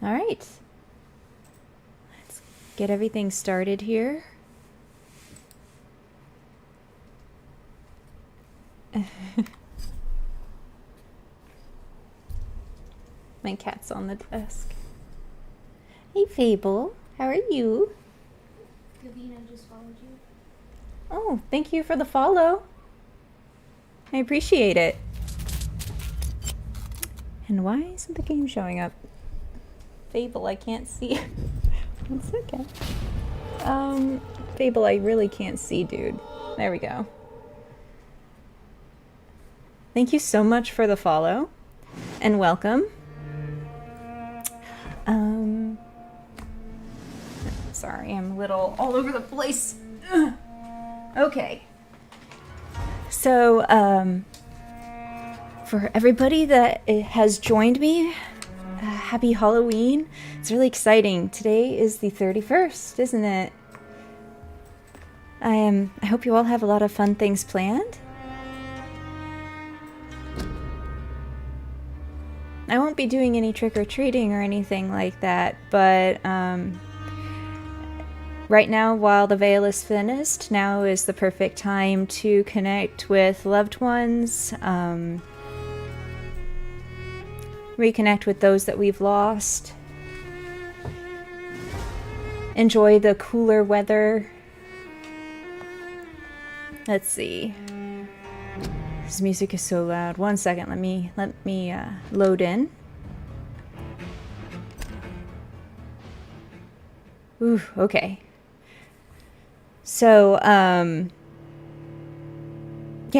All right. Let's get everything started here. My cat's on the desk. Hey, Fable. How are you? Kavina just followed you. Oh, thank you for the follow. I appreciate it. And why isn't the game showing up? Fable, I can't see. 1 second. Fable, I really can't see, dude. There we go. Thank you so much for the follow and welcome. Sorry, I'm a little all over the place. Ugh. Okay. So, for everybody that has joined me, happy Halloween. It's really exciting. Today is the 31st, isn't it? I hope you all have a lot of fun things planned. I won't be doing any trick-or-treating or anything like that, but right now, while the veil is thinnest, now is the perfect time to connect with loved ones, reconnect with those that we've lost, enjoy the cooler weather. Let's see. This music is so loud. 1 second, let me load in. Ooh, okay. So, yeah,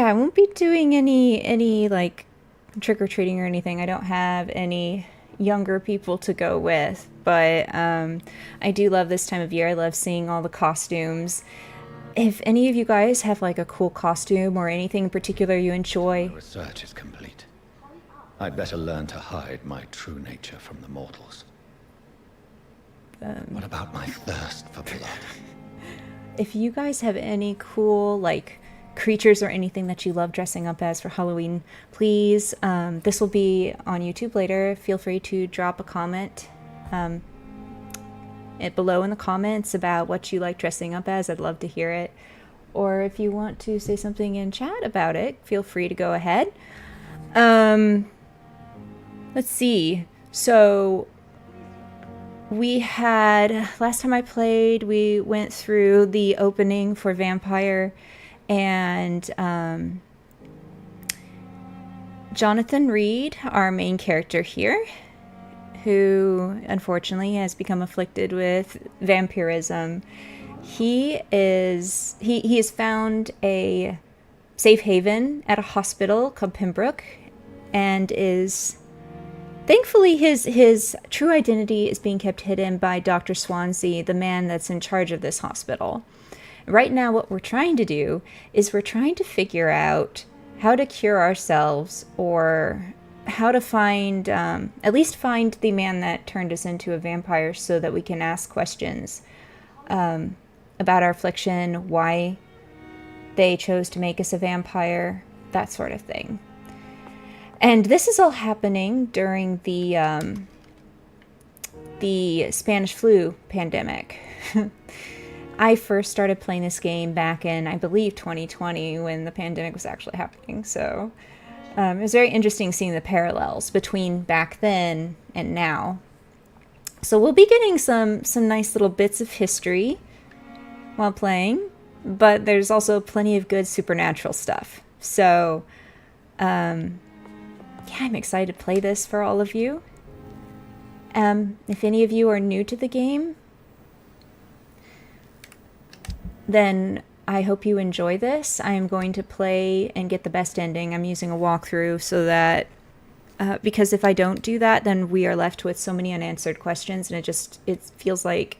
I won't be doing any like trick-or-treating or anything. I don't have any younger people to go with, but I do love this time of year. I love seeing all the costumes. If any of you guys have like a cool costume or anything in particular you enjoy. My research is complete. I'd better learn to hide my true nature from the mortals. What about my thirst for blood? If you guys have any cool like creatures or anything that you love dressing up as for Halloween, please, this will be on YouTube later. Feel free to drop a comment below in the comments about what you like dressing up as. I'd love to hear it. Or if you want to say something in chat about it, feel free to go ahead. Let's see. So we had, last time I played, we went through the opening for Vampyr, and Jonathan Reid, our main character here, who unfortunately has become afflicted with vampirism, he has found a safe haven at a hospital called Pembroke, and is thankfully his true identity is being kept hidden by Dr. Swansea, the man that's in charge of this hospital. Right now, what we're trying to do is we're trying to figure out how to cure ourselves, or how to find, at least find the man that turned us into a vampire, so that we can ask questions about our affliction, why they chose to make us a vampire, that sort of thing. And this is all happening during the Spanish flu pandemic. I first started playing this game back in, I believe, 2020, when the pandemic was actually happening. So it was very interesting seeing the parallels between back then and now. So we'll be getting some nice little bits of history while playing, but there's also plenty of good supernatural stuff. So yeah, I'm excited to play this for all of you. If any of you are new to the game, then I hope you enjoy this. I am going to play and get the best ending. I'm using a walkthrough so that, because if I don't do that, then we are left with so many unanswered questions, and it feels like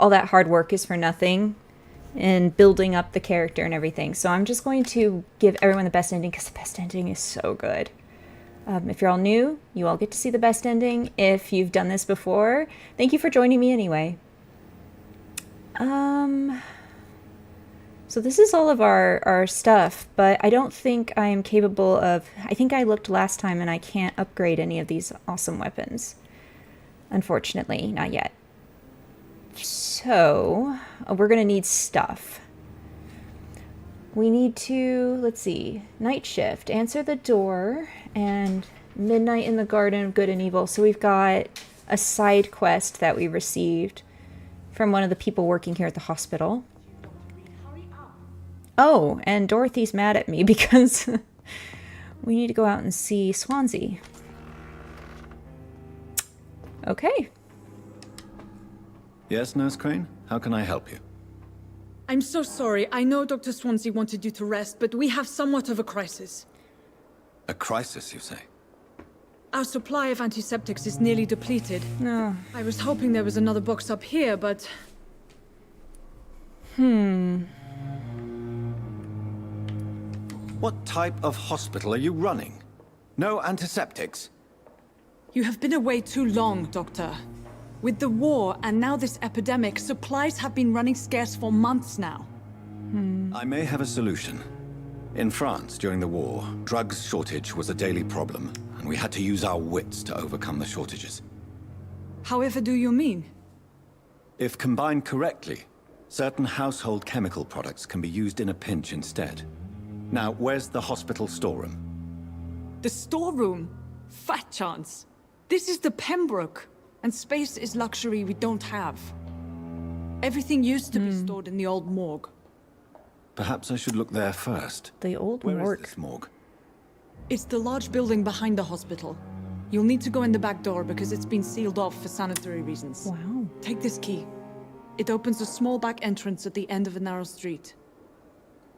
all that hard work is for nothing and building up the character and everything. So I'm just going to give everyone the best ending, because the best ending is so good. If you're all new, you all get to see the best ending. If you've done this before, thank you for joining me anyway. So this is all of our stuff, but I don't think I am capable of... I think I looked last time and I can't upgrade any of these awesome weapons. Unfortunately, not yet. So, we're gonna need stuff. We need to, let's see, night shift, answer the door, and midnight in the Garden of Good and Evil. So we've got a side quest that we received from one of the people working here at the hospital. Oh, and Dorothy's mad at me because we need to go out and see Swansea. Okay. Yes, Nurse Crane? How can I help you? I'm so sorry. I know Dr. Swansea wanted you to rest, but we have somewhat of a crisis. A crisis, you say? Our supply of antiseptics is nearly depleted. No. I was hoping there was another box up here, but... What type of hospital are you running? No antiseptics? You have been away too long, Doctor. With the war and now this epidemic, supplies have been running scarce for months now. I may have a solution. In France, during the war, drugs shortage was a daily problem, and we had to use our wits to overcome the shortages. However do you mean? If combined correctly, certain household chemical products can be used in a pinch instead. Now, where's the hospital storeroom? The storeroom? Fat chance. This is the Pembroke, and space is luxury we don't have. Everything used to be stored in the old morgue. Perhaps I should look there first. The old Where morgue. is this morgue? It's the large building behind the hospital. You'll need to go in the back door because it's been sealed off for sanitary reasons. Wow. Take this key. It opens a small back entrance at the end of a narrow street.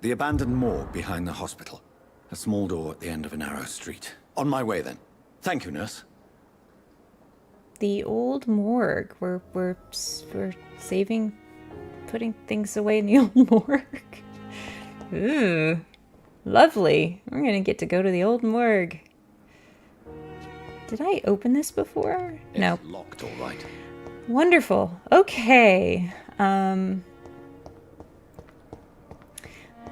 The abandoned morgue behind the hospital. A small door at the end of a narrow street. On my way then. Thank you, nurse. The old morgue. We're saving, putting things away in the old morgue. Ooh, lovely. We're gonna get to go to the old morgue. Did I open this before? No. It's locked, all right. Wonderful. Okay.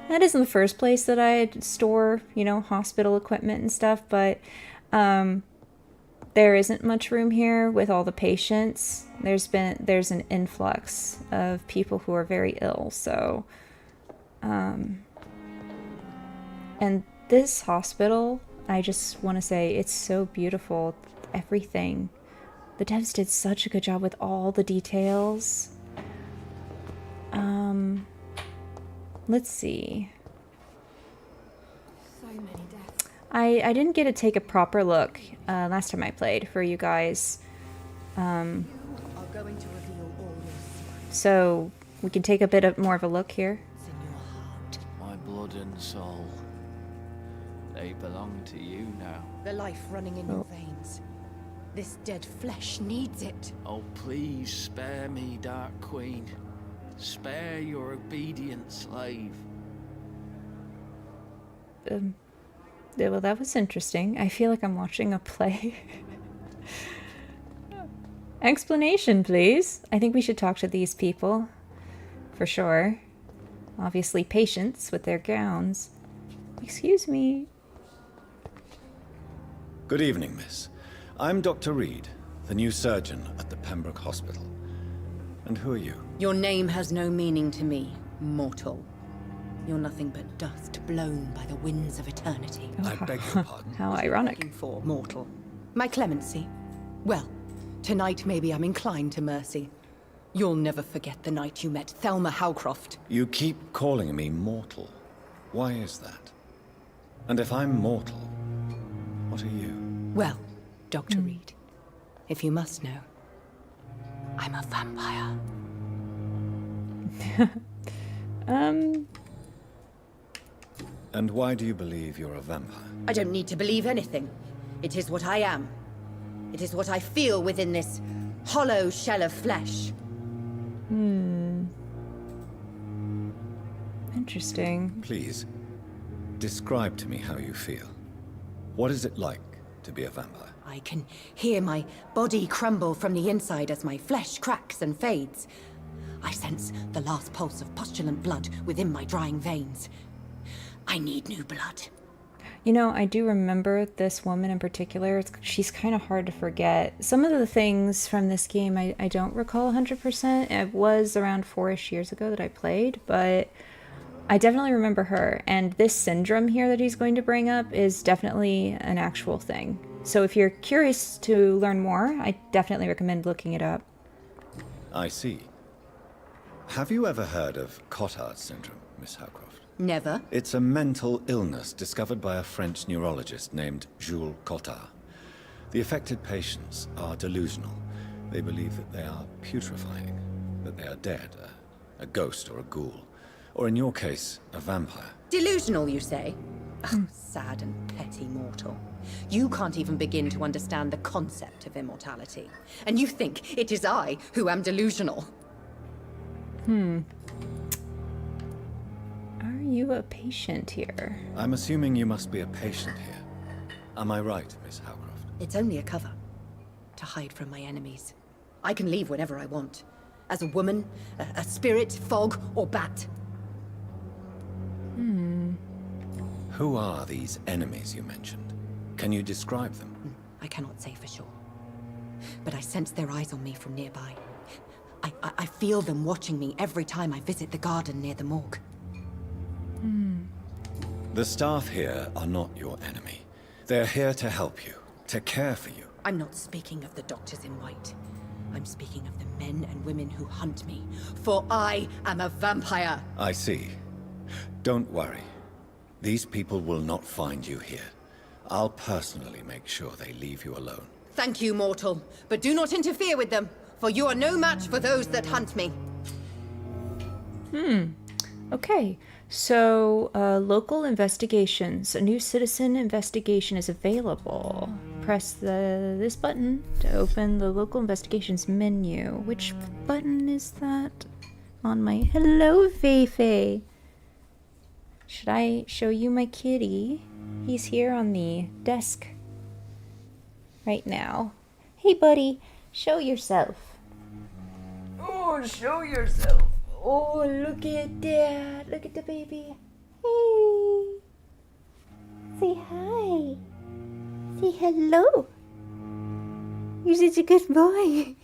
That isn't the first place that I store, hospital equipment and stuff, but there isn't much room here with all the patients. There's an influx of people who are very ill, so and this hospital, I just want to say it's so beautiful. Everything. The devs did such a good job with all the details. Let's see. So many deaths. I didn't get to take a proper look last time I played for you guys. Are going to reveal all your secrets So we can take a bit more of a look here. in your heart. My blood and soul, they belong to you now. The life running in your veins. This dead flesh needs it. Oh, please spare me, Dark Queen. Spare your obedient slave. Yeah, well, that was interesting. I feel like I'm watching a play. Explanation, please. I think we should talk to these people. For sure. Obviously, patients with their gowns. Excuse me. Good evening, miss. I'm Dr. Reid, the new surgeon at the Pembroke Hospital. And who are you? Your name has no meaning to me, mortal. You're nothing but dust blown by the winds of eternity. I beg your pardon. How ironic. Looking for, mortal. My clemency? Well, tonight maybe I'm inclined to mercy. You'll never forget the night you met Thelma Howcroft. You keep calling me mortal. Why is that? And if I'm mortal, what are you? Well, Dr. Reid, if you must know, I'm a vampire. And why do you believe you're a vampire? I don't need to believe anything. It is what I am. It is what I feel within this hollow shell of flesh. Interesting. Please, describe to me how you feel. What is it like to be a vampire? I can hear my body crumble from the inside as my flesh cracks and fades. I sense the last pulse of postulant blood within my drying veins. I need new blood. You know, I do remember this woman in particular. She's kind of hard to forget. Some of the things from this game I don't recall 100%. It was around 4-ish years ago that I played, but I definitely remember her. And this syndrome here that he's going to bring up is definitely an actual thing. So if you're curious to learn more, I definitely recommend looking it up. I see. Have you ever heard of Cotard syndrome, Miss Howcroft? Never. It's a mental illness discovered by a French neurologist named Jules Cotard. The affected patients are delusional. They believe that they are putrefying, that they are dead, a ghost or a ghoul, or in your case, a vampire. Delusional, you say? Oh, sad and petty mortal. You can't even begin to understand the concept of immortality. And you think it is I who am delusional. Are you a patient here? I'm assuming you must be a patient here. Am I right, Miss Howcroft? It's only a cover. To hide from my enemies. I can leave whenever I want. As a woman, a spirit, fog, or bat. Who are these enemies you mentioned? Can you describe them? I cannot say for sure. But I sense their eyes on me from nearby. I feel them watching me every time I visit the garden near the morgue. The staff here are not your enemy. They're here to help you, to care for you. I'm not speaking of the doctors in white. I'm speaking of the men and women who hunt me. For I am a vampire. I see. Don't worry. These people will not find you here. I'll personally make sure they leave you alone. Thank you, mortal. But do not interfere with them, for you are no match for those that hunt me. Okay, so local investigations. A new citizen investigation is available. Press this button to open the local investigations menu. Which button is that? On my... Hello, Feifei. Should I show you my kitty? He's here on the desk right now. Hey, buddy, show yourself. Oh, show yourself. Oh, look at that. Look at the baby. Hey. Say hi. Say hello. You're such a good boy.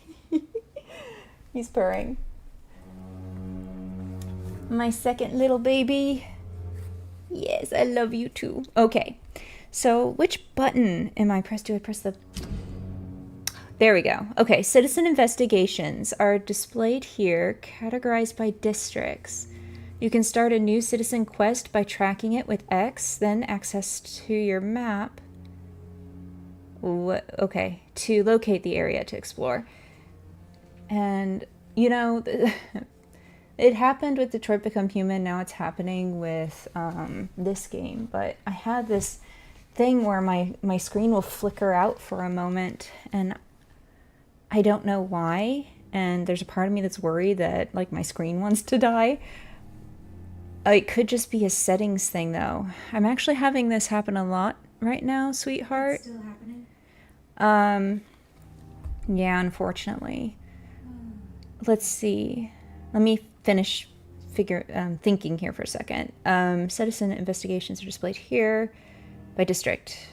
He's purring. My second little baby. Yes, I love you too. Okay, so which button am I pressed? Do I press the... There we go. Okay, citizen investigations are displayed here, categorized by districts. You can start a new citizen quest by tracking it with X, then access to your map. Okay, to locate the area to explore. And, you know... It happened with Detroit Become Human, now it's happening with this game, but I had this thing where my screen will flicker out for a moment, and I don't know why, and there's a part of me that's worried that, like, my screen wants to die. It could just be a settings thing, though. I'm actually having this happen a lot right now, sweetheart. It's still happening? Yeah, unfortunately. Let's see. Let me finish thinking here for a second. Citizen investigations are displayed here by district.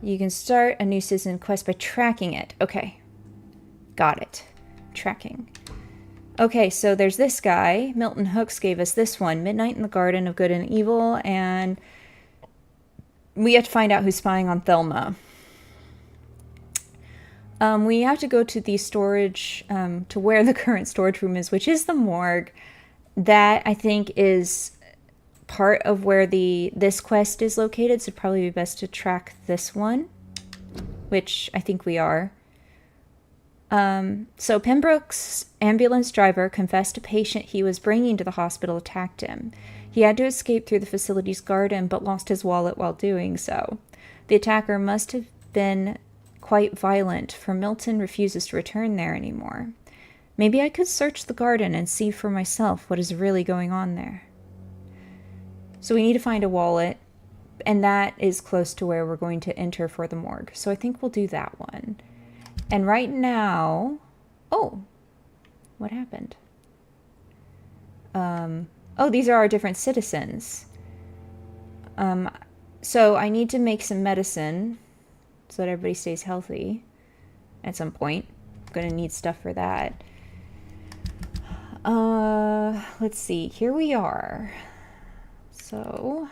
You can start a new citizen quest by tracking it. Okay. Got it. Tracking. Okay, so there's this guy. Milton Hooks gave us this one. Midnight in the Garden of Good and Evil. And we have to find out who's spying on Thelma. We have to go to the storage, to where the current storage room is, which is the morgue. That, I think, is part of where this quest is located, so it'd probably be best to track this one, which I think we are. So Pembroke's ambulance driver confessed a patient he was bringing to the hospital attacked him. He had to escape through the facility's garden, but lost his wallet while doing so. The attacker must have been quite violent, for Milton refuses to return there anymore. Maybe I could search the garden and see for myself what is really going on there. So we need to find a wallet, and that is close to where we're going to enter for the morgue. So I think we'll do that one. And right now... Oh! What happened? Oh, these are our different citizens. So I need to make some medicine so that everybody stays healthy at some point. I'm gonna need stuff for that. Let's see. Here we are. So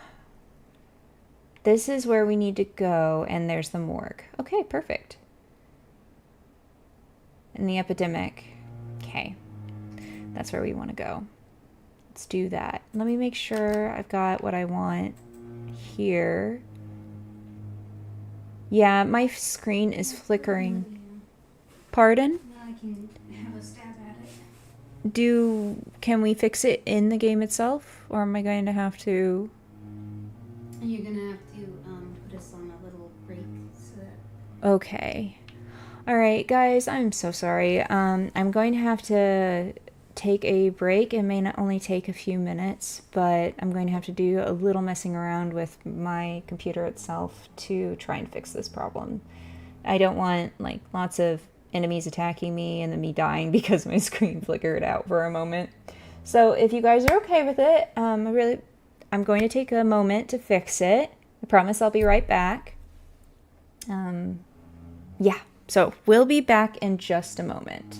this is where we need to go, and there's the morgue. Okay, perfect. And the epidemic. Okay. That's where we want to go. Let's do that. Let me make sure I've got what I want here. Yeah, my screen is flickering. Pardon? Now I can have a stab at it. Can we fix it in the game itself, or am I going to have to? And you're gonna have to put us on a little break so that. Okay. All right, guys, I'm so sorry. I'm going to have to take a break. It may not only take a few minutes, but I'm going to have to do a little messing around with my computer itself to try and fix this problem. I don't want like lots of enemies attacking me and then me dying because my screen flickered out for a moment. So if you guys are okay with it, I'm going to take a moment to fix it. I promise I'll be right back. Yeah, so we'll be back in just a moment.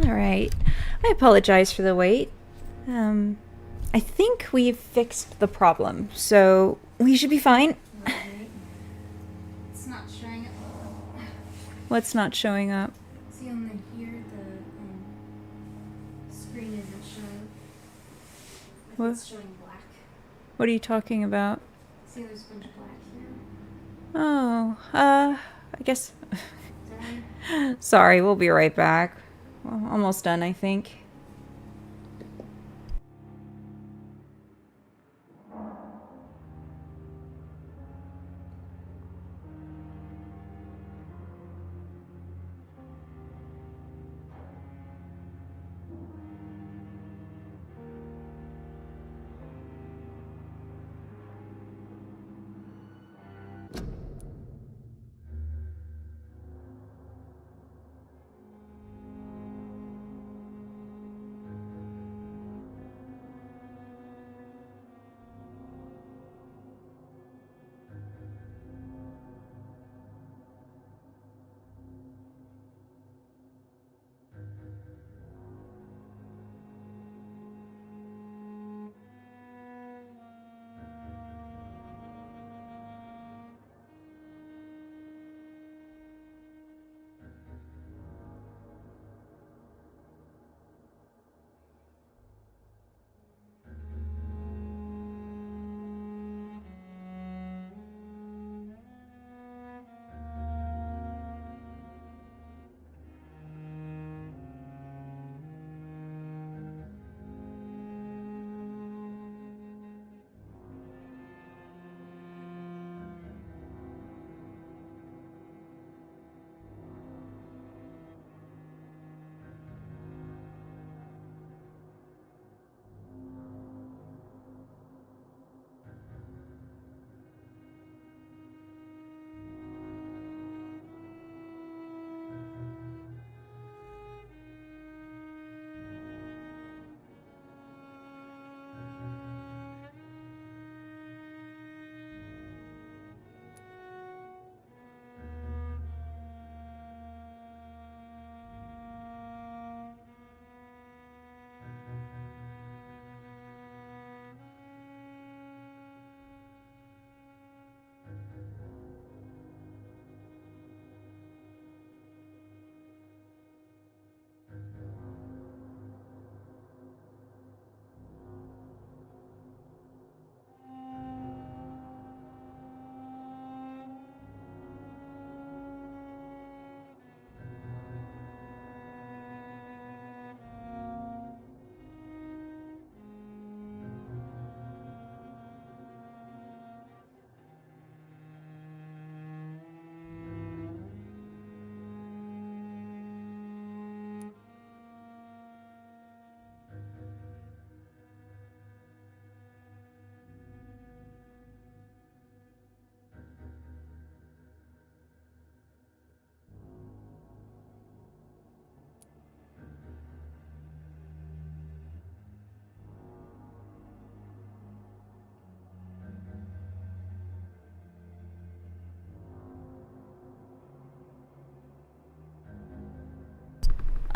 All right. I apologize for the wait. I think we've fixed the problem, so we should be fine. Right. It's not showing up. What's not showing up? See on the here, the screen isn't showing. Like What? it's showing black. What are you talking about? See there's a bunch of black here. Oh, I guess. Sorry. Sorry, we'll be right back. Well, almost done, I think.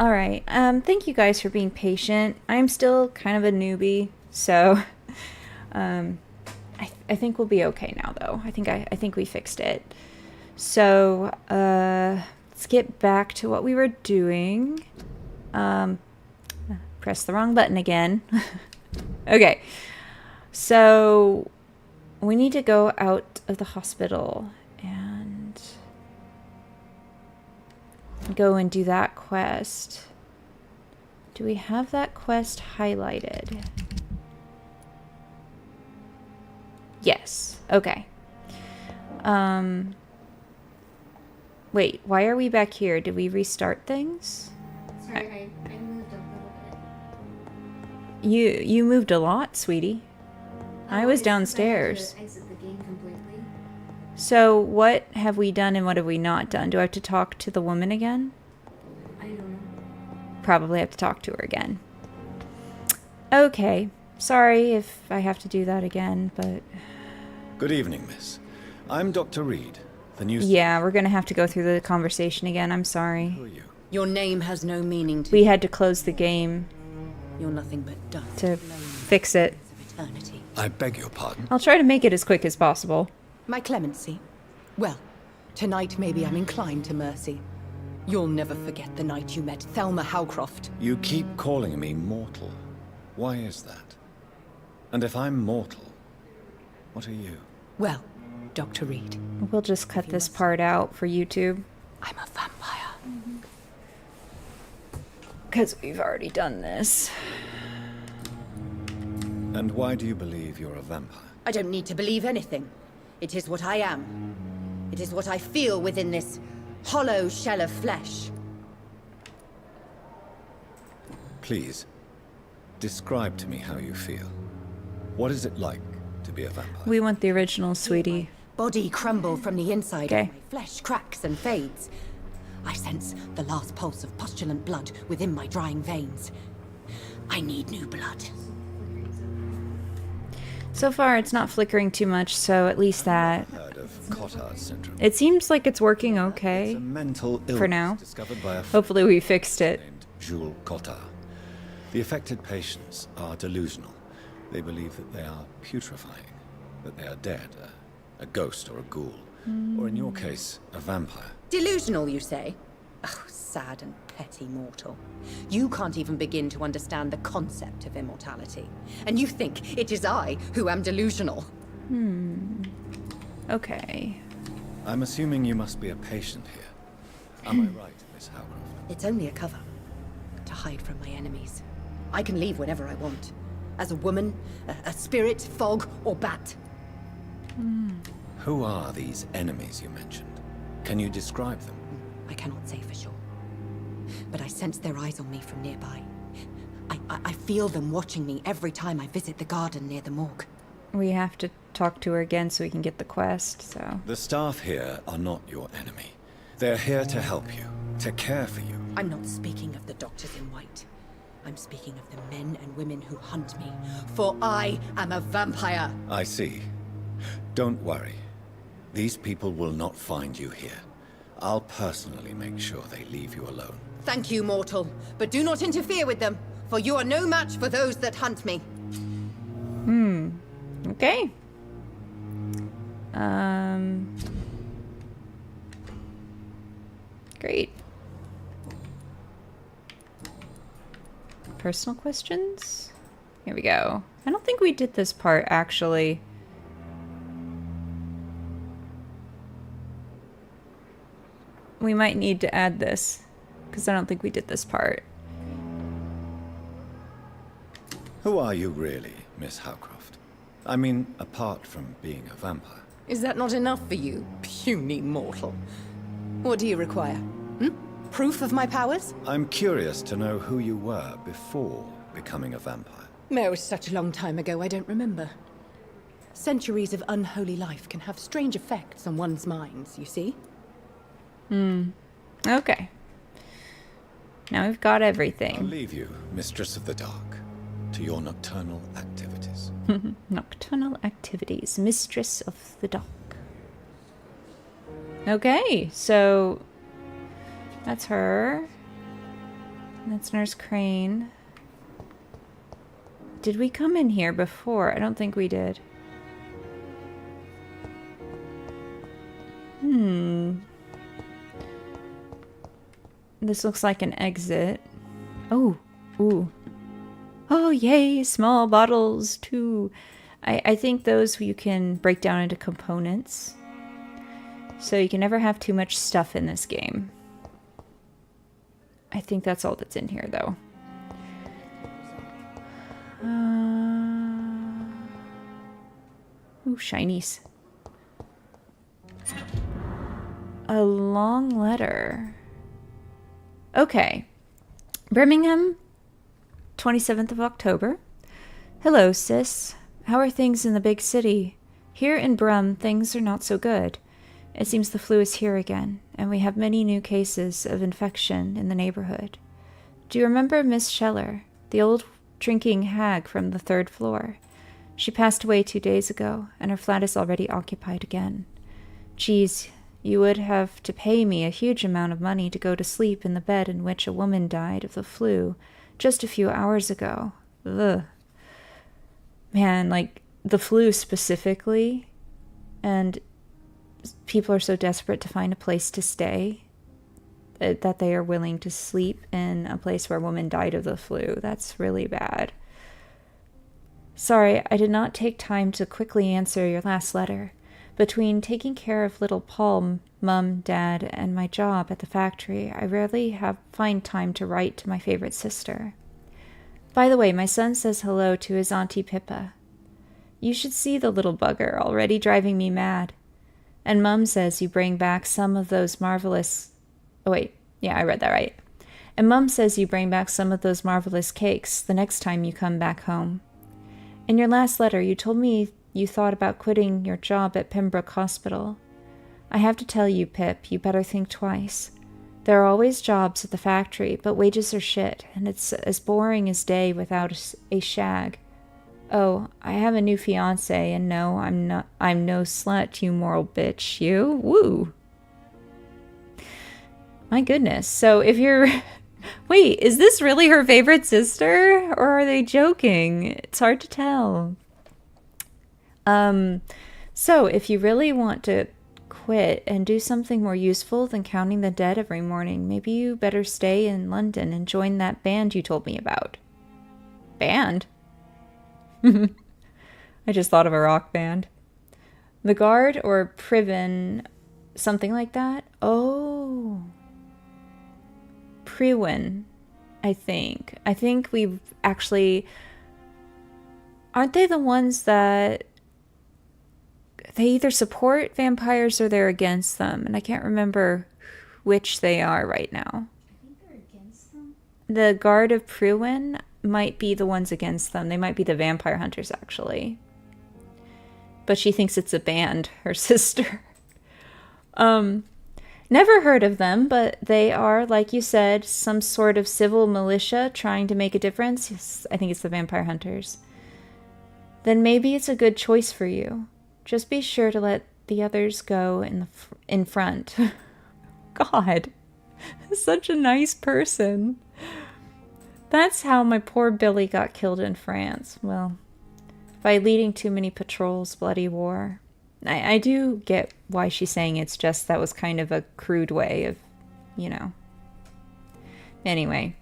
All right. Thank you guys for being patient. I'm still kind of a newbie, so I think we'll be okay now, though. I think we fixed it. So let's get back to what we were doing. Press the wrong button again. Okay. So we need to go out of the hospital and go and do that quest. Do we have that quest highlighted? Yes. Okay. Wait, why are we back here? Did we restart things? Sorry, I moved a little bit. You moved a lot, sweetie. I was it's 'cause downstairs. I had to exit the game completely. So what have we done and what have we not done? Do I have to talk to the woman again? I don't know. Probably have to talk to her again. Okay. Sorry if I have to do that again, but... Good evening, miss. I'm Dr. Reid, the new... Yeah, we're gonna have to go through the conversation again. I'm sorry. Who are you? Your name has no meaning to We had to close the game You're nothing but dust. to fix it. Of eternity. I beg your pardon. I'll try to make it as quick as possible. My clemency. Well, tonight maybe I'm inclined to mercy. You'll never forget the night you met Thelma Howcroft. You keep calling me mortal. Why is that? And if I'm mortal, what are you? Well, Dr. Reid, We'll just cut this part out for YouTube. I'm a vampire. Because we've already done this. And why do you believe you're a vampire? I don't need to believe anything. It is what I am. It is what I feel within this hollow shell of flesh. Please, describe to me how you feel. What is it like to be a vampire? We want the original, sweetie. Body crumble from the inside. Okay. My flesh cracks and fades. I sense the last pulse of postulant blood within my drying veins. I need new blood. So far, it's not flickering too much, so at least that. Heard of Cotard syndrome? It seems like it's working It's okay. a mental illness For now. discovered by a Hopefully we fixed it. named Jules Cotard. The affected patients are delusional. They believe that they are putrefying, that they are dead, a ghost or a ghoul, or in your case, a vampire. Delusional, you say? Oh, sad and petty mortal. You can't even begin to understand the concept of immortality. And you think it is I who am delusional. Okay. I'm assuming you must be a patient here. Am I right, Miss Howcroft? It's only a cover. To hide from my enemies. I can leave whenever I want. As a woman, a spirit, fog, or bat. Who are these enemies you mentioned? Can you describe them? I cannot say for sure. But I sense their eyes on me from nearby. I feel them watching me every time I visit the garden near the morgue. We have to talk to her again so we can get the quest, so. The staff here are not your enemy. They're here to help you, to care for you. I'm not speaking of the doctors in white. I'm speaking of the men and women who hunt me. For I am a vampire. I see. Don't worry. These people will not find you here. I'll personally make sure they leave you alone. Thank you, mortal. But do not interfere with them, for you are no match for those that hunt me. Okay. Great. Personal questions? Here we go. I don't think we did this part, actually. We might need to add this, because I don't think we did this part. Who are you really, Miss Howcroft? I mean, apart from being a vampire. Is that not enough for you, puny mortal? What do you require? Proof of my powers? I'm curious to know who you were before becoming a vampire. It was such a long time ago, I don't remember. Centuries of unholy life can have strange effects on one's minds, you see? Okay. Now we've got I'll everything. leave you, Mistress of the Dark, to your nocturnal activities. Nocturnal activities. Mistress of the Dark. Okay, so that's her. That's Nurse Crane. Did we come in here before? I don't think we did. This looks like an exit. Oh, ooh. Oh, yay, small bottles too. I think those you can break down into components. So you can never have too much stuff in this game. I think that's all that's in here though. Ooh, shinies. A long letter. Okay. Birmingham, 27th of October. Hello, sis. How are things in the big city? Here in Brum, things are not so good. It seems the flu is here again, and we have many new cases of infection in the neighborhood. Do you remember Miss Scheller, the old drinking hag from the 3rd floor? She passed away 2 days ago, and her flat is already occupied again. Geez, you would have to pay me a huge amount of money to go to sleep in the bed in which a woman died of the flu just a few hours ago. Ugh. Man, like, the flu specifically, and people are so desperate to find a place to stay that they are willing to sleep in a place where a woman died of the flu. That's really bad. Sorry, I did not take time to quickly answer your last letter. Between taking care of little Paul, Mum, Dad, and my job at the factory, I rarely find time to write to my favorite sister. By the way, my son says hello to his Auntie Pippa. You should see the little bugger, already driving me mad. And Mum says you bring back some of those marvelous... Oh, wait. Yeah, I read that right. And Mum says you bring back some of those marvelous cakes the next time you come back home. In your last letter, you told me you thought about quitting your job at Pembroke Hospital. I have to tell you, Pip, you better think twice. There are always jobs at the factory, but wages are shit, and it's as boring as day without a shag. Oh, I have a new fiancé, and no, I'm no slut, you moral bitch, you. Woo! My goodness. So if you're... Wait, is this really her favorite sister? Or are they joking? It's hard to tell. So if you really want to quit and do something more useful than counting the dead every morning, maybe you better stay in London and join that band you told me about. Band? I just thought of a rock band. The Guard or Priven, something like that? Oh. Priwen, I think. I think we've actually... Aren't they the ones that... They either support vampires or they're against them, and I can't remember which they are right now. I think they're against them. The Guard of Priwen might be the ones against them. They might be the vampire hunters, actually. But she thinks it's a band, her sister. Never heard of them, but they are, like you said, some sort of civil militia trying to make a difference. Yes, I think it's the vampire hunters. Then maybe it's a good choice for you. Just be sure to let the others go in front. God, such a nice person. That's how my poor Billy got killed in France. Well, by leading too many patrols, bloody war. I do get why she's saying it's just that was kind of a crude way of, you know. Anyway,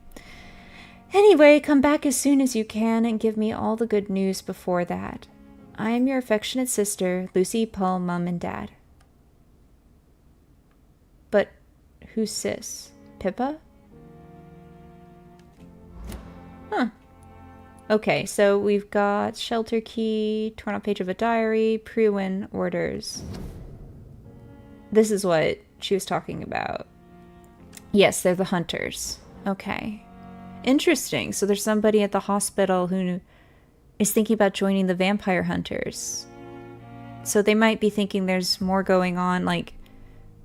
come back as soon as you can and give me all the good news before that. I am your affectionate sister, Lucy, Paul, Mum, and Dad. But who's sis? Pippa? Huh. Okay, so we've got shelter key, torn out page of a diary, Priwen orders. This is what she was talking about. Yes, they're the hunters. Okay. Interesting. So there's somebody at the hospital who is thinking about joining the vampire hunters. So they might be thinking there's more going on, like,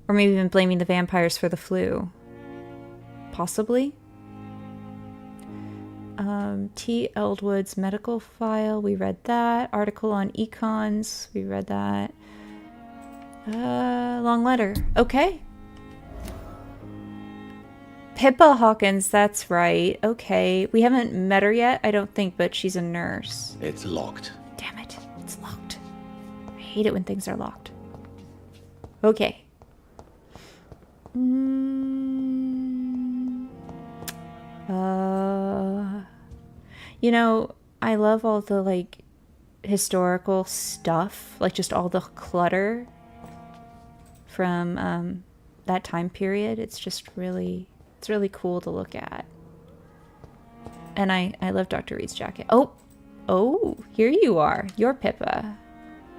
or maybe even blaming the vampires for the flu. Possibly. T. Eldwood's medical file, we read that. Article on econs, we read that. Long letter. Okay. Pippa Hawkins, that's right. Okay. We haven't met her yet, I don't think, but she's a nurse. It's locked. Damn it. It's locked. I hate it when things are locked. Okay. You know, I love all the, like, historical stuff. Like, just all the clutter from, that time period. It's just really, it's really cool to look at. And I love Dr. Reid's jacket. Oh, here you are. You're Pippa.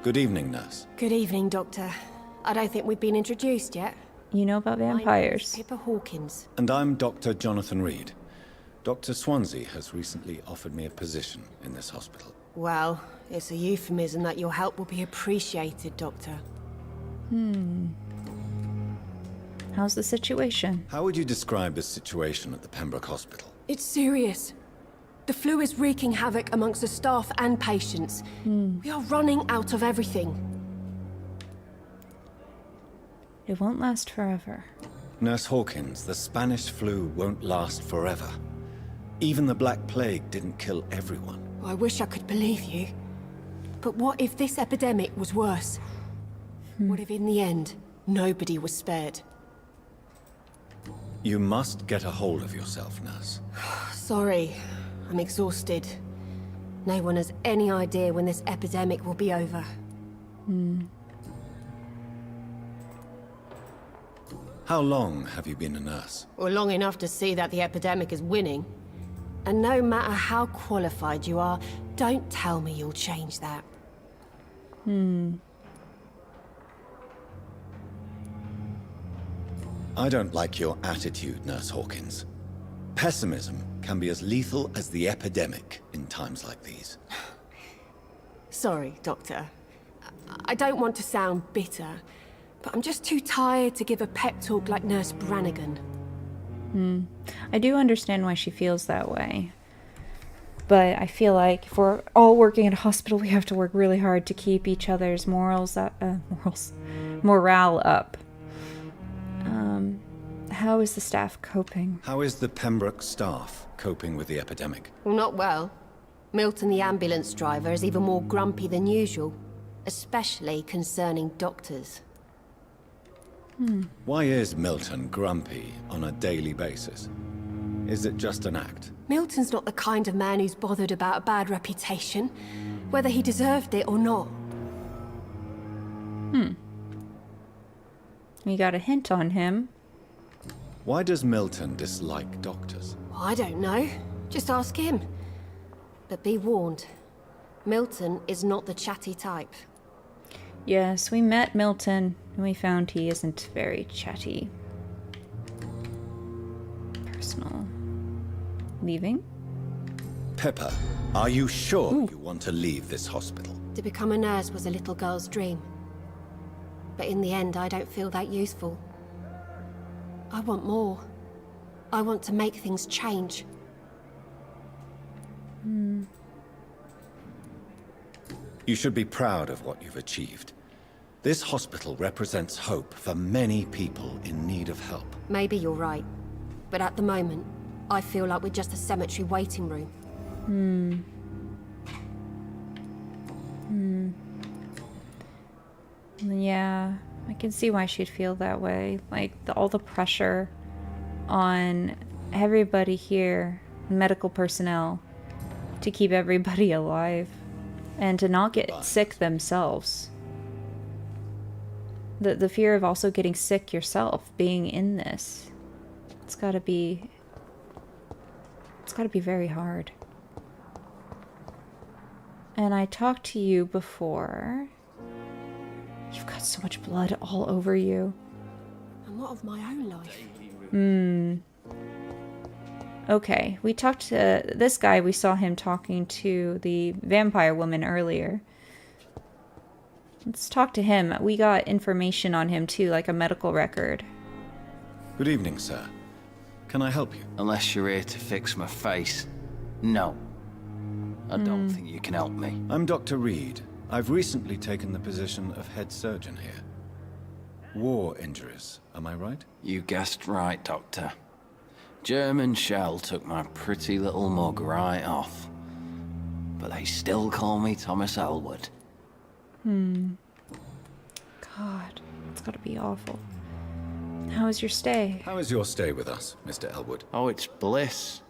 Good evening, nurse. Good evening, Doctor. I don't think we've been introduced yet. You know about My name is vampires. Pippa Hawkins. And I'm Dr. Jonathan Reid. Dr. Swansea has recently offered me a position in this hospital. Well, it's a euphemism that your help will be appreciated, Doctor. How's the situation? How would you describe the situation at the Pembroke Hospital? It's serious. The flu is wreaking havoc amongst the staff and patients. We are running out of everything. It won't last forever. Nurse Hawkins, the Spanish flu won't last forever. Even the Black Plague didn't kill everyone. I wish I could believe you. But what if this epidemic was worse? What if in the end, nobody was spared? You must get a hold of yourself, nurse. Sorry, I'm exhausted. No one has any idea when this epidemic will be over. How long have you been a nurse? Or long enough to see that the epidemic is winning. And no matter how qualified you are, don't tell me you'll change that. I don't like your attitude, Nurse Hawkins. Pessimism can be as lethal as the epidemic in times like these. Sorry, Doctor. I don't want to sound bitter, but I'm just too tired to give a pep talk like Nurse Brannigan. I do understand why she feels that way. But I feel like if we're all working at a hospital, we have to work really hard to keep each other's morale up. How is the staff coping? How is the Pembroke staff coping with the epidemic? Well, not well. Milton, the ambulance driver, is even more grumpy than usual, especially concerning doctors. Why is Milton grumpy on a daily basis? Is it just an act? Milton's not the kind of man who's bothered about a bad reputation, whether he deserved it or not. We got a hint on him. Why does Milton dislike doctors? I don't know. Just ask him. But be warned, Milton is not the chatty type. Yes, we met Milton, and we found he isn't very chatty. Personal. Leaving? Pippa, are you sure you want to leave this hospital? To become a nurse was a little girl's dream. But in the end, I don't feel that useful. I want more. I want to make things change. You should be proud of what you've achieved. This hospital represents hope for many people in need of help. Maybe you're right. But at the moment, I feel like we're just a cemetery waiting room. Yeah, I can see why she'd feel that way. Like, all the pressure on everybody here, medical personnel, to keep everybody alive. And to not get sick themselves. The fear of also getting sick yourself, being in this. It's gotta be very hard. And I talked to you before. You've got so much blood all over you. And what of my own life? Okay, we talked to this guy. We saw him talking to the vampire woman earlier. Let's talk to him. We got information on him too, like a medical record. Good evening, sir. Can I help you? Unless you're here to fix my face. No. I don't think you can help me. I'm Dr. Reid. I've recently taken the position of head surgeon here. War injuries, am I right? You guessed right, Doctor. German shell took my pretty little mug right off. But they still call me Thomas Elwood. God, it's gotta be awful. How was your stay? How is your stay with us, Mr. Elwood? Oh, it's bliss.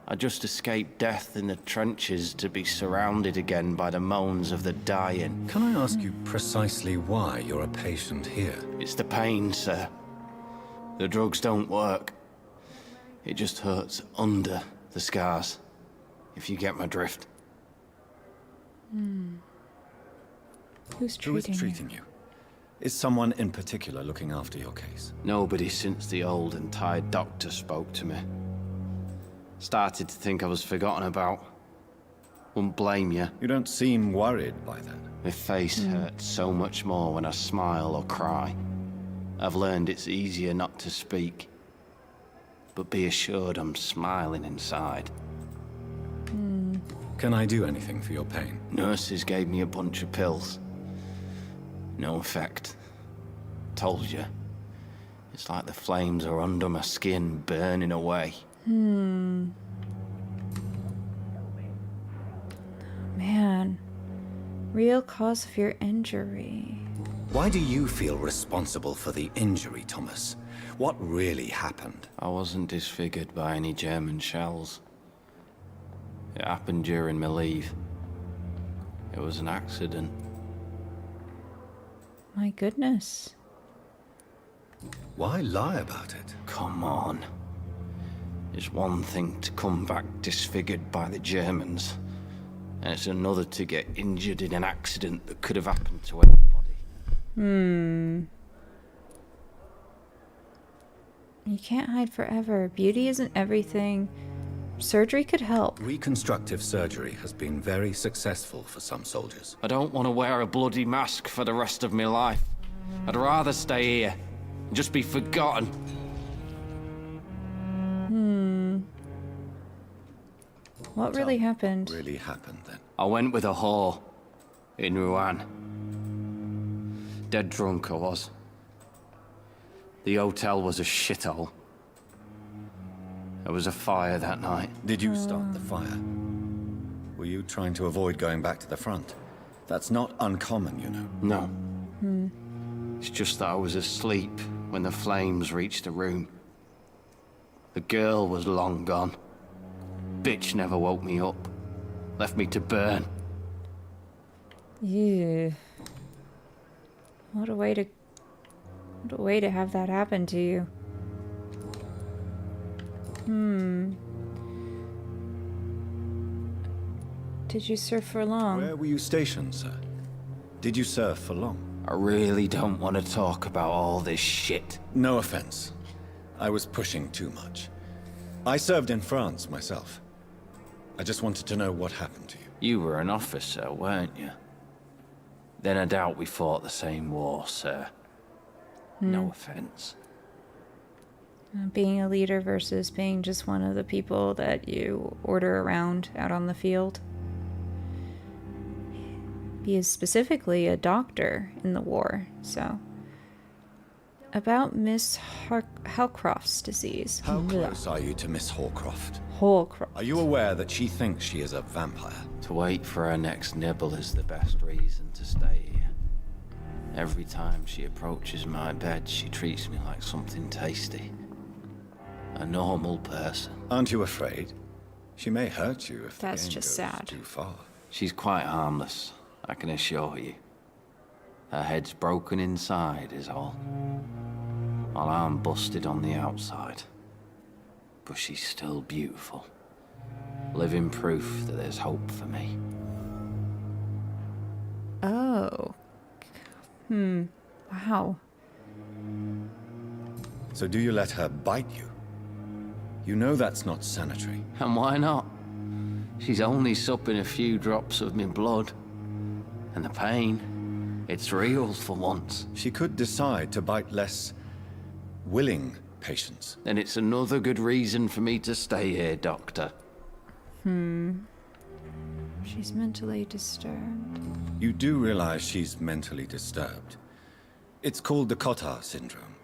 I just escaped death in the trenches to be surrounded again by the moans of the dying. Can I ask you precisely why you're a patient here? It's the pain, sir. The drugs don't work. It just hurts under the scars, if you get my drift. Who's Who is treating you? treating you? Is someone in particular looking after your case? Nobody since the old and tired doctor spoke to me. Started to think I was forgotten about. Wouldn't blame you. You don't seem worried by that. My face hurts so much more when I smile or cry. I've learned it's easier not to speak. But be assured I'm smiling inside. Can I do anything for your pain? Nurses gave me a bunch of pills. No effect. Told you. It's like the flames are under my skin, burning away. Man. Real cause of your injury. Why do you feel responsible for the injury, Thomas? What really happened? I wasn't disfigured by any German shells. It happened during my leave. It was an accident. My goodness. Why lie about it? Come on. It's one thing to come back disfigured by the Germans, and it's another to get injured in an accident that could have happened to anybody. You can't hide forever. Beauty isn't everything. Surgery could help. Reconstructive surgery has been very successful for some soldiers. I don't want to wear a bloody mask for the rest of my life. I'd rather stay here and just be forgotten. What really happened? Really happened then? I went with a whore in Rouen. Dead drunk I was. The hotel was a shithole. There was a fire that night. Did you start the fire? Were you trying to avoid going back to the front? That's not uncommon, you know. No. It's just that I was asleep when the flames reached the room. The girl was long gone. Bitch never woke me up. Left me to burn. Yeah. What a way to have that happen to you. Did you serve for long? Where were you stationed, sir? Did you serve for long? I really don't want to talk about all this shit. No offense. I was pushing too much. I served in France myself. I just wanted to know what happened to you. You were an officer, weren't you? Then I doubt we fought the same war, sir. No offense. Being a leader versus being just one of the people that you order around out on the field. He is specifically a doctor in the war, so. About Miss Howcroft's disease. How close are you to Miss Hawcroft? Hawcroft. Are you aware that she thinks she is a vampire? To wait for her next nibble is the best reason to stay here. Every time she approaches my bed, she treats me like something tasty. A normal person. Aren't you afraid? She may hurt you if That's the game just goes sad. too far. She's quite harmless, I can assure you. Her head's broken inside is all. While I'm busted on the outside. But she's still beautiful. Living proof that there's hope for me. Oh. Wow. So do you let her bite you? You know that's not sanitary. And why not? She's only supping a few drops of my blood. And the pain, it's real for once. She could decide to bite less willing patients. Then it's another good reason for me to stay here, Doctor. She's mentally disturbed. You do realize she's mentally disturbed. It's called the Cotard syndrome.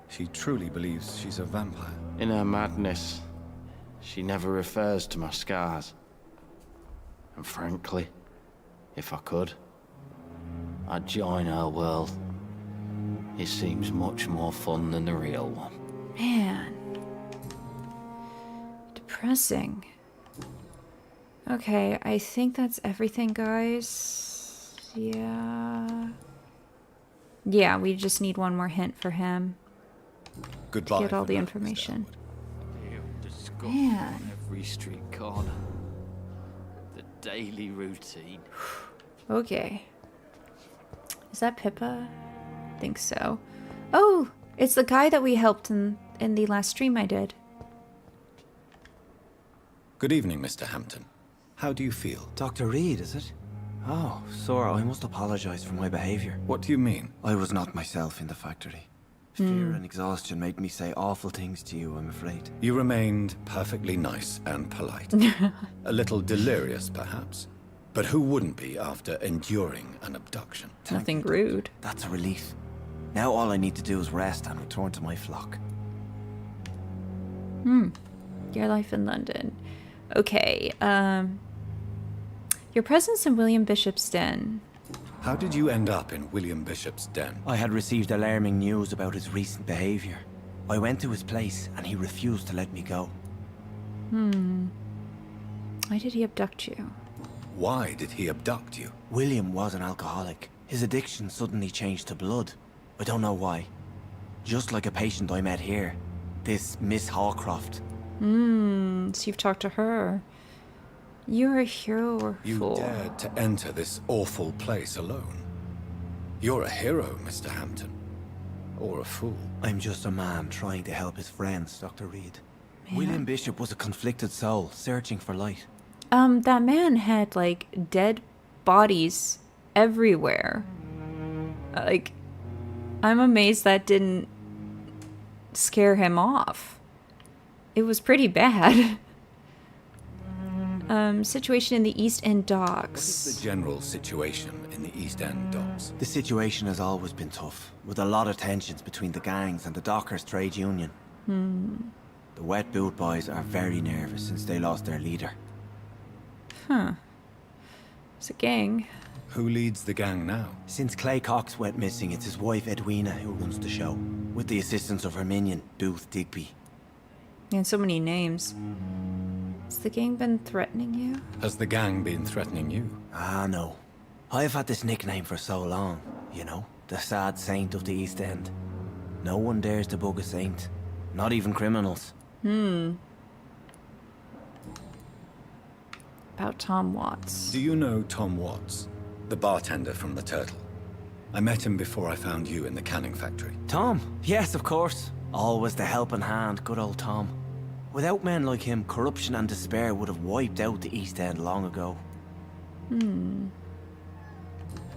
She truly believes she's a vampire. In her madness, she never refers to my scars. And frankly, if I could, I'd join her world. It seems much more fun than the real one. Man. Depressing. Okay, I think that's everything, guys. Yeah. Yeah, we just need one more hint for him. Goodbye. Get all for the now, Mr. information. Elwood. The scuff Man. on every street corner. The daily routine. Okay. Is that Pippa? I think so. Oh, it's the guy that we helped in the last stream I did. Good evening, Mr. Hampton. How do you feel? Dr. Reid, is it? Oh, sir, I must apologize for my behavior. What do you mean? I was not myself in the factory. Fear and exhaustion made me say awful things to you, I'm afraid. You remained perfectly nice and polite. A little delirious, perhaps. But who wouldn't be after enduring an abduction? Nothing rude. That's a relief. Now all I need to do is rest and return to my flock. Your life in London. Okay, your presence in William Bishop's den. How did you end up in William Bishop's den? I had received alarming news about his recent behavior. I went to his place and he refused to let me go. Why did he abduct you? Why did he abduct you? William was an alcoholic. His addiction suddenly changed to blood. I don't know why. Just like a patient I met here. This Miss Hawcroft. So you've talked to her. You're a hero or You fool. dared to enter this awful place alone. You're a hero, Mr. Hampton. Or a fool. I'm just a man trying to help his friends, Dr. Reid. Man. William Bishop was a conflicted soul, searching for light. That man had, like, dead bodies everywhere. Like, I'm amazed that didn't scare him off. It was pretty bad. Situation in the East End What is docks. the general situation in the East End docks? The situation has always been tough, with a lot of tensions between the gangs and the dockers' trade union. The wet boot boys are very nervous since they lost their leader. It's a gang. Who leads the gang now? Since Clay Cox went missing, it's his wife Edwina who runs the show, with the assistance of her minion, Booth Digby. And so many names. Has the gang been threatening you? Has the gang been threatening you? Ah, no. I've had this nickname for so long, you know, the sad saint of the East End. No one dares to bug a saint, not even criminals. About Tom Watts. Do you know Tom Watts, the bartender from the Turtle? I met him before I found you in the canning factory. Tom? Yes, of course. Always the helping hand, good old Tom. Without men like him, corruption and despair would have wiped out the East End long ago.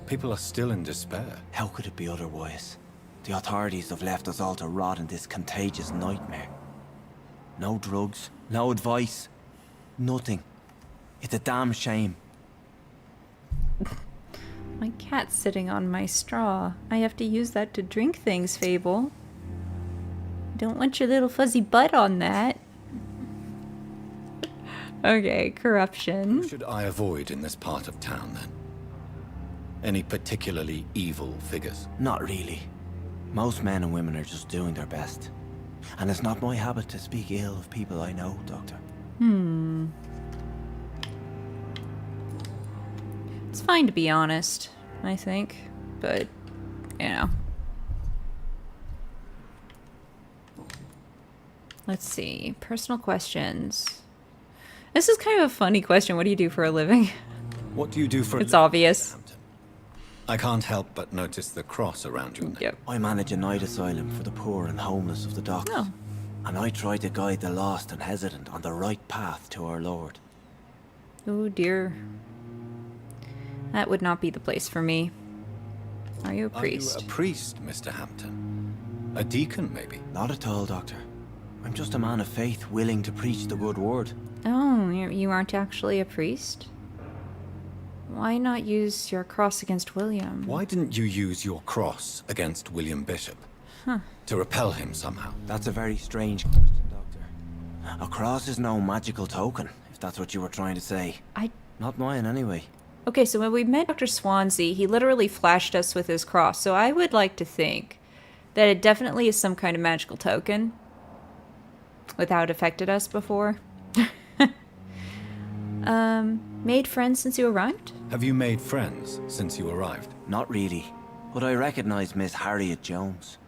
People are still in despair. How could it be otherwise? The authorities have left us all to rot in this contagious nightmare. No drugs, no advice, nothing. It's a damn shame. My cat's sitting on my straw. I have to use that to drink things, Fable. Don't want your little fuzzy butt on that. Okay, corruption. Who should I avoid in this part of town, then? Any particularly evil figures? Not really. Most men and women are just doing their best. And it's not my habit to speak ill of people I know, Doctor. It's fine to be honest, I think. But, you know. Let's see. Personal questions. This is kind of a funny question. What do you do for a living? What do you do for a It's living, obvious. Mr. Hampton? I can't help but notice the cross around your neck. Yep. I manage a night asylum for the poor and homeless of the docks. Oh. And I try to guide the lost and hesitant on the right path to our Lord. Oh dear. That would not be the place for me. Are you a priest? Are you a priest, Mr. Hampton? A deacon, maybe? Not at all, Doctor. I'm just a man of faith willing to preach the good word. Oh, you aren't actually a priest? Why not use your cross against William? Why didn't you use your cross against William Bishop? To repel him somehow. That's a very strange question, Doctor. A cross is no magical token, if that's what you were trying to say. Not mine, anyway. Okay, so when we met Dr. Swansea, he literally flashed us with his cross, so I would like to think that it definitely is some kind of magical token without affected us before. Made friends since you arrived? Have you made friends since you arrived? Not really. But I recognise Miss Harriet Jones.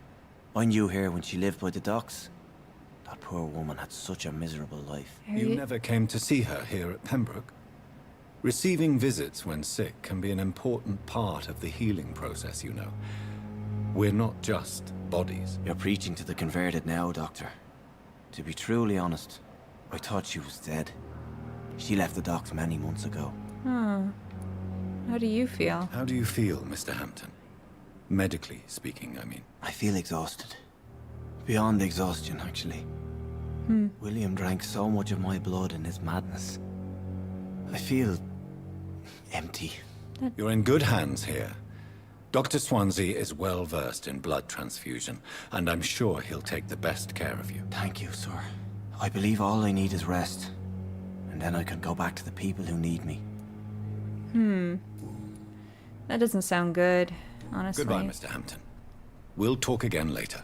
I knew her when she lived by the docks. That poor woman had such a miserable life. You never came to see her here at Pembroke? Receiving visits when sick can be an important part of the healing process, you know. We're not just bodies. You're preaching to the converted now, Doctor. To be truly honest, I thought she was dead. She left the docks many months ago. How do you feel? How do you feel, Mr. Hampton? Medically speaking, I mean. I feel exhausted. Beyond exhaustion, actually. William drank so much of my blood in his madness. I feel empty. You're in good hands here. Dr. Swansea is well versed in blood transfusion, and I'm sure he'll take the best care of you. Thank you, sir. I believe all I need is rest. And then I can go back to the people who need me. That doesn't sound good, honestly. Goodbye, Mr. Hampton. We'll talk again later.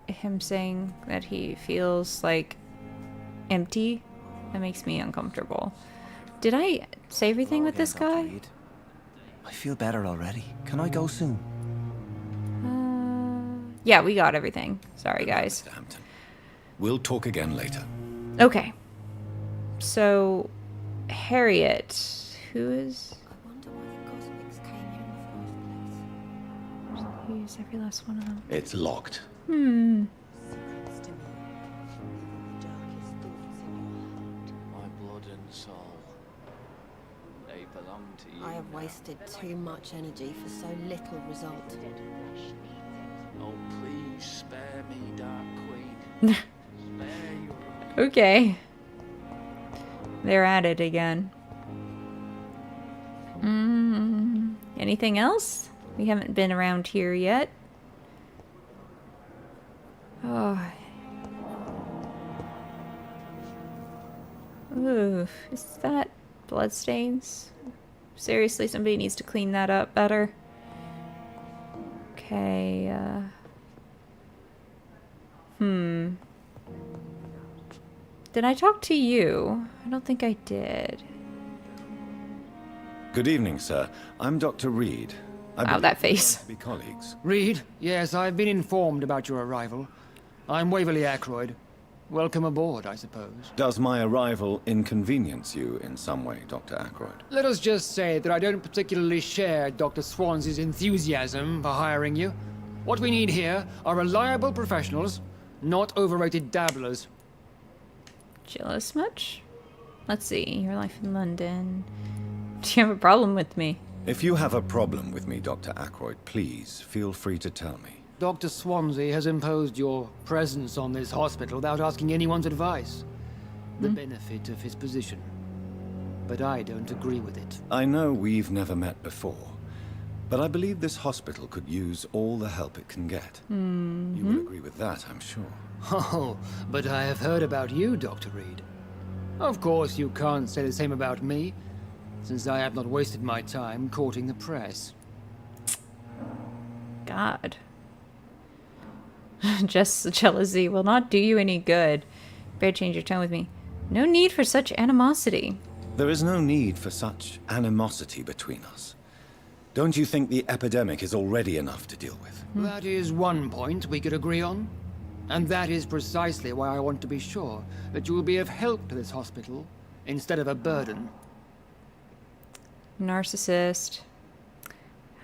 Him saying that he feels like empty, that makes me uncomfortable. Did I say everything with this guy? Reid. I feel better already. Can I go soon? Yeah, we got everything. Sorry, guys. Mr. Hampton. We'll talk again later. Okay. So, Harriet, who is... I wonder why the cosmics came here in the first place. Use every last one of them. It's locked. My blood and soul. They belong to you. I have wasted too much energy for so little result. Oh, please spare me, Dark Queen. Spare your... Okay. They're at it again. Anything else? We haven't been around here yet. Oh. Ooh, is that bloodstains? Seriously, somebody needs to clean that up better. Okay, Did I talk to you? I don't think I did. Good evening, sir. I'm Dr. Reid. I Wow, believe that we're going face. to be colleagues. Reid, yes, I've been informed about your arrival. I'm Waverly Ackroyd. Welcome aboard, I suppose. Does my arrival inconvenience you in some way, Dr. Ackroyd? Let us just say that I don't particularly share Dr. Swansea's enthusiasm for hiring you. What we need here are reliable professionals, not overrated dabblers. Jealous much? Let's see, your life in London. Do you have a problem with me? If you have a problem with me, Dr. Ackroyd, please feel free to tell me. Dr. Swansea has imposed your presence on this hospital without asking anyone's advice. The benefit of his position. But I don't agree with it. I know we've never met before, but I believe this hospital could use all the help it can get. You will agree with that, I'm sure. Oh, but I have heard about you, Dr. Reid. Of course, you can't say the same about me, since I have not wasted my time courting the press. God. Just jealousy will not do you any good. Better change your tone with me. No need for such animosity. There is no need for such animosity between us. Don't you think the epidemic is already enough to deal with? That is one point we could agree on. And that is precisely why I want to be sure that you will be of help to this hospital, instead of a burden. Narcissist.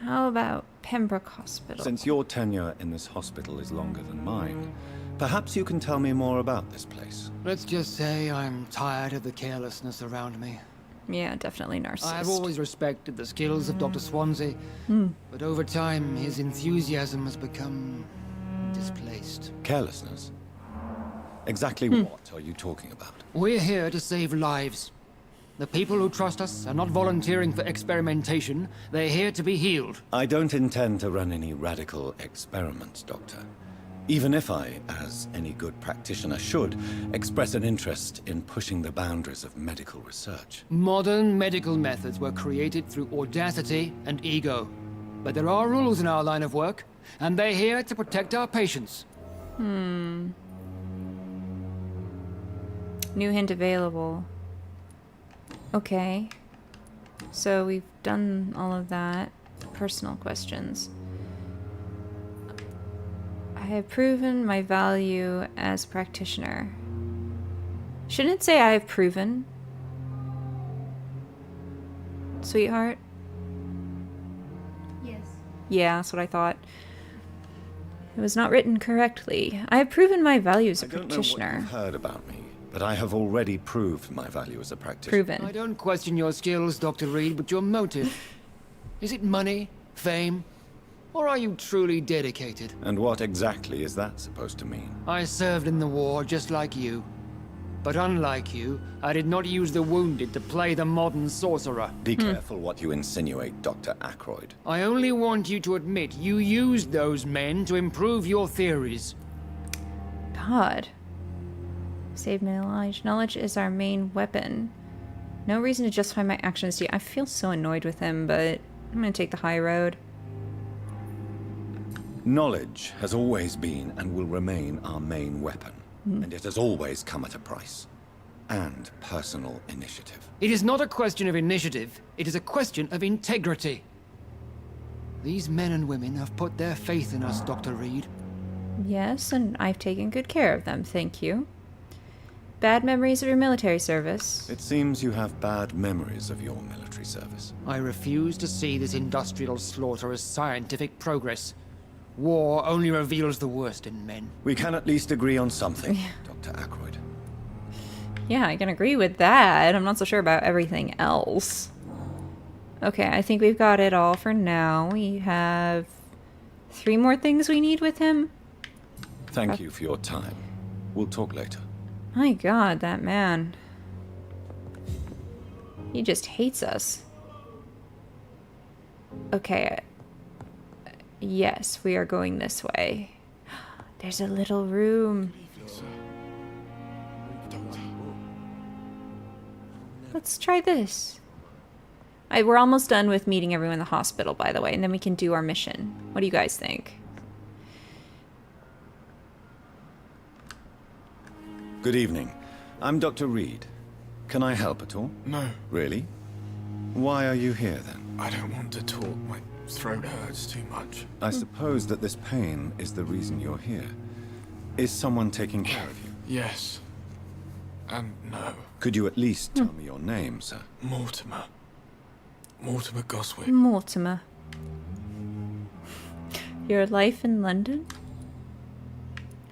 How about Pembroke Hospital? Since your tenure in this hospital is longer than mine, perhaps you can tell me more about this place. Let's just say I'm tired of the carelessness around me. Yeah, definitely narcissist. I've always respected the skills of Dr. Swansea, but over time his enthusiasm has become displaced. Carelessness? Exactly what are you talking about? We're here to save lives. The people who trust us are not volunteering for experimentation. They're here to be healed. I don't intend to run any radical experiments, Doctor. Even if I, as any good practitioner should, express an interest in pushing the boundaries of medical research. Modern medical methods were created through audacity and ego. But there are rules in our line of work, and they're here to protect our patients. New hint available. Okay. So we've done all of that. Personal questions. I have proven my value as practitioner. Shouldn't it say I have proven? Sweetheart? Yes. Yeah, that's what I thought. It was not written correctly. I have proven my value as a I don't know what practitioner. you've heard about me, but I have already proved my value as a practitioner. Proven. I don't question your skills, Dr. Reid, but your motive. Is it money, fame, or are you truly dedicated? And what exactly is that supposed to mean? I served in the war just like you. But unlike you, I did not use the wounded to play the modern sorcerer. Be careful what you insinuate, Dr. Ackroyd. I only want you to admit you used those men to improve your theories. God. Save my knowledge. Knowledge is our main weapon. No reason to justify my actions to you. I feel so annoyed with him, but I'm gonna take the high road. Knowledge has always been and will remain our main weapon. And it has always come at a price. And personal initiative. It is not a question of initiative, it is a question of integrity. These men and women have put their faith in us, Dr. Reid. Yes, and I've taken good care of them, thank you. Bad memories of your military service. It seems you have bad memories of your military service. I refuse to see this industrial slaughter as scientific progress. War only reveals the worst in men. We can at least agree on something, Dr. Ackroyd. Yeah, I can agree with that. I'm not so sure about everything else. Okay, I think we've got it all for now. We have 3 more things we need with him. Thank you for your time. We'll talk later. My God, that man. He just hates us. Okay. Yes, we are going this way. There's a little room. Let's try this. We're almost done with meeting everyone in the hospital, by the way, and then we can do our mission. What do you guys think? Good evening. I'm Dr. Reid. Can I help at all? No, Really? Why are you here then? I don't want to talk. My throat hurts too much. I suppose that this pain is the reason you're here. Is someone taking care of you? Yes. And no. Could you at least tell me your name, sir? Mortimer. Mortimer Goswick. Mortimer. Your life in London?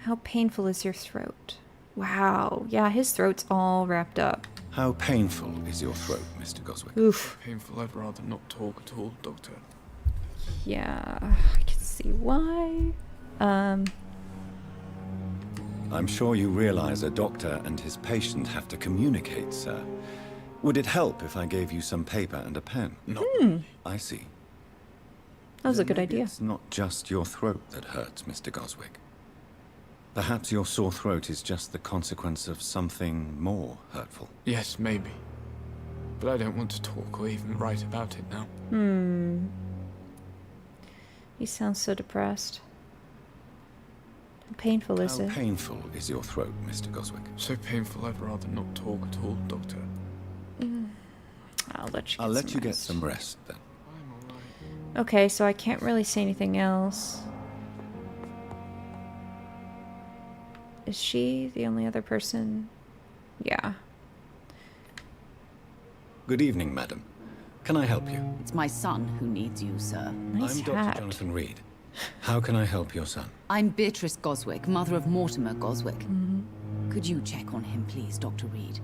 How painful is your throat? Wow. Yeah, his throat's all wrapped up. How painful is your throat, Mr. Goswick? Oof. Painful, I'd rather not talk at all, Doctor. Yeah, I can see why. I'm sure you realize a doctor and his patient have to communicate, sir. Would it help if I gave you some paper and a pen? No. I see. That was a Then good maybe idea. It's not just your throat that hurts, Mr. Goswick. Perhaps your sore throat is just the consequence of something more hurtful. Yes, maybe. But I don't want to talk or even write about it now. He sounds so depressed. How painful is How it? painful is your throat, Mr. Goswick? So painful, I'd rather not talk at all, Doctor. I'll let you get I'll let some you get rest. some rest then. I'm alright. Okay, so I can't really say anything else. Is she the only other person? Yeah. Good evening, madam. Can I help you? It's my son who needs you, sir. Nice I'm Dr. hat. Jonathan Reid. How can I help your son? I'm Beatrice Goswick, mother of Mortimer Goswick. Could you check on him, please, Dr. Reid?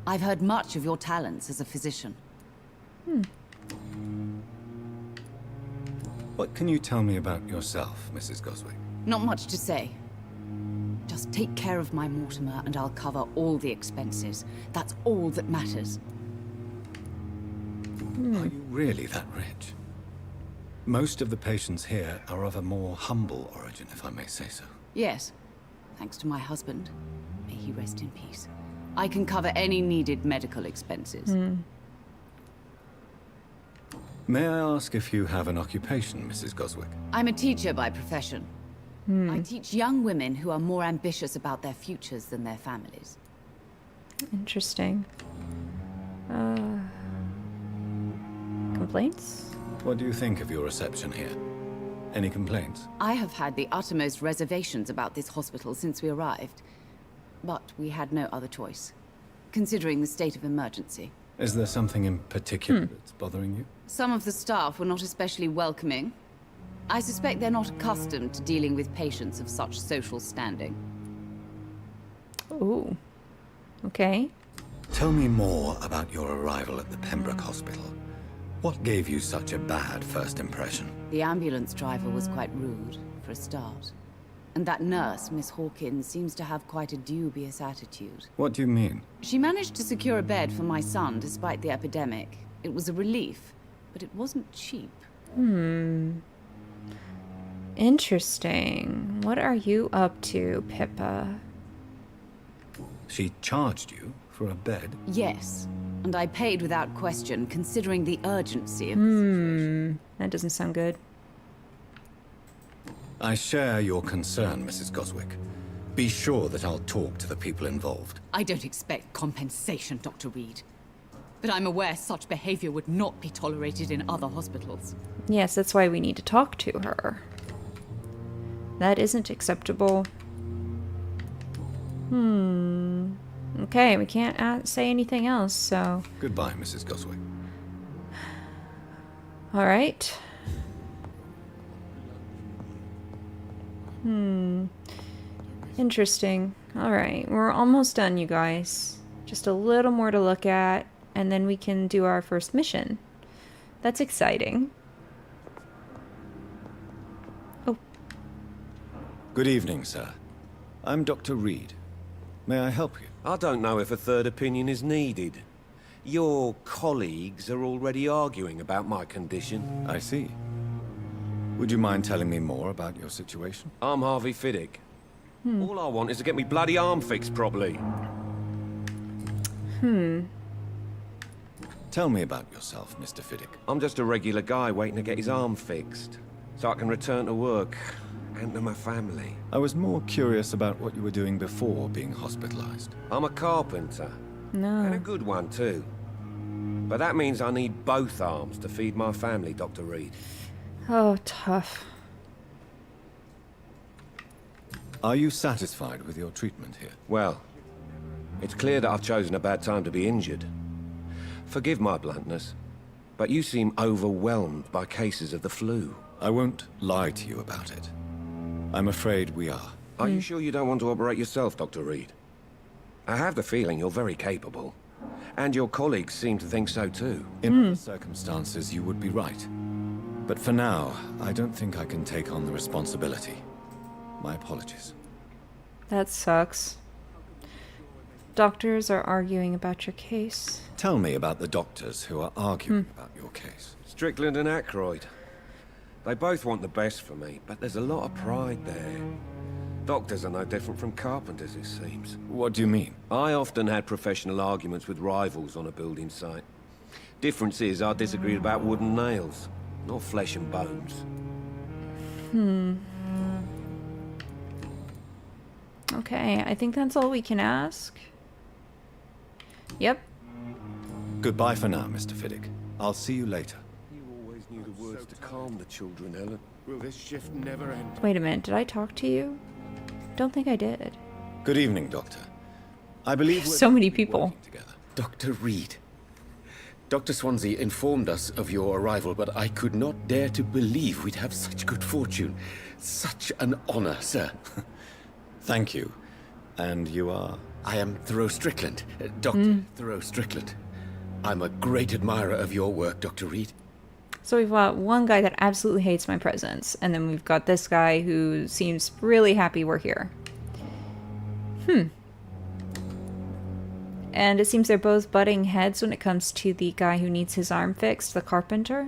I've heard much of your talents as a physician. What can you tell me about yourself, Mrs. Goswick? Not much to say. Just take care of my Mortimer and I'll cover all the expenses. That's all that matters. Are you really that rich? Most of the patients here are of a more humble origin, if I may say so. Yes, thanks to my husband. May he rest in peace. I can cover any needed medical expenses. May I ask if you have an occupation, Mrs. Goswick? I'm a teacher by profession. I teach young women who are more ambitious about their futures than their families. Interesting. Complaints? What do you think of your reception here? Any complaints? I have had the uttermost reservations about this hospital since we arrived. But we had no other choice, considering the state of emergency. Is there something in particular that's bothering you? Some of the staff were not especially welcoming. I suspect they're not accustomed to dealing with patients of such social standing. Ooh. Okay. Tell me more about your arrival at the Pembroke Hospital. What gave you such a bad first impression? The ambulance driver was quite rude, for a start. And that nurse, Miss Hawkins, seems to have quite a dubious attitude. What do you mean? She managed to secure a bed for my son despite the epidemic. It was a relief, but it wasn't cheap. Interesting. What are you up to, Pippa? She charged you for a bed? Yes, and I paid without question, considering the urgency of the situation. That doesn't sound good. I share your concern, Mrs. Goswick. Be sure that I'll talk to the people involved. I don't expect compensation, Dr. Reid. But I'm aware such behavior would not be tolerated in other hospitals. Yes, that's why we need to talk to her. That isn't acceptable. Okay, we can't say anything else, so... Goodbye, Mrs. Goswick. Alright. Interesting. Alright, we're almost done, you guys. Just a little more to look at, and then we can do our first mission. That's exciting. Oh. Good evening, sir. I'm Dr. Reid. May I help you? I don't know if a third opinion is needed. Your colleagues are already arguing about my condition. I see. Would you mind telling me more about your situation? I'm Harvey Fiddick. All I want is to get me bloody arm fixed properly. Tell me about yourself, Mr. Fiddick. I'm just a regular guy waiting to get his arm fixed, so I can return to work and to my family. I was more curious about what you were doing before being hospitalized. I'm a carpenter, and a good one too. But that means I need both arms to feed my family, Dr. Reid. Oh, tough. Are you satisfied with your treatment here? Well, it's clear that I've chosen a bad time to be injured. Forgive my bluntness, but you seem overwhelmed by cases of the flu. I won't lie to you about it. I'm afraid we are. Are you sure you don't want to operate yourself, Dr. Reid? I have the feeling you're very capable. And your colleagues seem to think so too. In other circumstances, you would be right. But for now, I don't think I can take on the responsibility. My apologies. That sucks. Doctors are arguing about your case. Tell me about the doctors who are arguing about your case. Strickland and Ackroyd. They both want the best for me, but there's a lot of pride there. Doctors are no different from carpenters, it seems. What do you mean? I often had professional arguments with rivals on a building site. Difference is I disagreed about wooden nails, not flesh and bones. Okay, I think that's all we can ask. Yep. Goodbye for now, Mr. Fiddick. I'll see you later. You always knew the words to calm the children, Ellen. Will this shift never end? Wait a minute, did I talk to you? Don't think I did. Good evening, Doctor. I believe we're So many people. working together. Dr. Reid. Dr. Swansea informed us of your arrival, but I could not dare to believe we'd have such good fortune. Such an honor, sir. Thank you. And you are? I am Thoreau Strickland, Dr. Thoreau Strickland. I'm a great admirer of your work, Dr. Reid. So we've got one guy that absolutely hates my presence, and then we've got this guy who seems really happy we're here. and it seems they're both butting heads when it comes to the guy who needs his arm fixed, the carpenter.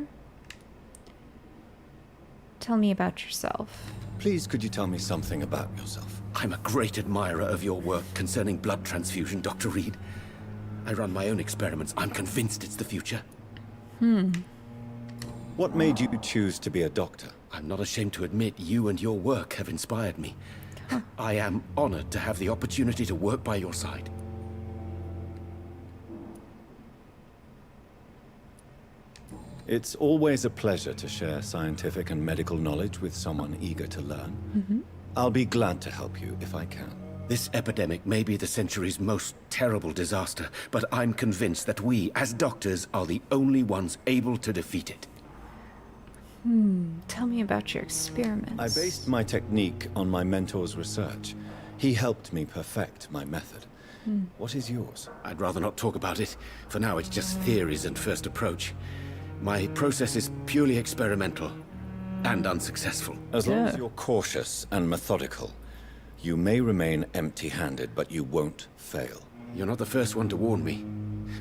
Tell me about yourself. Please, could you tell me something about yourself? I'm a great admirer of your work concerning blood transfusion, Dr. Reid. I run my own experiments. I'm convinced it's the future. What made you choose to be a doctor? I'm not ashamed to admit you and your work have inspired me. I am honored to have the opportunity to work by your side. It's always a pleasure to share scientific and medical knowledge with someone eager to learn. I'll be glad to help you if I can. This epidemic may be the century's most terrible disaster, but I'm convinced that we, as doctors, are the only ones able to defeat it. Tell me about your experiments. I based my technique on my mentor's research. He helped me perfect my method. What is yours? I'd rather not talk about it. For now, it's just theories and first approach. My process is purely experimental and unsuccessful. As long as you're cautious and methodical, you may remain empty-handed, but you won't fail. You're not the first one to warn me,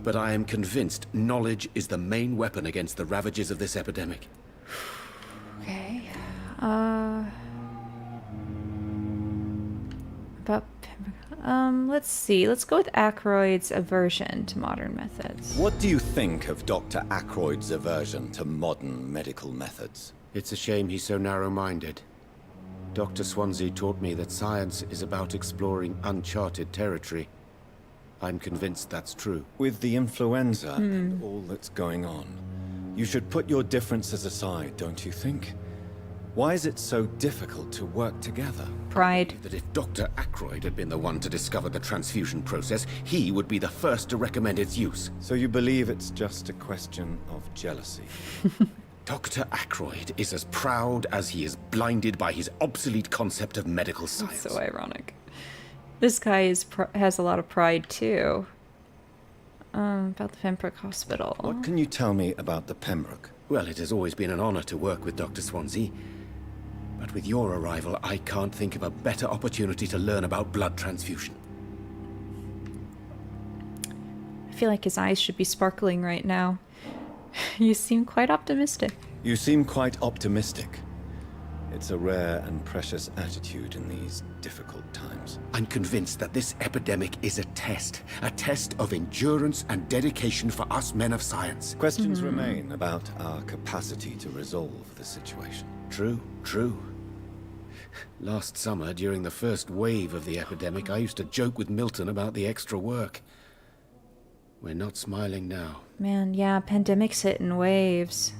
but I am convinced knowledge is the main weapon against the ravages of this epidemic. Okay. Let's see. Let's go with Aykroyd's aversion to modern methods. What do you think of Dr. Aykroyd's aversion to modern medical methods? It's a shame he's so narrow-minded. Dr. Swansea taught me that science is about exploring uncharted territory. I'm convinced that's true. With the influenza and all that's going on, you should put your differences aside, don't you think? Why is it so difficult to work together? Pride. That if Dr. Aykroyd had been the one to discover the transfusion process, he would be the first to recommend its use. So you believe it's just a question of jealousy? Dr. Aykroyd is as proud as he is blinded by his obsolete concept of medical science. That's so ironic. This guy has a lot of pride too. About the Pembroke Hospital. What can you tell me about the Pembroke? Well, it has always been an honor to work with Dr. Swansea. But with your arrival, I can't think of a better opportunity to learn about blood transfusion. I feel like his eyes should be sparkling right now. You seem quite optimistic. You seem quite optimistic. It's a rare and precious attitude in these difficult times. I'm convinced that this epidemic is a test of endurance and dedication for us men of science. Questions remain about our capacity to resolve the situation. True. Last summer, during the first wave of the epidemic, I used to joke with Milton about the extra work. We're not smiling now. Man, yeah, pandemics hit in waves.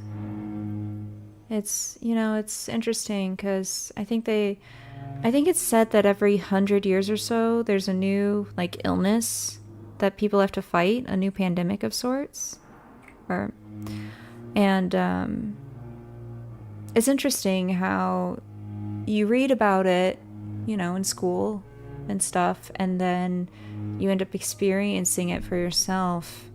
It's, it's interesting because I think it's said that every 100 years or so, there's a new, illness that people have to fight, a new pandemic of sorts. And it's interesting how you read about it, in school and stuff, and then you end up experiencing it for yourself.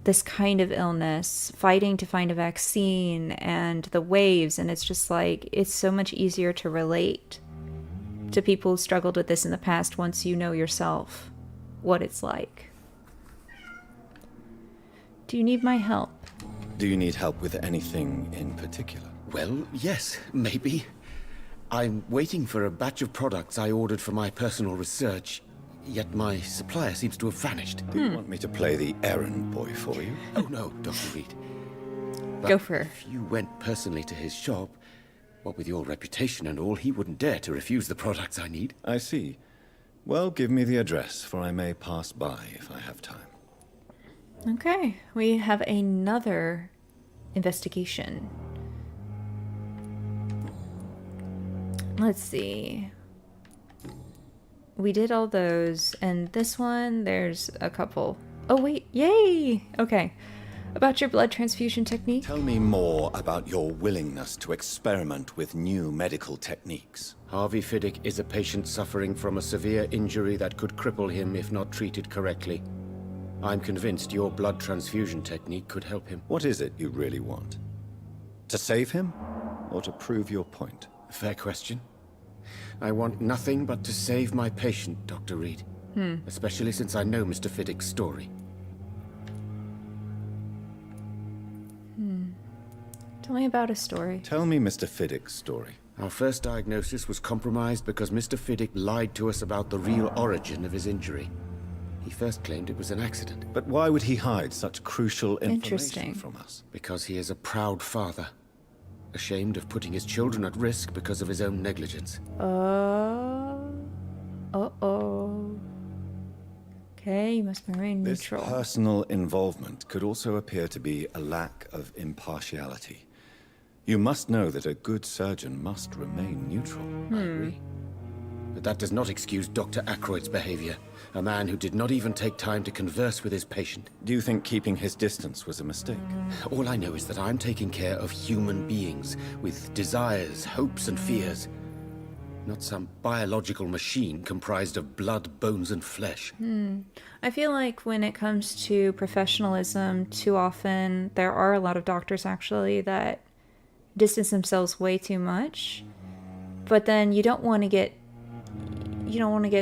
This kind of illness, fighting to find a vaccine, and the waves, and it's just it's so much easier to relate to people who struggled with this in the past once you know yourself what it's like. Do you need my help? Do you need help with anything in particular? Well, yes, maybe. I'm waiting for a batch of products I ordered for my personal research. Yet my supplier seems to have vanished. Do you want me to play the errand boy for you? Oh no, Dr. Reid. But go for it. If you went personally to his shop, what with your reputation and all, he wouldn't dare to refuse the products I need. I see. Well, give me the address, for I may pass by if I have time. Okay, we have another investigation. Let's see. We did all those, and this one, there's a couple. Oh wait, yay! Okay. About your blood transfusion technique? Tell me more about your willingness to experiment with new medical techniques. Harvey Fiddick is a patient suffering from a severe injury that could cripple him if not treated correctly. I'm convinced your blood transfusion technique could help him. What is it you really want? To save him? Or to prove your point? Fair question. I want nothing but to save my patient, Dr. Reid. Especially since I know Mr. Fiddick's story. Tell me about his story. Tell me Mr. Fiddick's story. Our first diagnosis was compromised because Mr. Fiddick lied to us about the real origin of his injury. He first claimed it was an accident. But why would he hide such crucial information Interesting. from us? Because he is a proud father. Ashamed of putting his children at risk because of his own negligence. Uh-oh. Okay, you must remain This neutral. personal involvement could also appear to be a lack of impartiality. You must know that a good surgeon must remain neutral. I agree. But that does not excuse Dr. Aykroyd's behavior. A man who did not even take time to converse with his patient. Do you think keeping his distance was a mistake? All I know is that I'm taking care of human beings with desires, hopes, and fears. Not some biological machine comprised of blood, bones, and flesh. I feel like when it comes to professionalism, too often there are a lot of doctors actually that distance themselves way too much. But then you don't want to get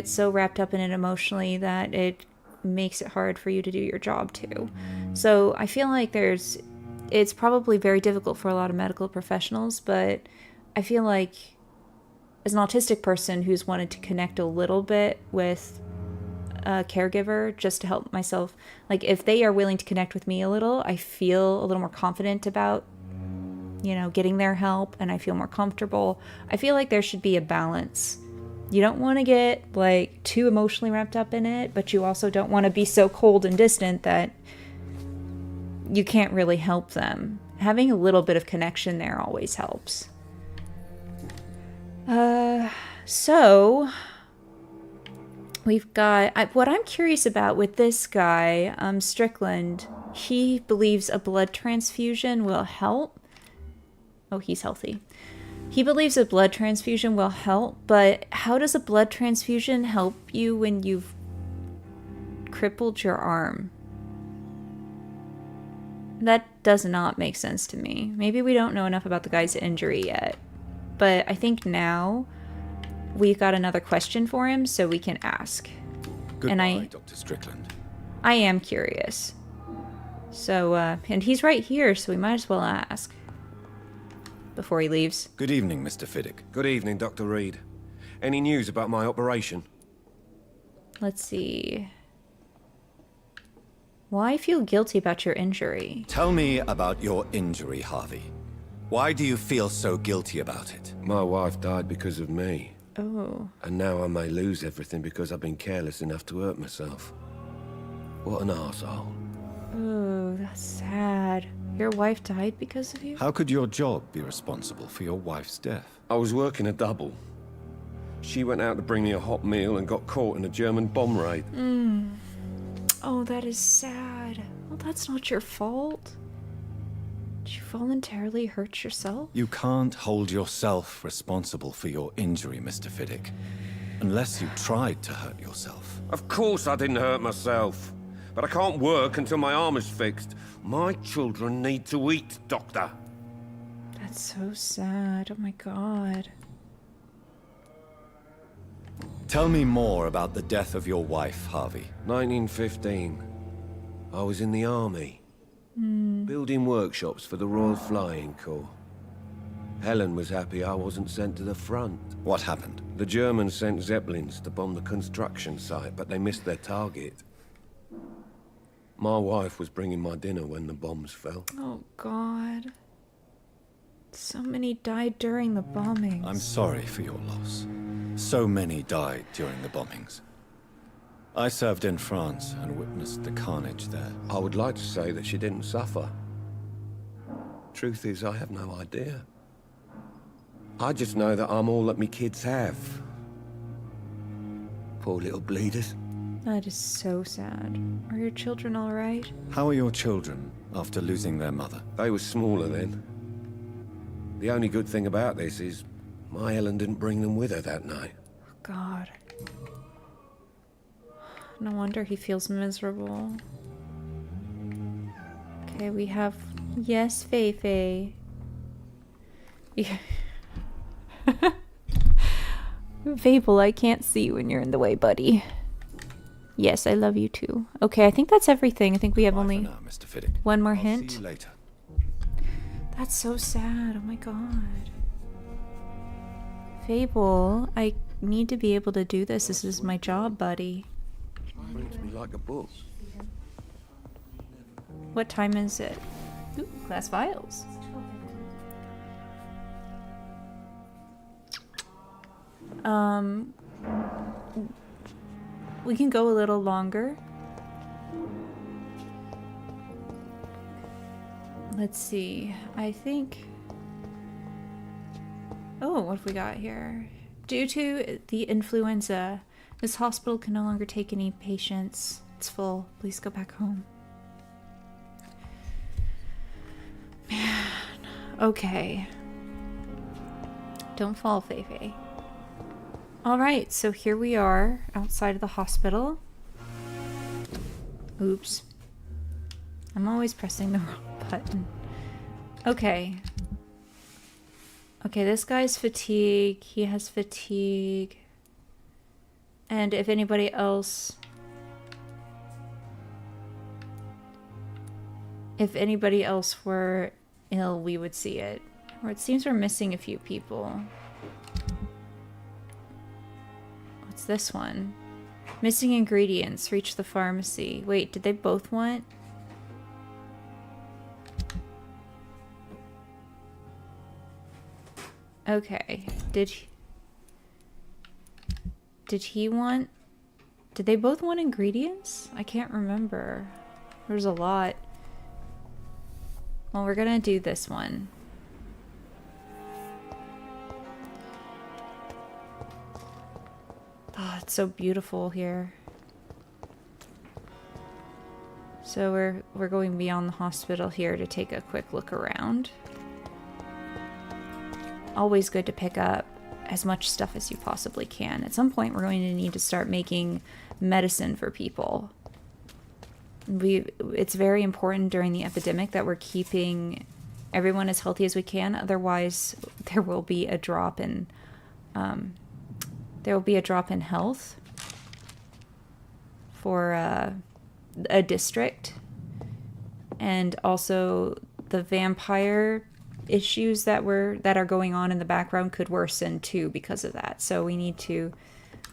so wrapped up in it emotionally that it makes it hard for you to do your job too. So I feel like it's probably very difficult for a lot of medical professionals, but I feel like as an autistic person who's wanted to connect a little bit with a caregiver just to help myself, like if they are willing to connect with me a little, I feel a little more confident about, getting their help, and I feel more comfortable. I feel like there should be a balance. You don't want to get like too emotionally wrapped up in it, but you also don't want to be so cold and distant that you can't really help them. Having a little bit of connection there always helps. So we've got what I'm curious about with this guy, Strickland. He believes a blood transfusion will help. Oh, he's healthy. He believes a blood transfusion will help, but how does a blood transfusion help you when you've crippled your arm? That does not make sense to me. Maybe we don't know enough about the guy's injury yet. But I think now we've got another question for him, so we can ask. Goodbye, Dr. Strickland. I am curious. So, and he's right here, so we might as well ask before he leaves. Good evening, Mr. Fiddick. Good evening, Dr. Reid. Any news about my operation? Let's see. Why feel guilty about your injury? Tell me about your injury, Harvey. Why do you feel so guilty about it? My wife died because of me. Oh. And now I may lose everything because I've been careless enough to hurt myself. What an arsehole. Oh, that's sad. Your wife died because of you? How could your job be responsible for your wife's death? I was working a double. She went out to bring me a hot meal and got caught in a German bomb raid. Oh, that is sad. Well, that's not your fault. Did you voluntarily hurt yourself? You can't hold yourself responsible for your injury, Mr. Fiddick. Unless you tried to hurt yourself. Of course I didn't hurt myself. But I can't work until my arm is fixed. My children need to eat, Doctor. That's so sad. Oh my god. Tell me more about the death of your wife, Harvey. 1915. I was in the army. Building workshops for the Royal Flying Corps. Helen was happy I wasn't sent to the front. What happened? The Germans sent Zeppelins to bomb the construction site, but they missed their target. My wife was bringing my dinner when the bombs fell. Oh god. So many died during the bombings. I'm sorry for your loss. So many died during the bombings. I served in France and witnessed the carnage there. I would like to say that she didn't suffer. Truth is, I have no idea. I just know that I'm all that me kids have. Poor little bleeders. That is so sad. Are your children all right? How are your children after losing their mother? They were smaller then. The only good thing about this is my Helen didn't bring them with her that night. Oh god. No wonder he feels miserable. Okay, we have... Yes, Fei-Fei. Yeah. Fable, I can't see when you're in the way, buddy. Yes, I love you too. Okay, I think that's everything. I think we have only now, Mr. Fiddick. one more I'll hint. See you later. That's so sad. Oh my god. Fable, I need to be able to do this. This is my job, buddy. Brings me like a book. What time is it? Ooh, glass vials. We can go a little longer. Let's see. I think... Oh, what have we got here? Due to the influenza, this hospital can no longer take any patients. It's full. Please go back home. Man. Okay. Don't fall, Feifei. Alright, so here we are outside of the hospital. Oops. I'm always pressing the wrong button. Okay. Okay, this guy's fatigue. He has fatigue. And if anybody else... If anybody else were ill, we would see it. Or it seems we're missing a few people. What's this one? Missing ingredients. Reach the pharmacy. Wait, did they both want... Okay. Did he want... Did they both want ingredients? I can't remember. There's a lot. Well, we're gonna do this one. Oh, it's so beautiful here. So we're going beyond the hospital here to take a quick look around. Always good to pick up as much stuff as you possibly can. At some point, we're going to need to start making medicine for people. It's very important during the epidemic that we're keeping everyone as healthy as we can. Otherwise, there will be a drop in health for a district, and also the vampire issues that are going on in the background could worsen too because of that. So we need to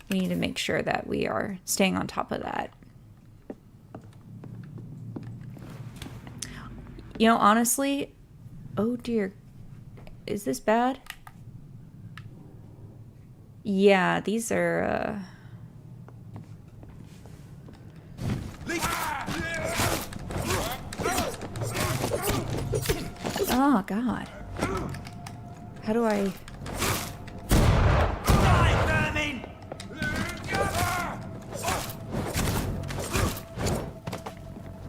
make sure that we are staying on top of that. You know, honestly, oh dear, is this bad? Yeah, these are, Oh, God. How do I...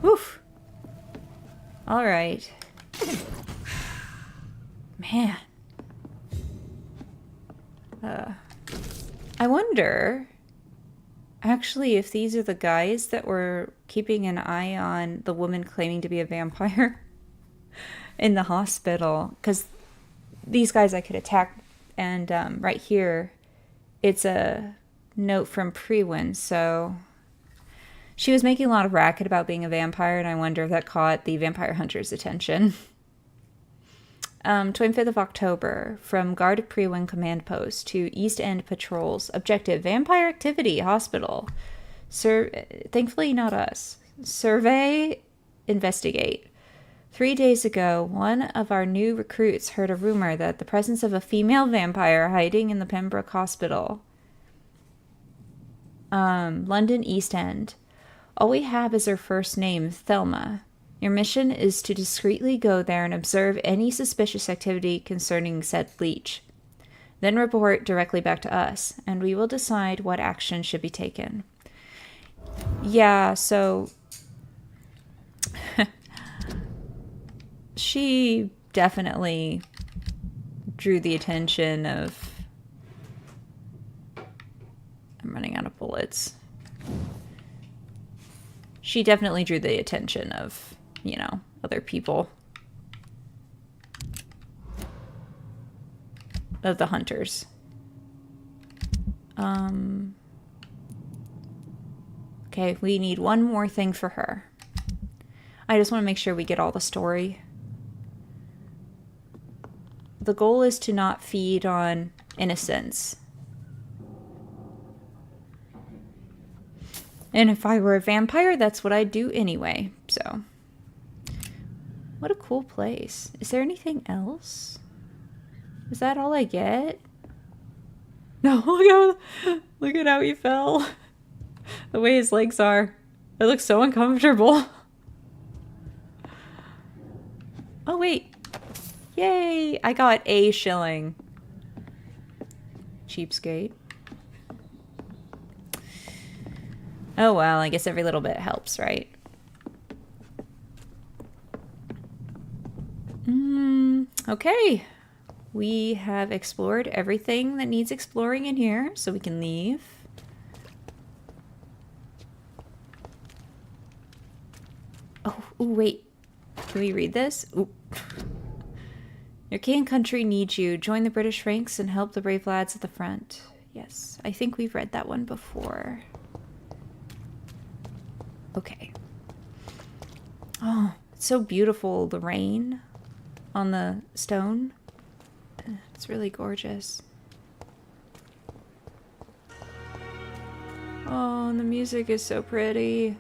Woof. All right. Man. I wonder, actually, if these are the guys that were keeping an eye on the woman claiming to be a vampire in the hospital. Because these guys I could attack. And right here, it's a note from Prewin, so... She was making a lot of racket about being a vampire, and I wonder if that caught the vampire hunter's attention. 25th of October, from Guard of Prewin Command Post to East End Patrols. Objective, Vampire Activity, Hospital. Thankfully not us. Survey, investigate. 3 days ago, one of our new recruits heard a rumor that the presence of a female vampire hiding in the Pembroke Hospital. London East End. All we have is her first name, Thelma. Your mission is to discreetly go there and observe any suspicious activity concerning said leech. Then report directly back to us, and we will decide what action should be taken. Yeah, so... she definitely drew the attention of... I'm running out of bullets. She definitely drew the attention of, you know, other people. Of the hunters. Okay, we need one more thing for her. I just want to make sure we get all the story. The goal is to not feed on innocence. And if I were a vampire, that's what I'd do anyway, so. What a cool place. Is there anything else? Is that all I get? No, look at how he fell. The way his legs are. It looks so uncomfortable. Oh, wait. Yay! I got a shilling. Cheapskate. Oh well, I guess every little bit helps, right? Okay. We have explored everything that needs exploring in here, so we can leave. Oh, ooh, wait. Can we read this? Ooh. Your king and country need you. Join the British ranks and help the brave lads at the front. Yes, I think we've read that one before. Okay. Oh, it's so beautiful, the rain on the stone. It's really gorgeous. Oh, and the music is so pretty.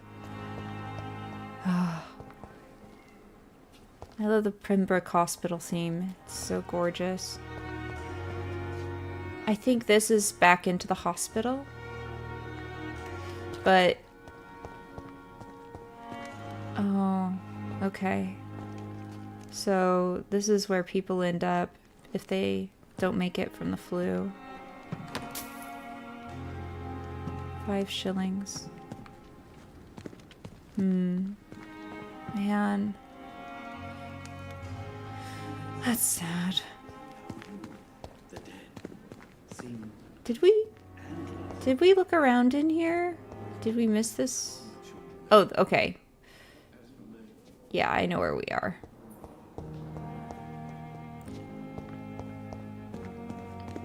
Oh. I love the Pembroke Hospital theme. It's so gorgeous. I think this is back into the hospital. But... oh, okay. So this is where people end up if they don't make it from the flu. 5 shillings. Man. That's sad. Did we look around in here? Did we miss this? Oh, okay. Yeah, I know where we are.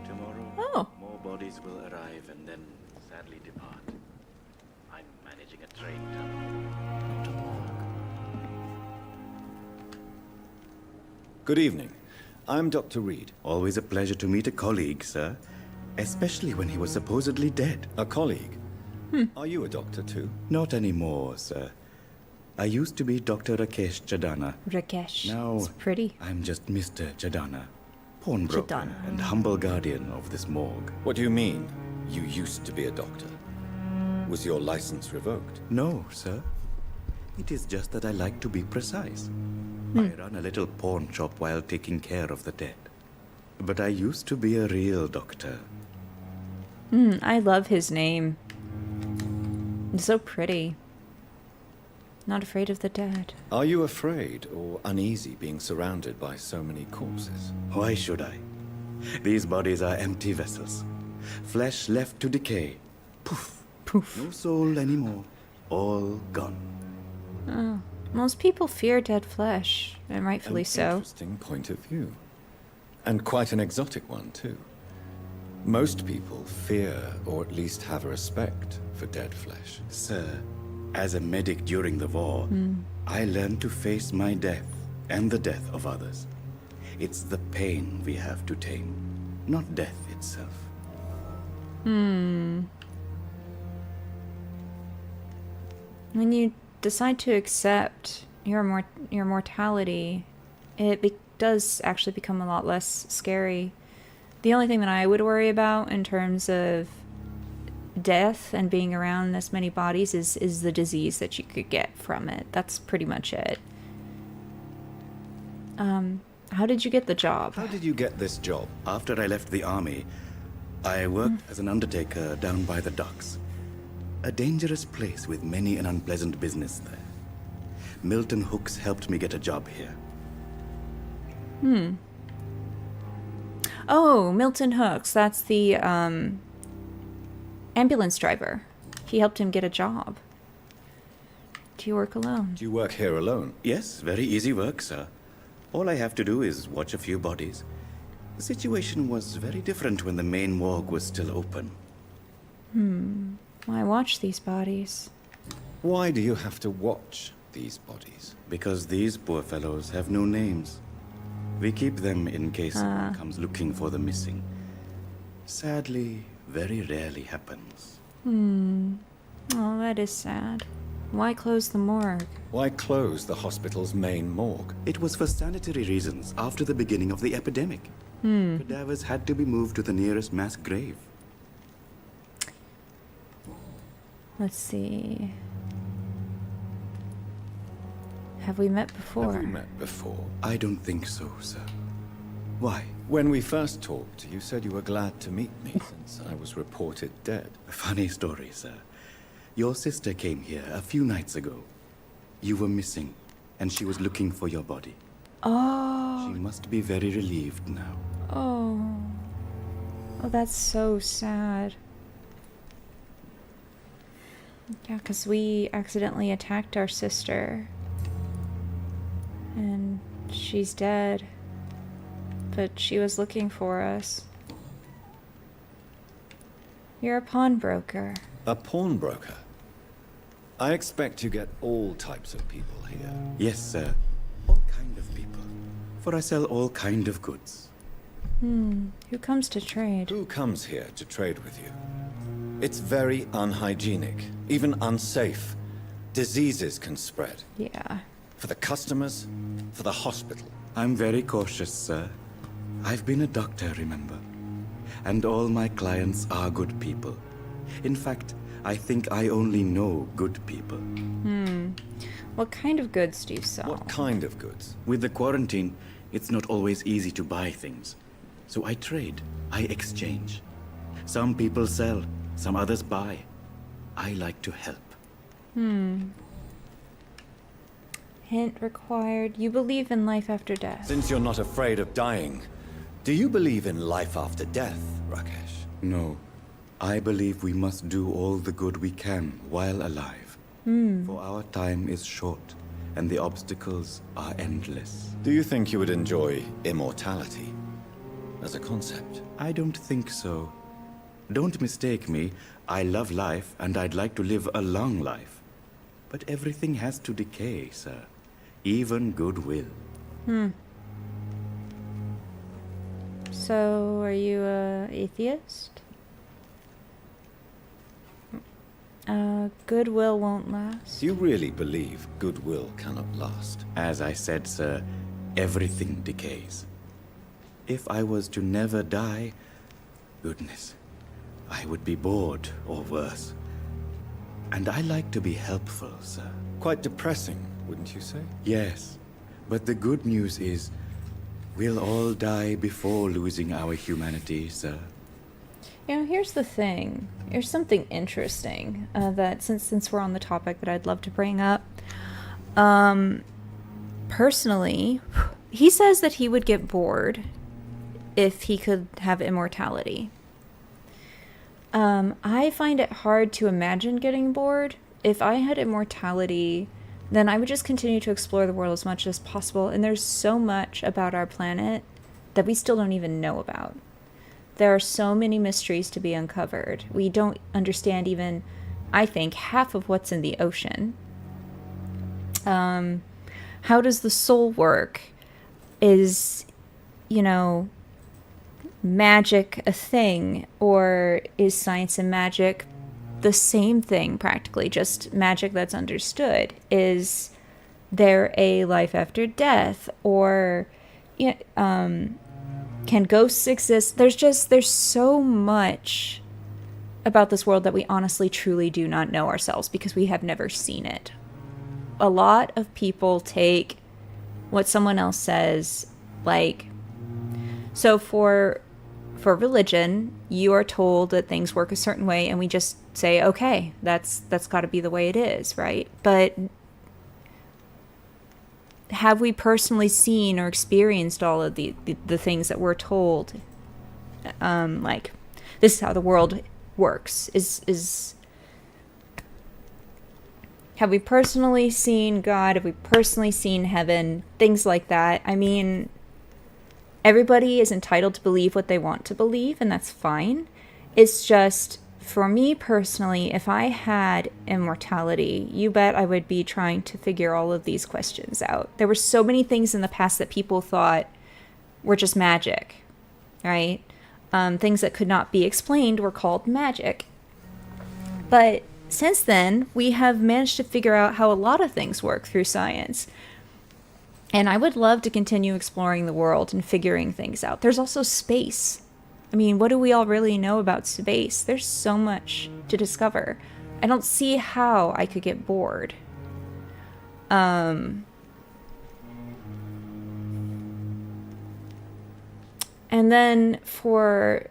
Tomorrow, more bodies will arrive and then sadly depart. I'm managing a trade tunnel, not a morgue. Good evening. I'm Dr. Reid. Always a pleasure to meet a colleague, sir. Especially when he was supposedly dead. A colleague? Are you a doctor too? Not anymore, sir. I used to be Dr. Rakesh Chadana. Rakesh. Now, it's pretty. I'm just Mr. Chadana, pawnbroker and humble guardian of this morgue. What do you mean, you used to be a doctor? Was your license revoked? No, sir. It is just that I like to be precise. I run a little pawn shop while taking care of the dead. But I used to be a real doctor. I love his name. It's so pretty. Not afraid of the dead. Are you afraid or uneasy being surrounded by so many corpses? Why should I? These bodies are empty vessels. Flesh left to decay. Poof. Poof. No soul anymore. All gone. Oh. Most people fear dead flesh, and rightfully so. Interesting point of view. And quite an exotic one, too. Most people fear, or at least have a respect, for dead flesh. Sir, as a medic during the war, I learned to face my death and the death of others. It's the pain we have to tame, not death itself. When you decide to accept your mortality, it does actually become a lot less scary. The only thing that I would worry about in terms of death and being around this many bodies is the disease that you could get from it. That's pretty much it. How did you get the job? How did you get this job? After I left the army, I worked as an undertaker down by the docks. A dangerous place with many an unpleasant business there. Milton Hooks helped me get a job here. Oh, Milton Hooks. That's the ambulance driver. He helped him get a job. Do you work alone? Do you work here alone? Yes, very easy work, sir. All I have to do is watch a few bodies. The situation was very different when the main morgue was still open. Why watch these bodies? Why do you have to watch these bodies? Because these poor fellows have no names. We keep them in case someone comes looking for the missing. Sadly, very rarely happens. Oh, that is sad. Why close the morgue? Why close the hospital's main morgue? It was for sanitary reasons after the beginning of the epidemic. Cadavers had to be moved to the nearest mass grave. Let's see. Have we met before? Have we met before? I don't think so, sir. Why? When we first talked, you said you were glad to meet me since I was reported dead. A funny story, sir. Your sister came here a few nights ago. You were missing, and she was looking for your body. Oh. She must be very relieved now. Oh. Oh, that's so sad. Yeah, because we accidentally attacked our sister. And she's dead. But she was looking for us. You're a pawnbroker. A pawnbroker? I expect you get all types of people here. Yes, sir. All kind of people. For I sell all kind of goods. Who comes to trade? Who comes here to trade with you? It's very unhygienic, even unsafe. Diseases can spread. Yeah. For the customers, for the hospital. I'm very cautious, sir. I've been a doctor, remember? And all my clients are good people. In fact, I think I only know good people. What kind of goods do you sell? What kind of goods? With the quarantine, it's not always easy to buy things. So I trade, I exchange. Some people sell, some others buy. I like to help. Hint required. You believe in life after death. Since you're not afraid of dying, do you believe in life after death, Rakesh? No. I believe we must do all the good we can while alive. For our time is short, and the obstacles are endless. Do you think you would enjoy immortality as a concept? I don't think so. Don't mistake me. I love life, and I'd like to live a long life. But everything has to decay, sir. Even goodwill. So, are you a atheist? Goodwill won't last. Do you really believe goodwill cannot last? As I said, sir, everything decays. If I was to never die, goodness, I would be bored or worse. And I like to be helpful, sir. Quite depressing, wouldn't you say? Yes, but the good news is we'll all die before losing our humanity, sir. You know, here's the thing. There's something interesting that since we're on the topic that I'd love to bring up. Personally, he says that he would get bored if he could have immortality. I find it hard to imagine getting bored. If I had immortality, then I would just continue to explore the world as much as possible. And there's so much about our planet that we still don't even know about. There are so many mysteries to be uncovered. We don't understand even, I think, half of what's in the ocean. How does the soul work? Is, you know, magic a thing? Or is science and magic the same thing practically, just magic that's understood? Is there a life after death? Or, can ghosts exist? There's so much about this world that we honestly truly do not know ourselves because we have never seen it. A lot of people take what someone else says, like, so for religion, you are told that things work a certain way and we just say, okay, that's got to be the way it is, right? But have we personally seen or experienced all of the things that we're told? Like, this is how the world works. Have we personally seen God? Have we personally seen heaven? Things like that. I mean, everybody is entitled to believe what they want to believe, and that's fine. It's just, For me personally, if I had immortality, you bet I would be trying to figure all of these questions out. There were so many things in the past that people thought were just magic, right? Things that could not be explained were called magic. But since then, we have managed to figure out how a lot of things work through science. And I would love to continue exploring the world and figuring things out. There's also space. I mean, what do we all really know about space? There's so much to discover. I don't see how I could get bored. And then for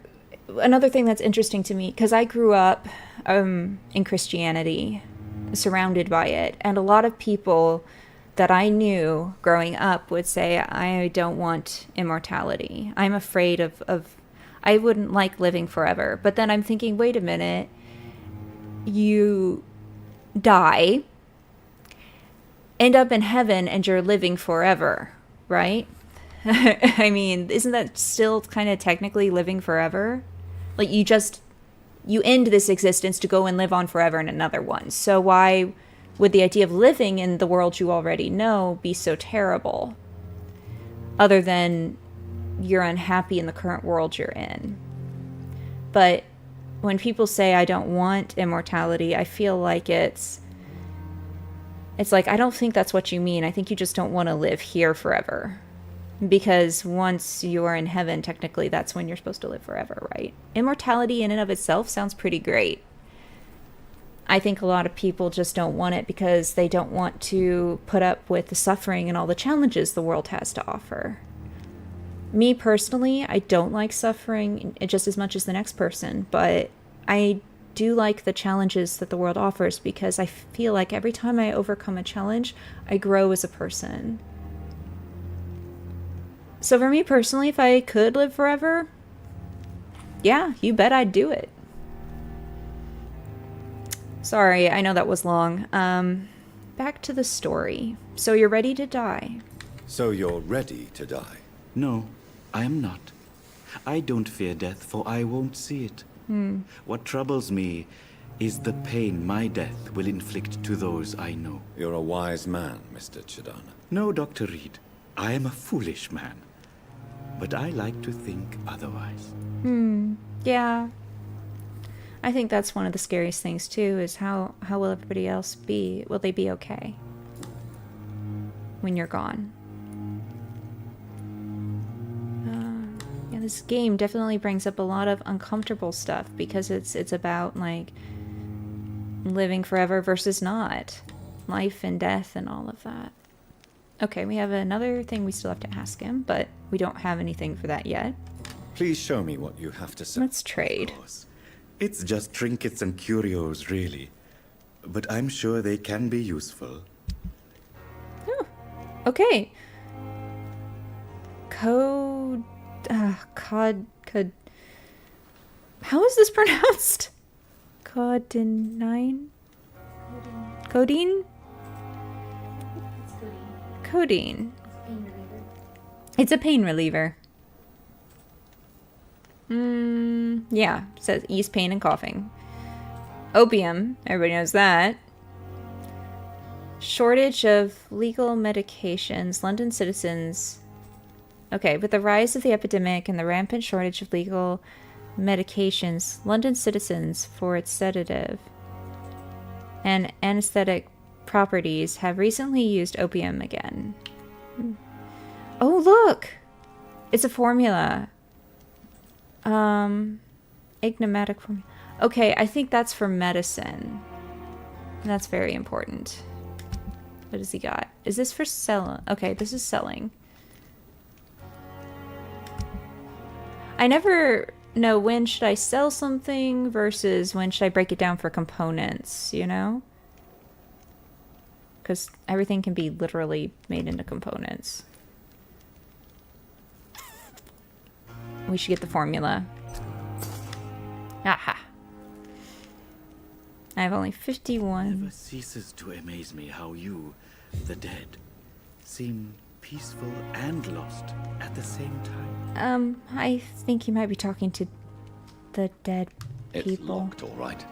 another thing that's interesting to me, because I grew up in Christianity, surrounded by it, and a lot of people that I knew growing up would say, I don't want immortality. I'm afraid of I wouldn't like living forever. But then I'm thinking, wait a minute, you die, end up in heaven, and you're living forever, right? I mean, isn't that still kind of technically living forever? Like, you end this existence to go and live on forever in another one. So why would the idea of living in the world you already know be so terrible? Other than you're unhappy in the current world you're in. But when people say I don't want immortality, I feel like it's like, I don't think that's what you mean. I think you just don't want to live here forever. Because once you are in heaven, technically that's when you're supposed to live forever, right? Immortality in and of itself sounds pretty great. I think a lot of people just don't want it because they don't want to put up with the suffering and all the challenges the world has to offer. Me personally, I don't like suffering just as much as the next person, but I do like the challenges that the world offers because I feel like every time I overcome a challenge, I grow as a person. So for me personally, if I could live forever, yeah, you bet I'd do it. Sorry, I know that was long. Back to the story. So you're ready to die. So you're ready to die? No, I am not. I don't fear death, for I won't see it. What troubles me is the pain my death will inflict to those I know. You're a wise man, Mr. Chidana. No, Dr. Reid. I am a foolish man. But I like to think otherwise. Yeah. I think that's one of the scariest things too, is how will everybody else be? Will they be okay when you're gone? Yeah, this game definitely brings up a lot of uncomfortable stuff because it's about like living forever versus not, life and death and all of that. Okay, we have another thing we still have to ask him, but we don't have anything for that yet. Please show me what you have to say. Let's trade. It's just trinkets and curios, really. But I'm sure they can be useful. Oh, okay. Cod... How is this pronounced? Codeine? Codeine? Codeine. It's a pain reliever. Yeah, it says ease pain and coughing. Opium, everybody knows that. Shortage of legal medications. London citizens. Okay, with the rise of the epidemic and the rampant shortage of legal medications, London citizens, for its sedative and anesthetic properties, have recently used opium again. Oh, look! It's a formula. Enigmatic formula. Okay, I think that's for medicine. That's very important. What has he got? Is this for selling? Okay, this is selling. I never know when should I sell something versus when should I break it down for components, you know? Because everything can be literally made into components. We should get the formula. Aha. I have only 51. Never ceases to amaze me how you, the dead, seem peaceful and lost at the same time. I think you might be talking to the dead It's people. locked, all right.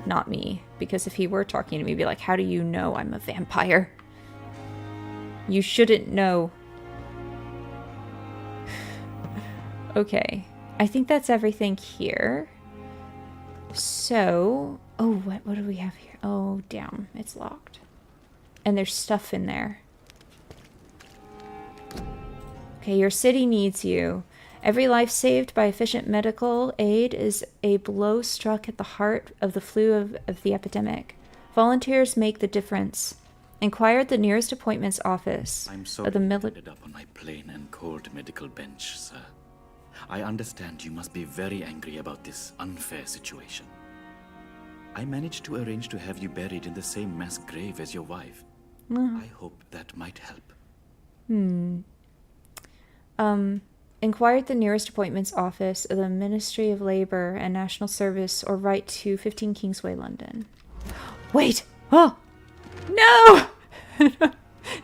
Not me, because if he were talking to me, he'd be like, how do you know I'm a vampire? You shouldn't know. Okay, I think that's everything here. So, oh, what do we have here? Oh, damn, it's locked. And there's stuff in there. Okay, your city needs you. Every life saved by efficient medical aid is a blow struck at the heart of the flu of the epidemic. Volunteers make the difference. Inquire at the nearest appointments office I'm of sorry the you military. ended up on my plain and cold medical bench, sir. I understand you must be very angry about this unfair situation. I managed to arrange to have you buried in the same mass grave as your wife. I hope that might help. Inquire at the nearest appointments office of the Ministry of Labor and National Service or write to 15 Kingsway, London. Wait! Oh! No!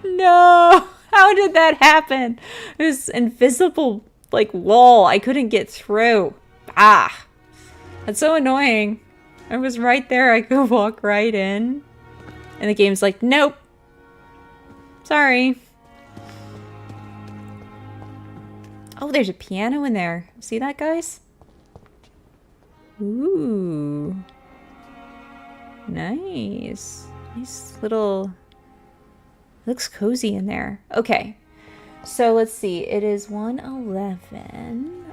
No! How did that happen? This invisible, like, wall I couldn't get through. Ah! That's so annoying. I was right there. I could walk right in. And the game's like, nope. Sorry. Oh, there's a piano in there. See that, guys? Ooh. Nice. Nice little... Looks cozy in there. Okay. So let's see. It is 1:11.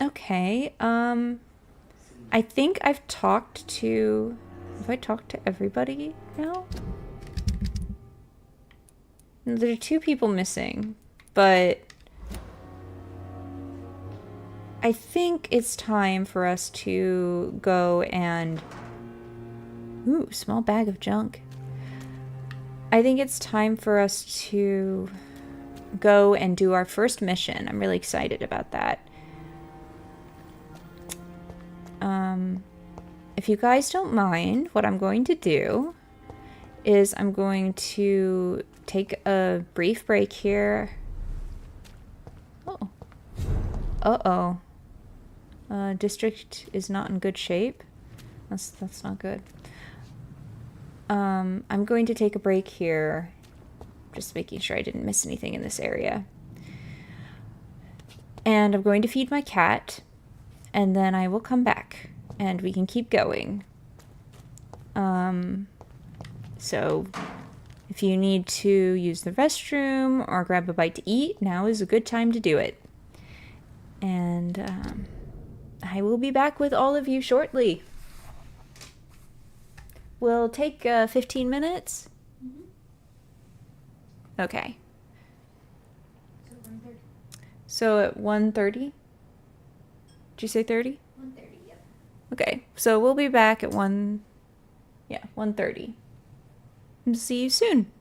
Okay. I think I've talked to... Have I talked to everybody now? There are 2 people missing, but I think it's time for us to go and... Ooh, small bag of junk. I think it's time for us to go and do our first mission. I'm really excited about that. If you guys don't mind, what I'm going to do is I'm going to take a brief break here. Oh. Uh-oh. District is not in good shape. That's not good. I'm going to take a break here. Just making sure I didn't miss anything in this area. And I'm going to feed my cat. And then I will come back. And we can keep going. So if you need to use the restroom or grab a bite to eat, now is a good time to do it. And I will be back with all of you shortly. We'll take 15 minutes. Okay. So at 1:30? Did you say 30? 1:30, yep. Okay, so we'll be back at 1:30. And see you soon.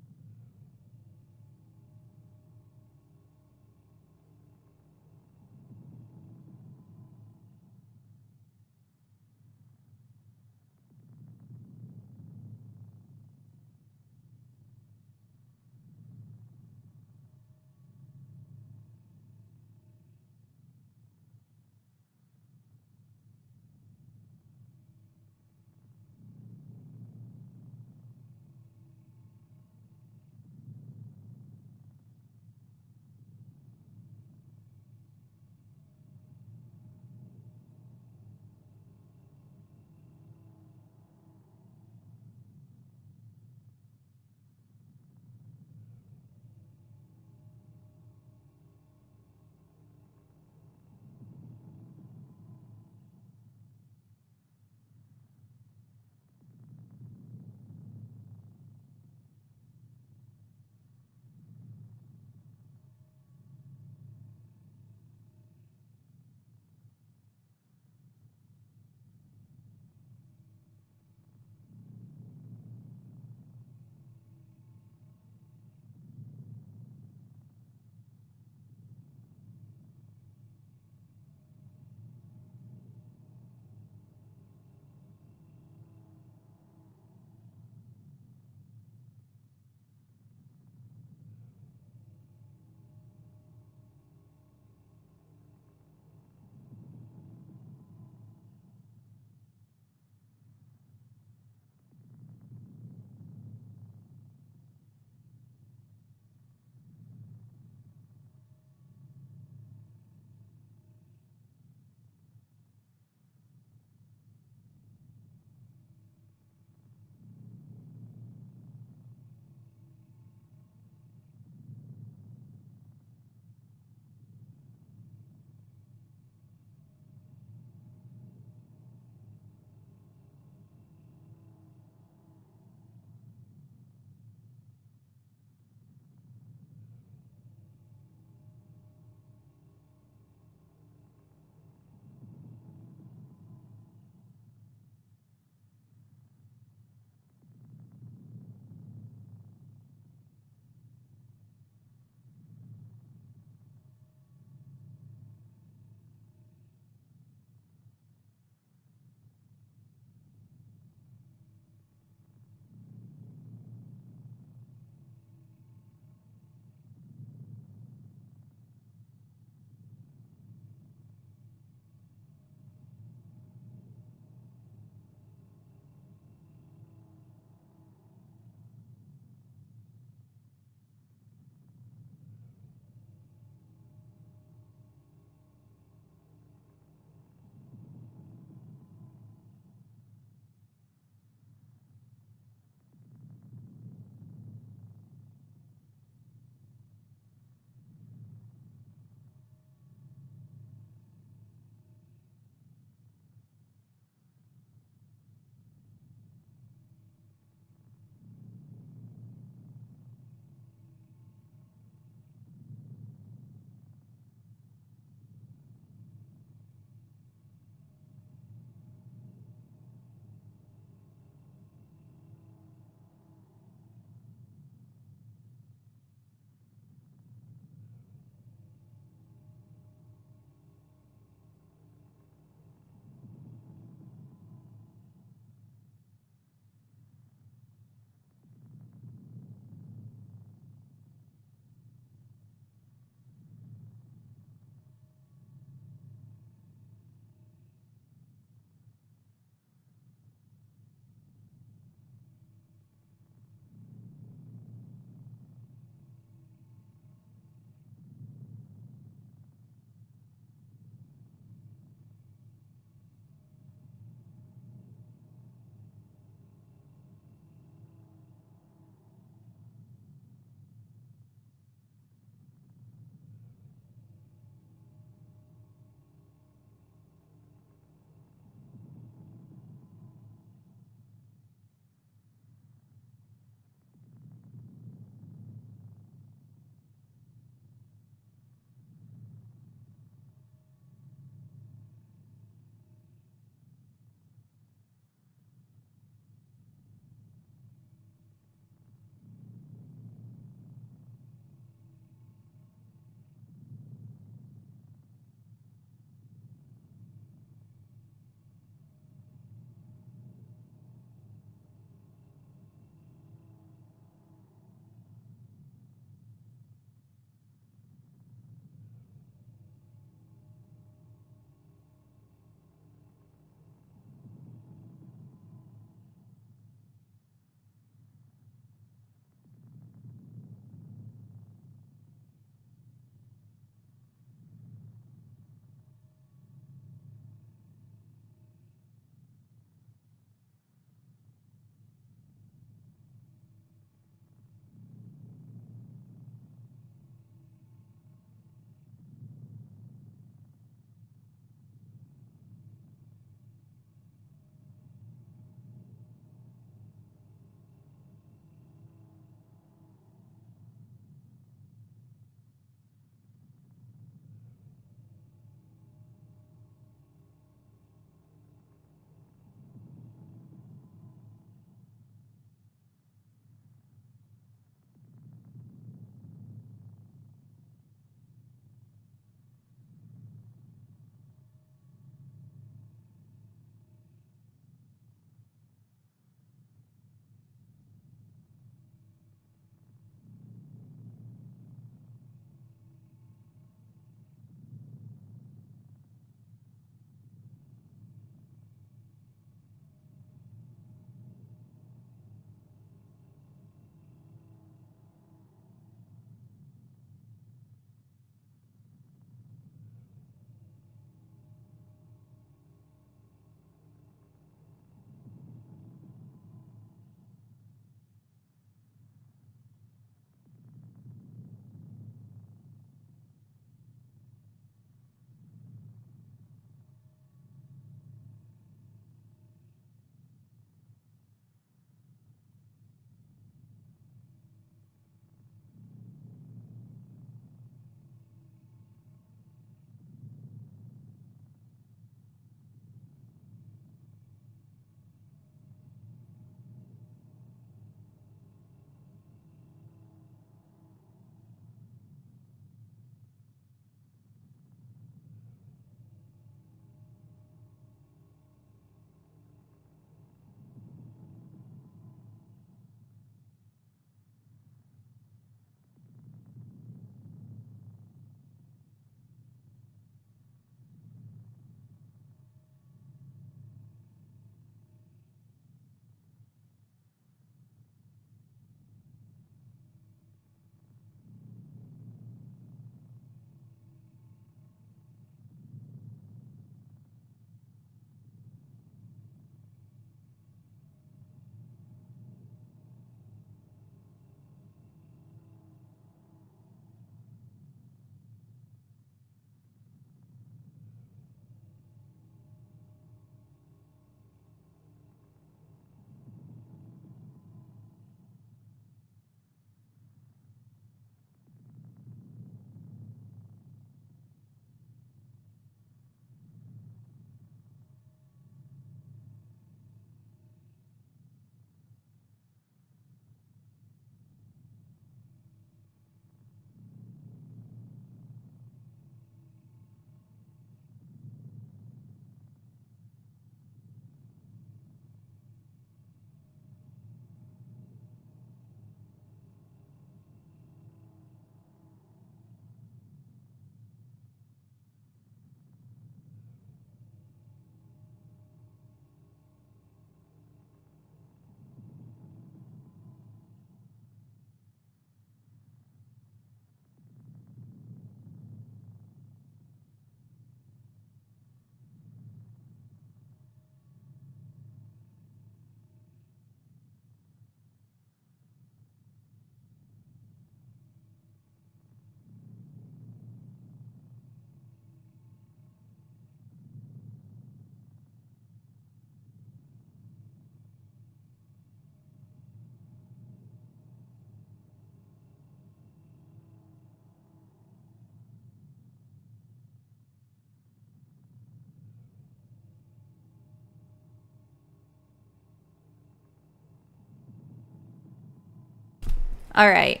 All right.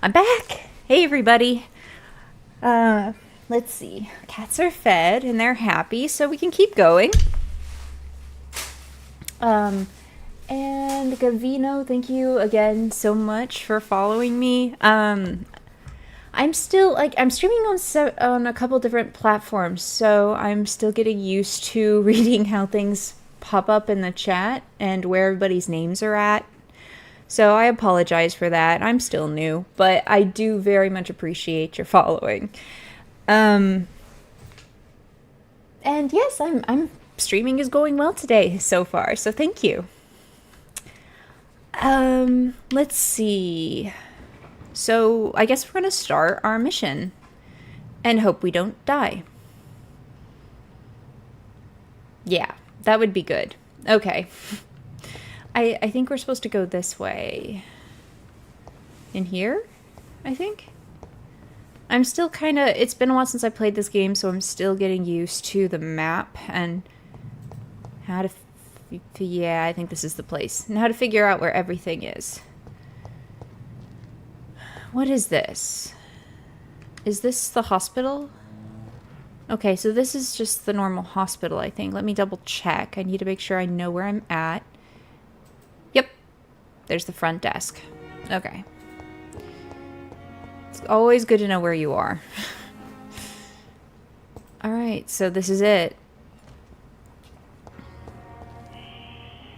I'm back. Hey, everybody. Let's see. Cats are fed and they're happy, so we can keep going. And Gavino, thank you again so much for following me. I'm still, like, I'm streaming on a couple different platforms, so I'm still getting used to reading how things pop up in the chat and where everybody's names are at. So I apologize for that. I'm still new, but I do very much appreciate your following. And yes, I'm streaming is going well today so far, so thank you. Let's see. So I guess we're gonna start our mission and hope we don't die. Yeah, that would be good. Okay. I think we're supposed to go this way. In here, I think? I'm still kind of... It's been a while since I played this game, so I'm still getting used to the map and how to... Yeah, I think this is the place. And how to figure out where everything is. What is this? Is this the hospital? Okay, so this is just the normal hospital, I think. Let me double check. I need to make sure I know where I'm at. Yep. There's the front desk. Okay. It's always good to know where you are. Alright, so this is it.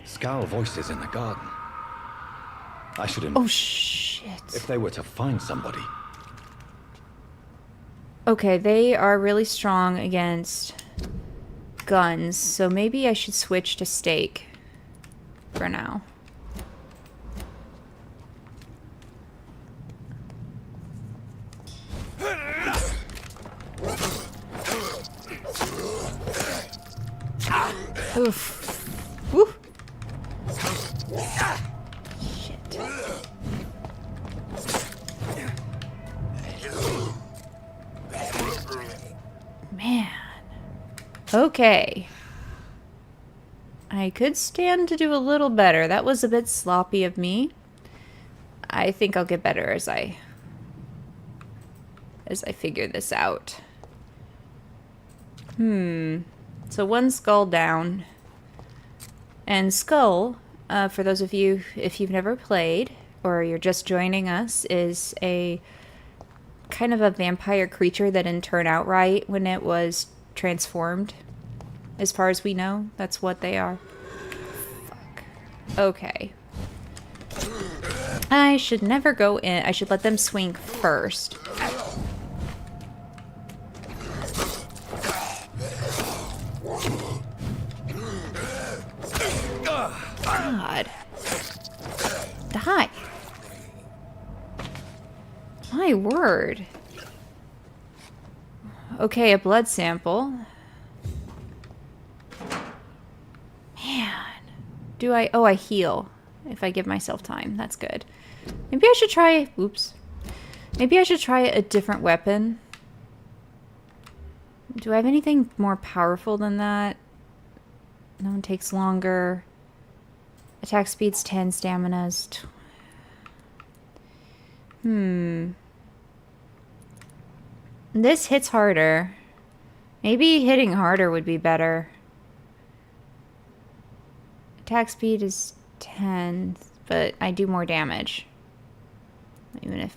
Scowl voices in the garden. I should... Oh, shit. If they were to find somebody. Okay, they are really strong against guns, so maybe I should switch to stake for now. Oof. Woo. Shit. Man. Okay. I could stand to do a little better. That was a bit sloppy of me. I think I'll get better as I figure this out. So one skull down. And skull, for those of you, if you've never played, or you're just joining us, is a kind of a vampire creature that didn't turn out right when it was transformed. As far as we know, that's what they are. Fuck. Okay. I should never go in. I should let them swing first. God. Die. My word. Okay, a blood sample. Man. Do I... Oh, I heal. If I give myself time. That's good. Maybe I should try... Oops. Maybe I should try a different weapon. Do I have anything more powerful than that? No one takes longer. Attack speed's 10, stamina's... This hits harder. Maybe hitting harder would be better. Attack speed is 10, but I do more damage. Even if...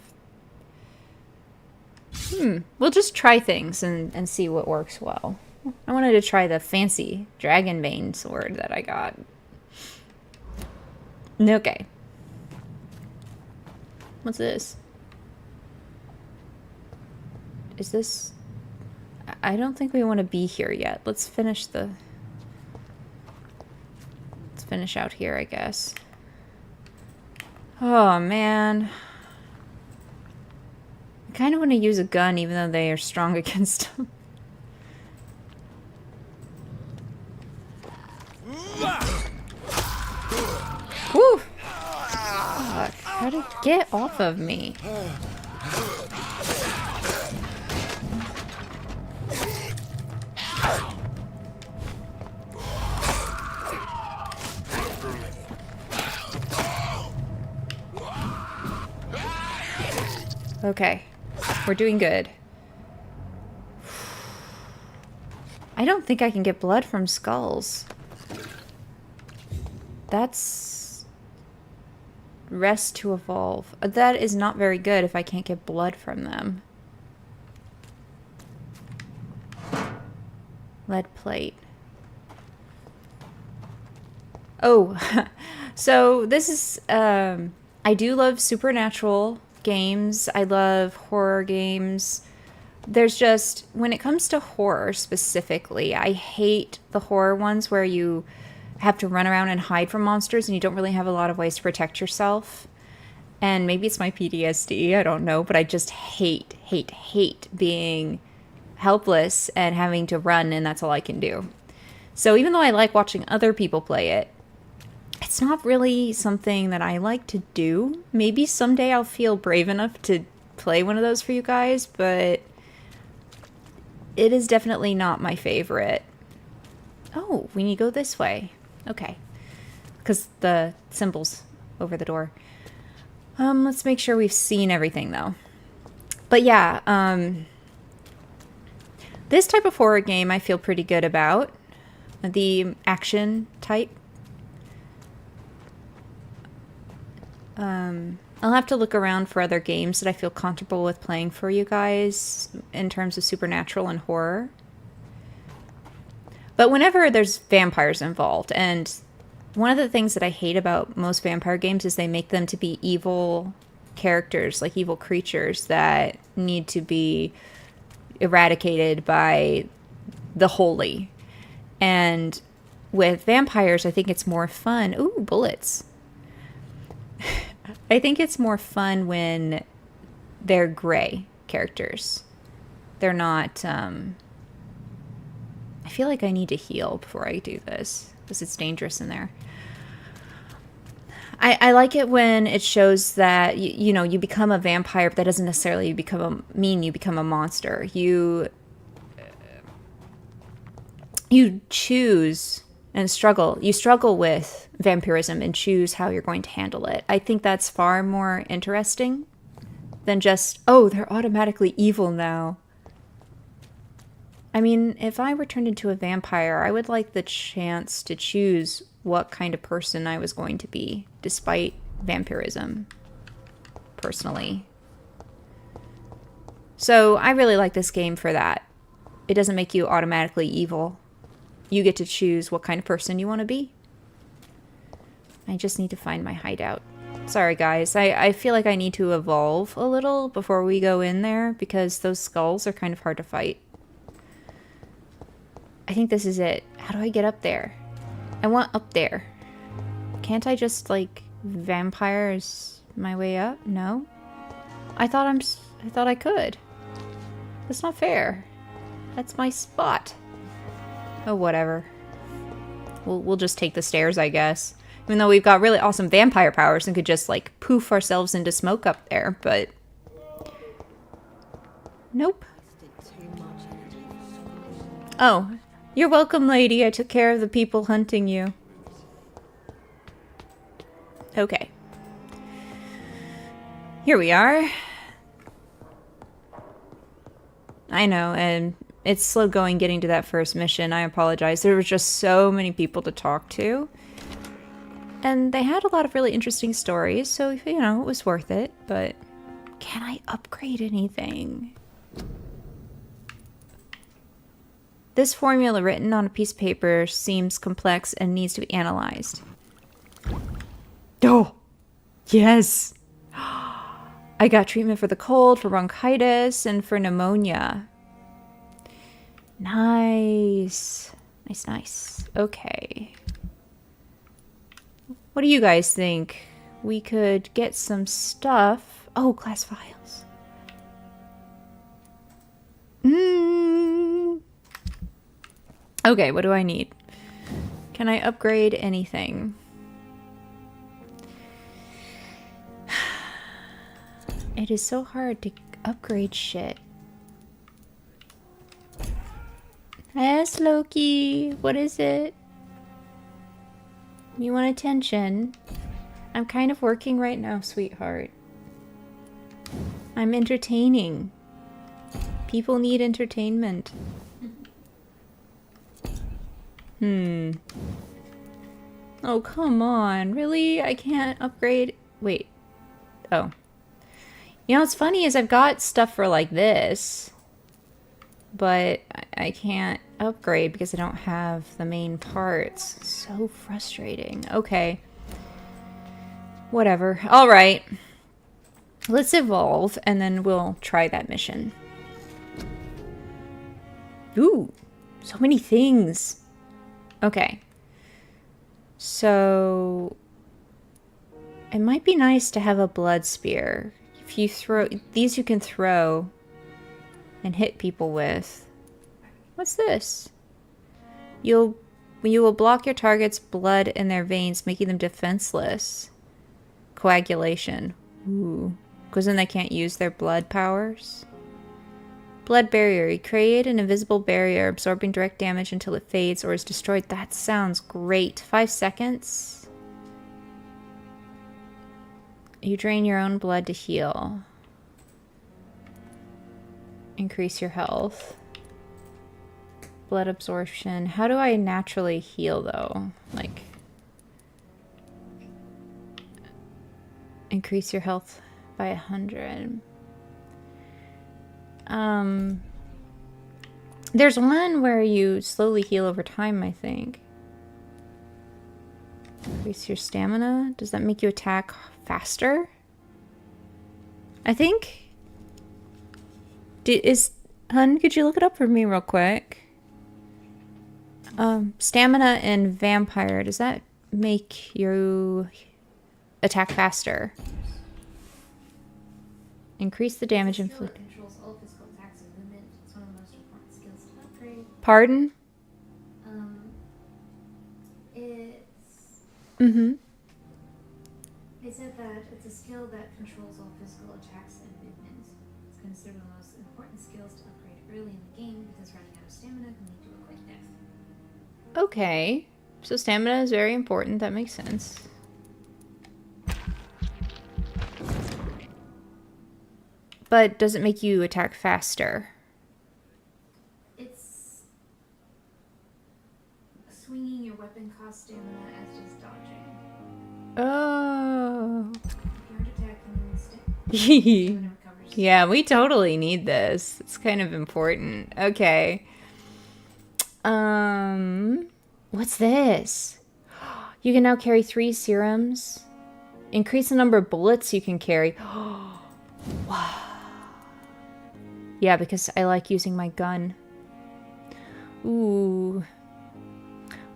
We'll just try things and see what works well. I wanted to try the fancy Dragonbane sword that I got. Okay. What's this? Is this... I don't think we want to be here yet. Let's finish the... Let's finish out here, I guess. Oh, man. I kind of want to use a gun, even though they are strong against them. Whew! God, how to get off of me? Okay. We're doing good. I don't think I can get blood from skulls. That's... Rest to evolve. That is not very good if I can't get blood from them. Lead plate. Oh, so this is... I do love supernatural games. I love horror games. There's just, when it comes to horror specifically, I hate the horror ones where you have to run around and hide from monsters and you don't really have a lot of ways to protect yourself. And maybe it's my PTSD, I don't know, but I just hate being helpless and having to run and that's all I can do. So even though I like watching other people play it, it's not really something that I like to do. Maybe someday I'll feel brave enough to play one of those for you guys, but it is definitely not my favorite. Oh, we need to go this way. Okay. Because the symbol's over the door. Let's make sure we've seen everything, though. But yeah, this type of horror game I feel pretty good about. The action type. I'll have to look around for other games that I feel comfortable with playing for you guys in terms of supernatural and horror. But whenever there's vampires involved, and one of the things that I hate about most vampire games is they make them to be evil characters, like evil creatures that need to be eradicated by the holy. And with vampires, I think it's more fun. Ooh, bullets. I think it's more fun when they're gray characters. They're not, I feel like I need to heal before I do this, because it's dangerous in there. I like it when it shows that, you know, you become a vampire, but that doesn't necessarily mean you become a monster. You choose and struggle. You struggle with vampirism and choose how you're going to handle it. I think that's far more interesting than just, oh, they're automatically evil now. I mean, if I were turned into a vampire, I would like the chance to choose what kind of person I was going to be, despite vampirism, personally. So I really like this game for that. It doesn't make you automatically evil. You get to choose what kind of person you want to be. I just need to find my hideout. Sorry guys, I feel like I need to evolve a little before we go in there because those skulls are kind of hard to fight. I think this is it. How do I get up there? I want up there. Can't I just like vampires my way up? No? I thought I could. That's not fair. That's my spot. Oh, whatever. We'll just take the stairs, I guess. Even though we've got really awesome vampire powers and could just, like, poof ourselves into smoke up there, but... Nope. Oh. You're welcome, lady. I took care of the people hunting you. Okay. Here we are. I know, and... it's slow going getting to that first mission. I apologize. There were just so many people to talk to. And they had a lot of really interesting stories, so, you know, it was worth it. But can I upgrade anything? This formula written on a piece of paper seems complex and needs to be analyzed. Oh! Yes! I got treatment for the cold, for bronchitis, and for pneumonia. Nice. Nice, nice. Okay. What do you guys think? We could get some stuff. Oh, glass vials. Okay, what do I need? Can I upgrade anything? It is so hard to upgrade shit. Yes, Loki. What is it? You want attention? I'm kind of working right now, sweetheart. I'm entertaining. People need entertainment. Oh, come on. Really? I can't upgrade? Wait. Oh. You know what's funny is I've got stuff for like this, but I can't upgrade because I don't have the main parts. So frustrating. Okay. Whatever. All right. Let's evolve and then we'll try that mission. Ooh, so many things. Okay. So it might be nice to have a blood spear. If you throw these, you can throw and hit people with. What's this? You will block your target's blood in their veins, making them defenseless. Coagulation. Ooh. Because then they can't use their blood powers. Blood barrier. You create an invisible barrier, absorbing direct damage until it fades or is destroyed. That sounds great. 5 seconds. You drain your own blood to heal. Increase your health. Blood absorption. How do I naturally heal though? Like, increase your health by 100. There's one where you slowly heal over time, I think. Increase your stamina. Does that make you attack faster? I think. Hun, could you look it up for me real quick? Stamina and vampire. Does that make you attack faster? Increase the damage inflicted. Pardon? They said that it's a skill that controls all physical attacks and movements. It's considered one of the most important skills to upgrade early in the game because running out of stamina can lead to a quick death. Okay. So stamina is very important. That makes sense. But does it make you attack faster? It's swinging your weapon costs stamina as just dodging. Oh. If you aren't attacking, stamina recovers. Yeah, we totally need this. It's kind of important. Okay. What's this? You can now carry 3 serums. Increase the number of bullets you can carry. Wow. Yeah, because I like using my gun. Ooh.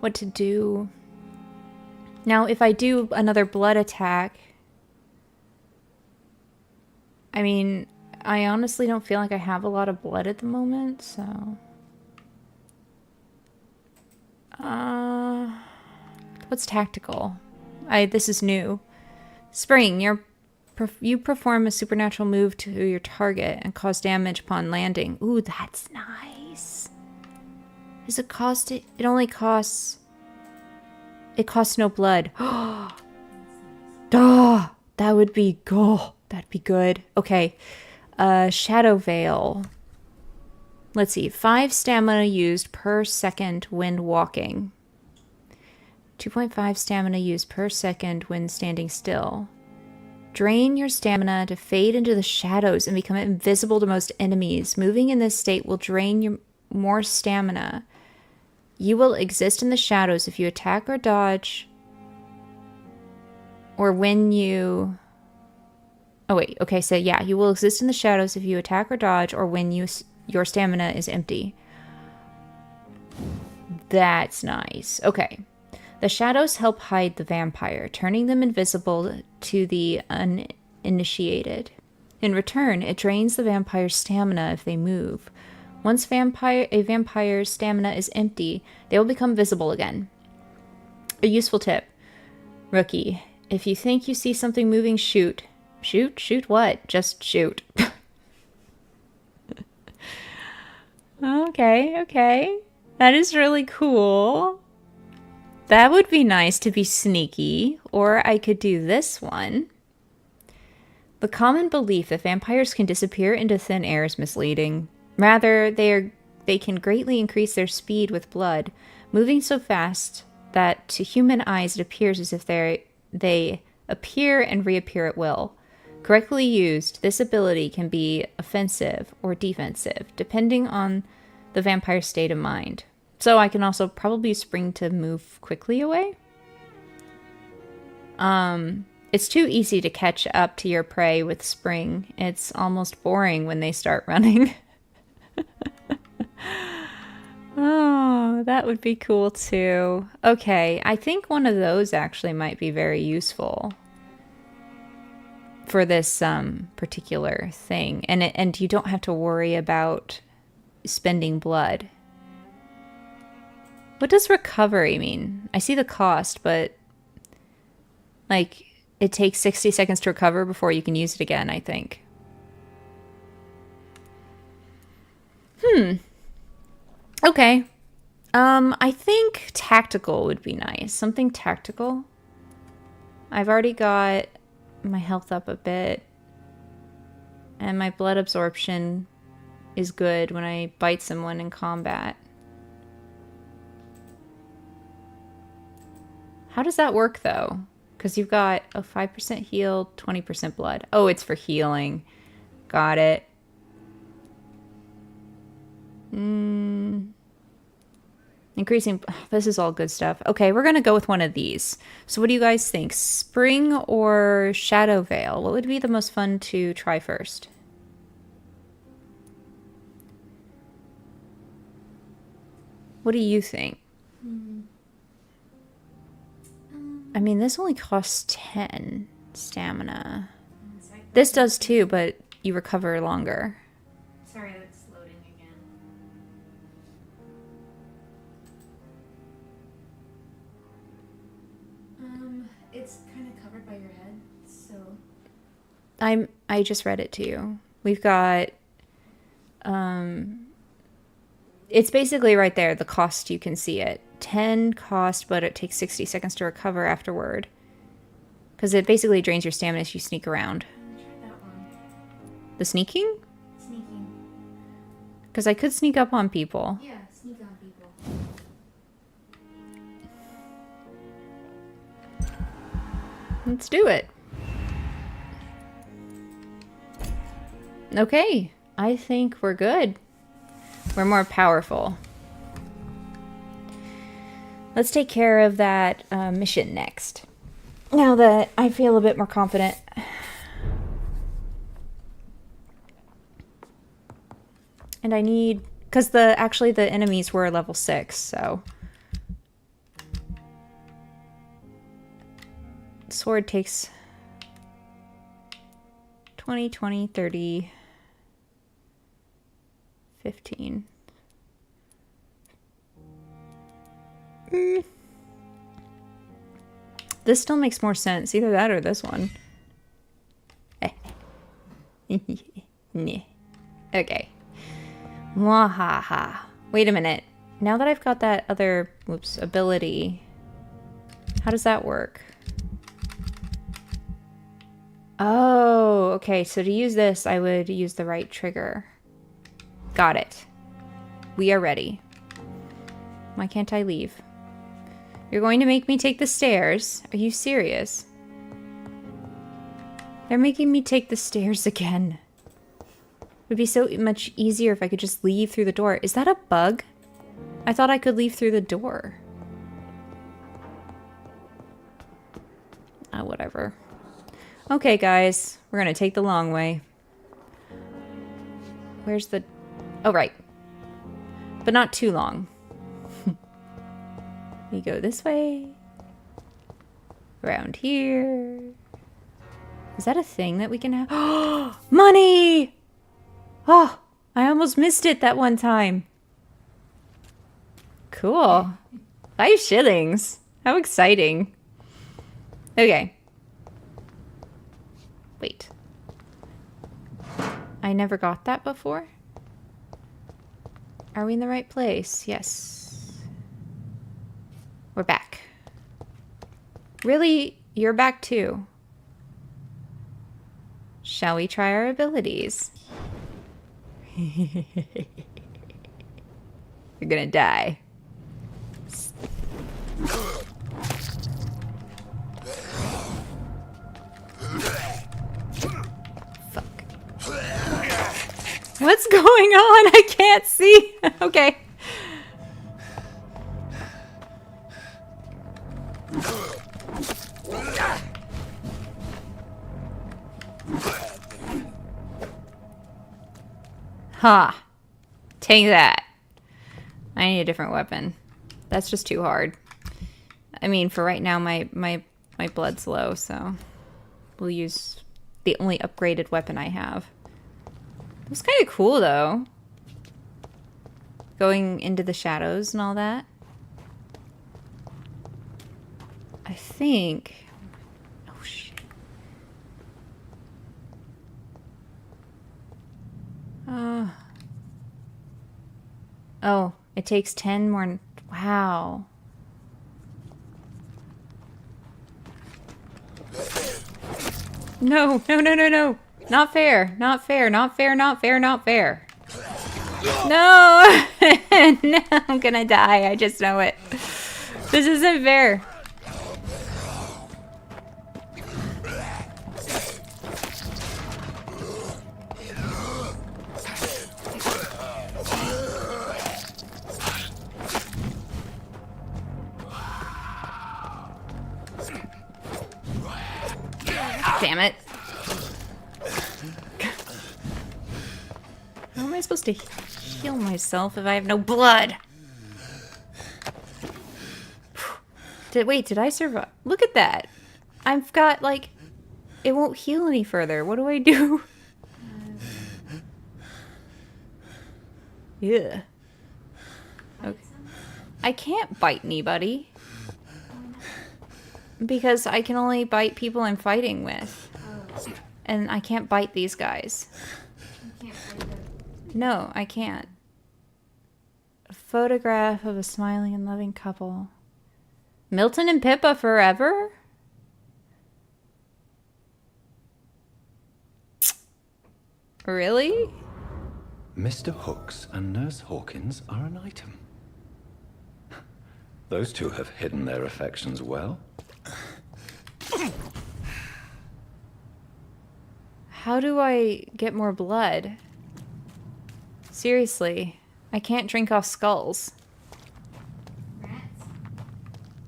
What to do? Now, if I do another blood attack... I mean, I honestly don't feel like I have a lot of blood at the moment, so... What's tactical? This is new. Spring, you perform a supernatural move to your target and cause damage upon landing. Ooh, that's nice. Does it cost it? It only costs... It costs no blood. Duh! That would be... Oh, that'd be good. Okay. Shadow Veil. Let's see. 5 stamina used per second when walking. 2.5 stamina used per second when standing still. Drain your stamina to fade into the shadows and become invisible to most enemies. Moving in this state will drain your more stamina. You will exist in the shadows if you attack or dodge, or when you... Oh wait, okay, so yeah, you will exist in the shadows if you attack or dodge, or when your stamina is empty. That's nice. Okay. The shadows help hide the vampire, turning them invisible to the uninitiated. In return, it drains the vampire's stamina if they move. Once a vampire's stamina is empty, they will become visible again. A useful tip. Rookie, if you think you see something moving, shoot. Shoot? Shoot what? Just shoot. Okay. That is really cool. That would be nice to be sneaky. Or I could do this one. The common belief that vampires can disappear into thin air is misleading. Rather, they can greatly increase their speed with blood, moving so fast that to human eyes it appears as if they appear and reappear at will. Correctly used, this ability can be offensive or defensive, depending on the vampire's state of mind. So I can also probably spring to move quickly away. It's too easy to catch up to your prey with spring. It's almost boring when they start running. Oh, that would be cool too. Okay, I think one of those actually might be very useful for this particular thing. And you don't have to worry about spending blood. What does recovery mean? I see the cost, but like it takes 60 seconds to recover before you can use it again, I think. Okay. I think tactical would be nice. Something tactical. I've already got my health up a bit. And my blood absorption is good when I bite someone in combat. How does that work though? Because you've got a 5% healed, 20% blood. Oh, it's for healing. Got it. Increasing. This is all good stuff. Okay, we're going to go with one of these. So what do you guys think? Spring or Shadow Veil? What would be the most fun to try first? What do you think? I mean, this only costs 10 stamina. This does too, but you recover longer. Sorry, that's loading again. It's kind of covered by your head, so... I just read it to you. We've got... It's basically right there, the cost, you can see it. 10 cost, but it takes 60 seconds to recover afterward. Because it basically drains your stamina as you sneak around. Try that one. The sneaking? Sneaking. Because I could sneak up on people. Yeah, sneak on people. Let's do it. Okay, I think we're good. We're more powerful. Let's take care of that mission next. Now that I feel a bit more confident. And I need... Because actually the enemies were level 6, so... Sword takes 20, 20, 30, 15. This still makes more sense. Either that or this one. Okay. Mwahaha. Wait a minute. Now that I've got that other ability, how does that work? Oh, okay. So to use this, I would use the right trigger. Got it. We are ready. Why can't I leave? You're going to make me take the stairs? Are you serious? They're making me take the stairs again. It would be so much easier if I could just leave through the door. Is that a bug? I thought I could leave through the door. Ah, whatever. Okay, guys. We're gonna take the long way. Where's the... Oh, right. But not too long. We go this way. Around here. Is that a thing that we can have? Money! Oh, I almost missed it that one time. Cool. 5 shillings. How exciting. Okay. Wait. I never got that before? Are we in the right place? Yes. We're back. Really? You're back too? Shall we try our abilities? You're gonna die. Fuck. What's going on? I can't see. Okay. Ha. Take that. I need a different weapon. That's just too hard. I mean, for right now, my blood's low, so we'll use the only upgraded weapon I have. It was kind of cool, though. Going into the shadows and all that. I think... Oh, shit. Oh, it takes 10 more... Wow. No, no, no, no, no. Not fair. Not fair. Not fair. Not fair. Not fair. No! No, I'm gonna die. I just know it. This isn't fair. Damn it. How am I supposed to heal myself if I have no blood? Wait, did I survive? Look at that. I've got, like... It won't heal any further. What do I do? Yeah. Okay. I can't bite anybody. Because I can only bite people I'm fighting with. And I can't bite these guys. No, I can't. A photograph of a smiling and loving couple. Milton and Pippa forever? Really? Mr. Hooks and Nurse Hawkins are an item. Those two have hidden their affections well. How do I get more blood? Seriously, I can't drink off skulls.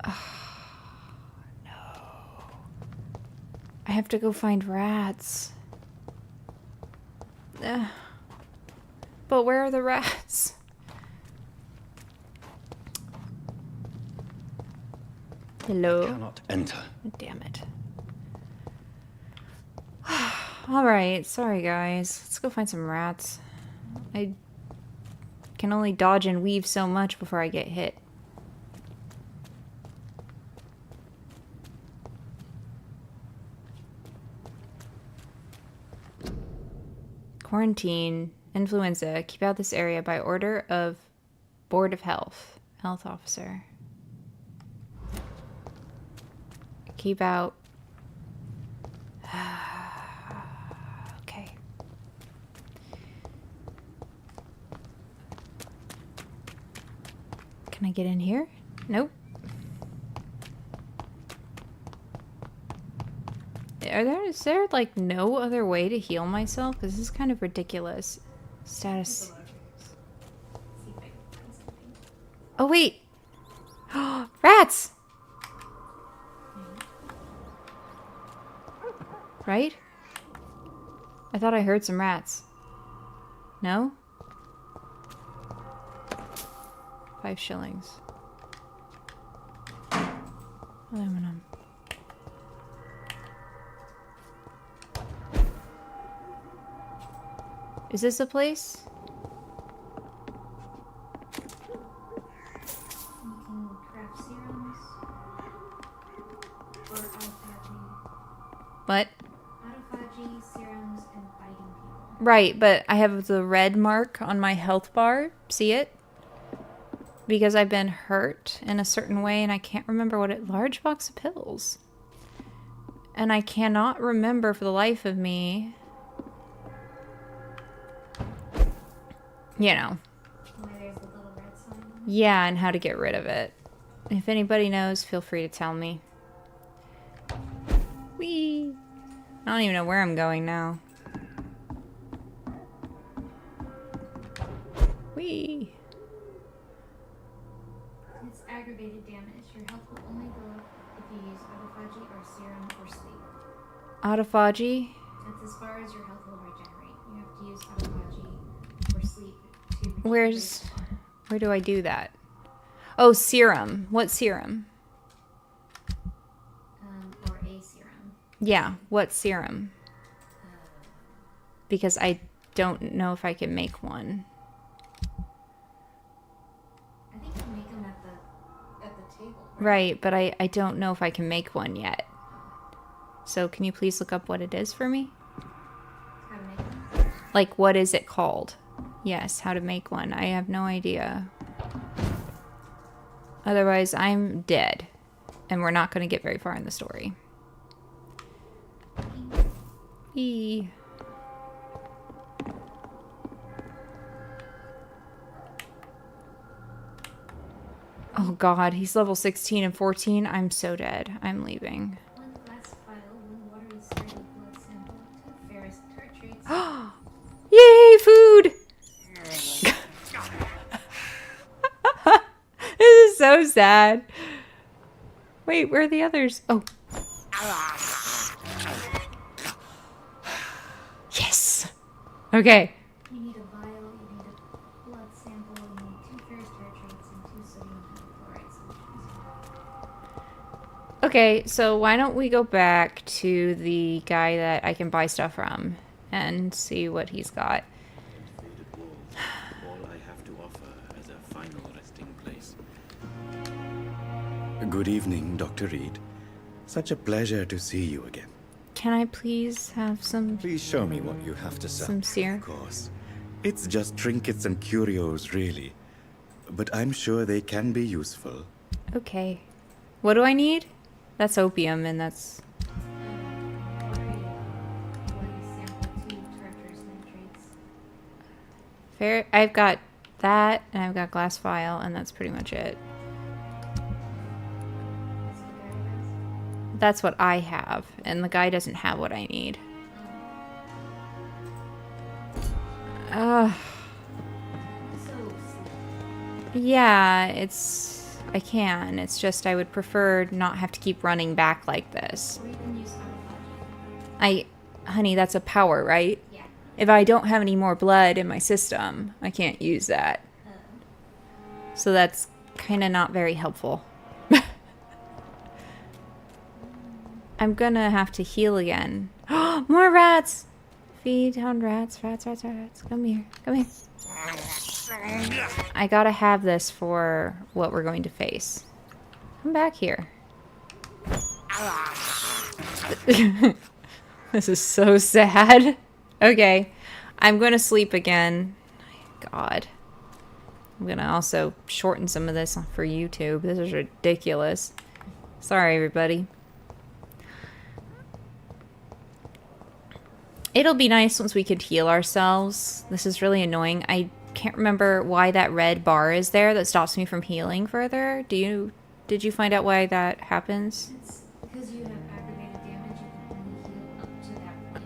Oh, no. I have to go find rats. But where are the rats? Hello? Cannot enter. Damn it. Alright, sorry guys. Let's go find some rats. I can only dodge and weave so much before I get hit. Quarantine. Influenza. Keep out this area by order of Board of Health. Health officer. Keep out. Okay. Can I get in here? Nope. Is there like no other way to heal myself? This is kind of ridiculous. Status. Oh wait. Rats! Right? I thought I heard some rats. No? 5 shillings. Aluminum. Is this a place? You can craft serums or autophagy. What? Autophagy, serums, and biting people. Right, but I have the red mark on my health bar. See it? Because I've been hurt in a certain way and I can't remember what it... Large box of pills. And I cannot remember for the life of me you know. Why there's the little red sign. Yeah, and how to get rid of it. If anybody knows, feel free to tell me. Whee! I don't even know where I'm going now. Whee! It's aggravated damage. Your health will only go up if you use autophagy or serum or sleep. Autophagy? That's as far as your health will regenerate. You have to use autophagy or sleep to regenerate. Where do I do that? Oh, serum. What serum? Or a serum. Yeah, what serum? Because I don't know if I can make one. I think you make them at the table. Right, but I don't know if I can make one yet. So can you please look up what it is for me? How to make them? Like, what is it called? Yes, how to make one. I have no idea. Otherwise, I'm dead. And we're not going to get very far in the story. Eee. Oh god, he's level 16 and 14. I'm so dead. I'm leaving. One glass vial, one watery sturdy blood sample, 2 ferrous tartrates. Yay, food! This is so sad. Wait, where are the others? Oh. Yes! Okay. You need a vial, you need a blood sample, you need 2 ferrous tartrates, and 2 sodium hypochlorite solutions. Okay, so why don't we go back to the guy that I can buy stuff from and see what he's got. Faded walls, all I have to offer as a final resting place. Good evening, Dr. Reid. Such a pleasure to see you again. Can I please have some... Please show me what you have to sell. Some sear? Of course. It's just trinkets and curios, really. But I'm sure they can be useful. Okay. What do I need? That's opium, and that's... Fair. I've got that, and I've got glass vial, and that's pretty much it. That's what I have, and the guy doesn't have what I need. Yeah, it's... I can. It's just I would prefer not have to keep running back like this. Honey, that's a power, right? Yeah. If I don't have any more blood in my system, I can't use that. So that's kind of not very helpful. I'm gonna have to heal again. More rats! Feed on rats, rats. Come here, come here. I gotta have this for what we're going to face. Come back here. This is so sad. Okay, I'm gonna sleep again. God. I'm gonna also shorten some of this for YouTube. This is ridiculous. Sorry, everybody. It'll be nice once we could heal ourselves. This is really annoying. I can't remember why that red bar is there that stops me from healing further. Did you find out why that happens? It's because you have aggravated damage, you can only heal up to that point.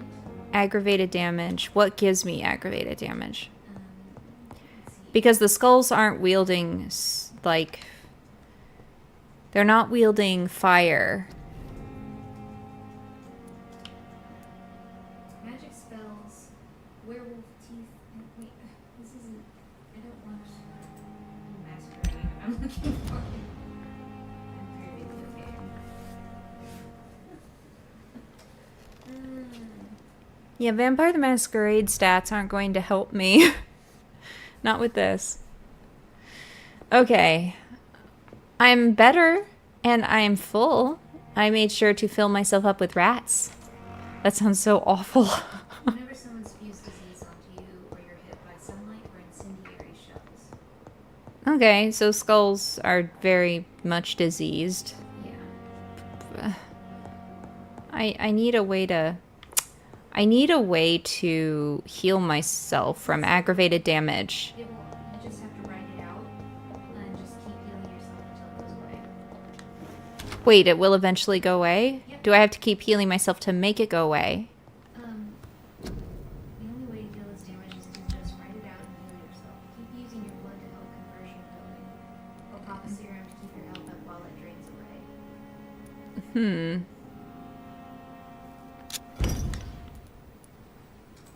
Aggravated damage. What gives me aggravated damage? Because the skulls aren't wielding, like... They're not wielding fire. Magic spells, werewolf teeth, and wait, this isn't, I don't want masquerade. I'm looking for Vampyr video game. Yeah, Vampire the Masquerade stats aren't going to help me. Not with this. Okay. I'm better, and I'm full. I made sure to fill myself up with rats. That sounds so awful. Whenever someone spews disease onto you, or you're hit by sunlight or incendiary shells. Okay, so skulls are very much diseased. Yeah. I need a way to... I need a way to heal myself from aggravated damage. You just have to write it out and just keep healing yourself until it goes away. Wait, it will eventually go away? Yep. Do I have to keep healing myself to make it go away? The only way to heal this damage is to just write it out and heal yourself. Keep using your blood to help conversion going. Or pop a serum to keep your health up while it drains away.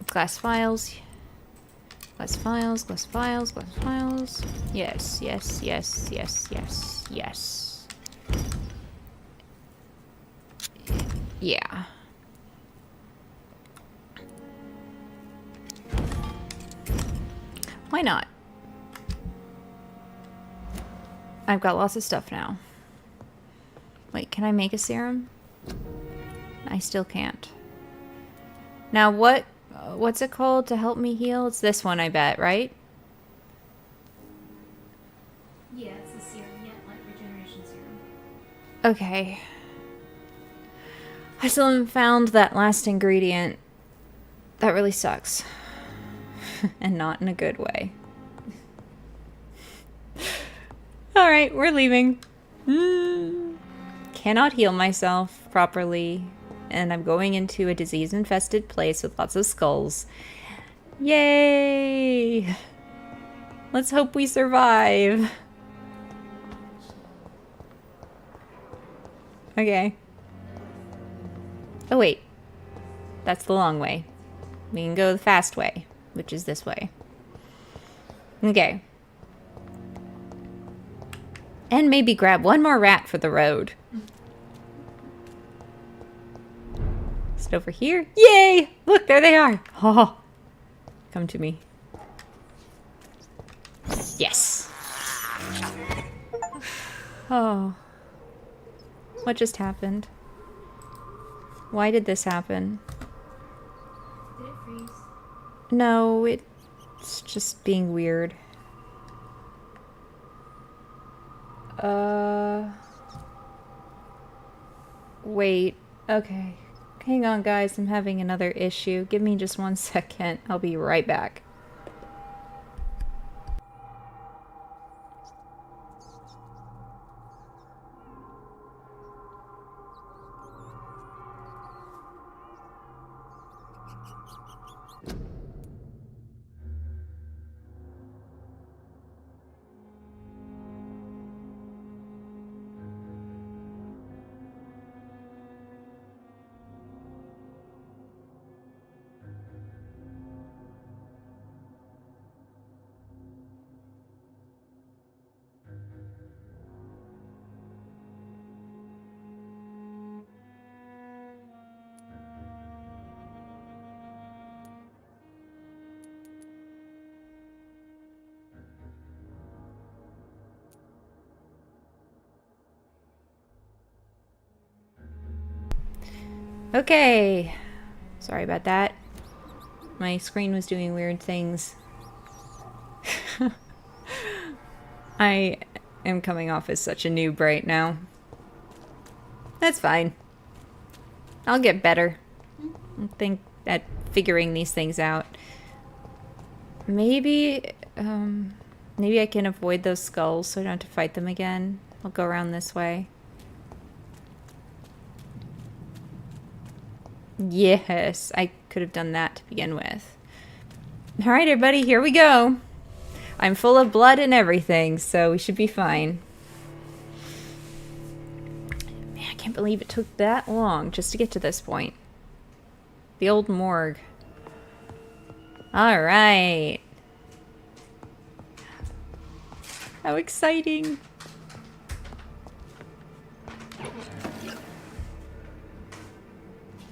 Glass files. Glass files, glass files, glass files. Yes, yes, yes, yes, yes, yes. Yeah. Why not? I've got lots of stuff now. Wait, can I make a serum? I still can't. Now what's it called to help me heal? It's this one, I bet, right? Yeah, it's a serum. Yeah, like regeneration serum. Okay. I still haven't found that last ingredient. That really sucks. And not in a good way. Alright, we're leaving. Cannot heal myself properly. And I'm going into a disease-infested place with lots of skulls. Yay! Let's hope we survive. Okay. Oh wait. That's the long way. We can go the fast way, which is this way. Okay. And maybe grab one more rat for the road. Is it over here? Yay! Look, there they are. Oh, come to me. Yes. Oh. What just happened? Why did this happen? Did it freeze? No, it's just being weird. Wait. Okay. Hang on, guys. I'm having another issue. Give me just 1 second. I'll be right back. Okay. Sorry about that. My screen was doing weird things. I am coming off as such a noob right now. That's fine. I'll get better. I think at figuring these things out. Maybe I can avoid those skulls so I don't have to fight them again. I'll go around this way. Yes, I could have done that to begin with. Alright, everybody, here we go. I'm full of blood and everything, so we should be fine. Man, I can't believe it took that long just to get to this point. The old morgue. Alright. How exciting.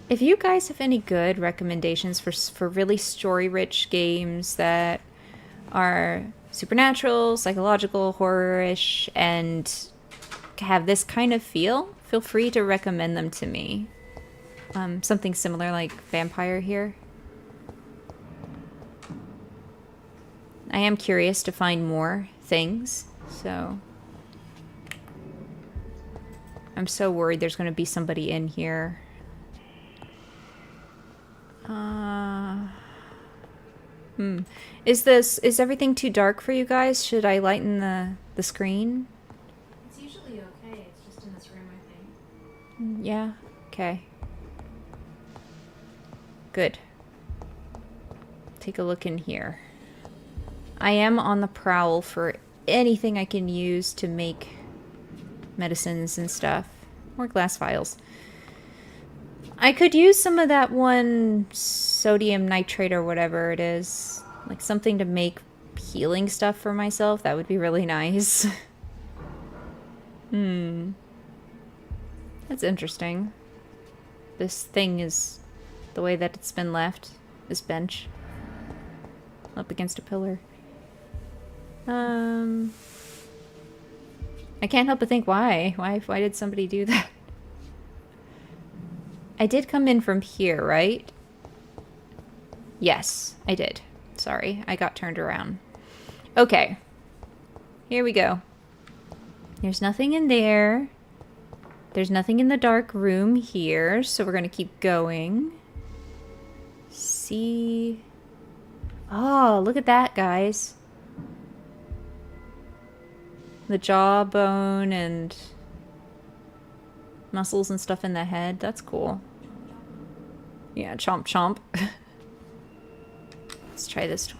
If you guys have any good recommendations for really story-rich games that are supernatural, psychological, horror-ish, and have this kind of feel free to recommend them to me. Something similar like Vampyr here. I am curious to find more things, so I'm so worried there's going to be somebody in here. Is everything too dark for you guys? Should I lighten the screen? It's usually okay. It's just in this room, I think. Yeah. Okay. Good. Take a look in here. I am on the prowl for anything I can use to make medicines and stuff. Or glass vials. I could use some of that one sodium nitrate or whatever it is. Like something to make healing stuff for myself. That would be really nice. That's interesting. This thing is the way that it's been left. This bench. Up against a pillar. I can't help but think why. Why did somebody do that? I did come in from here, right? Yes, I did. Sorry, I got turned around. Okay. Here we go. There's nothing in there. There's nothing in the dark room here, so we're gonna keep going. See... Oh, look at that, guys. The jawbone and muscles and stuff in the head. That's cool. Yeah, chomp chomp. Let's try this door.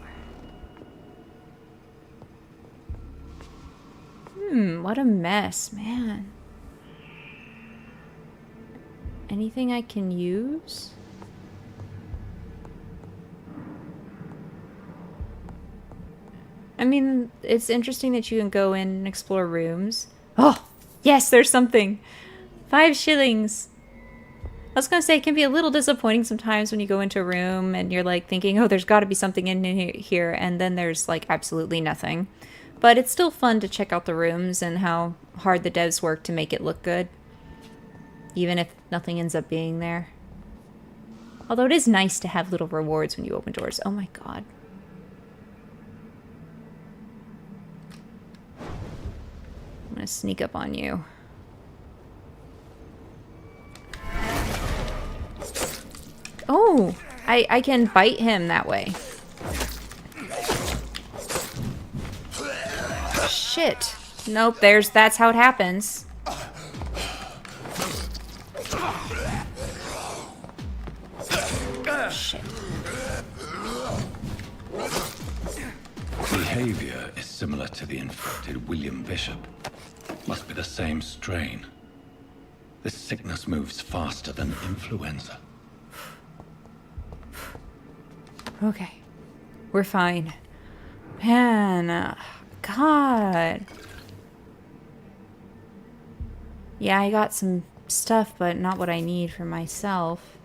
What a mess, man. Anything I can use? I mean, it's interesting that you can go in and explore rooms. Oh, yes, there's something. 5 shillings. I was gonna say, it can be a little disappointing sometimes when you go into a room and you're like thinking, oh, there's gotta be something in here, and then there's like absolutely nothing. But it's still fun to check out the rooms and how hard the devs work to make it look good. Even if nothing ends up being there. Although it is nice to have little rewards when you open doors. Oh my god. I'm gonna sneak up on you. Oh, I can bite him that way. Shit. Nope, that's how it happens. Shit. Behavior is similar to the infected William Bishop. Must be the same strain. This sickness moves faster than influenza. Okay. We're fine. Man, God. Yeah, I got some stuff, but not what I need for myself.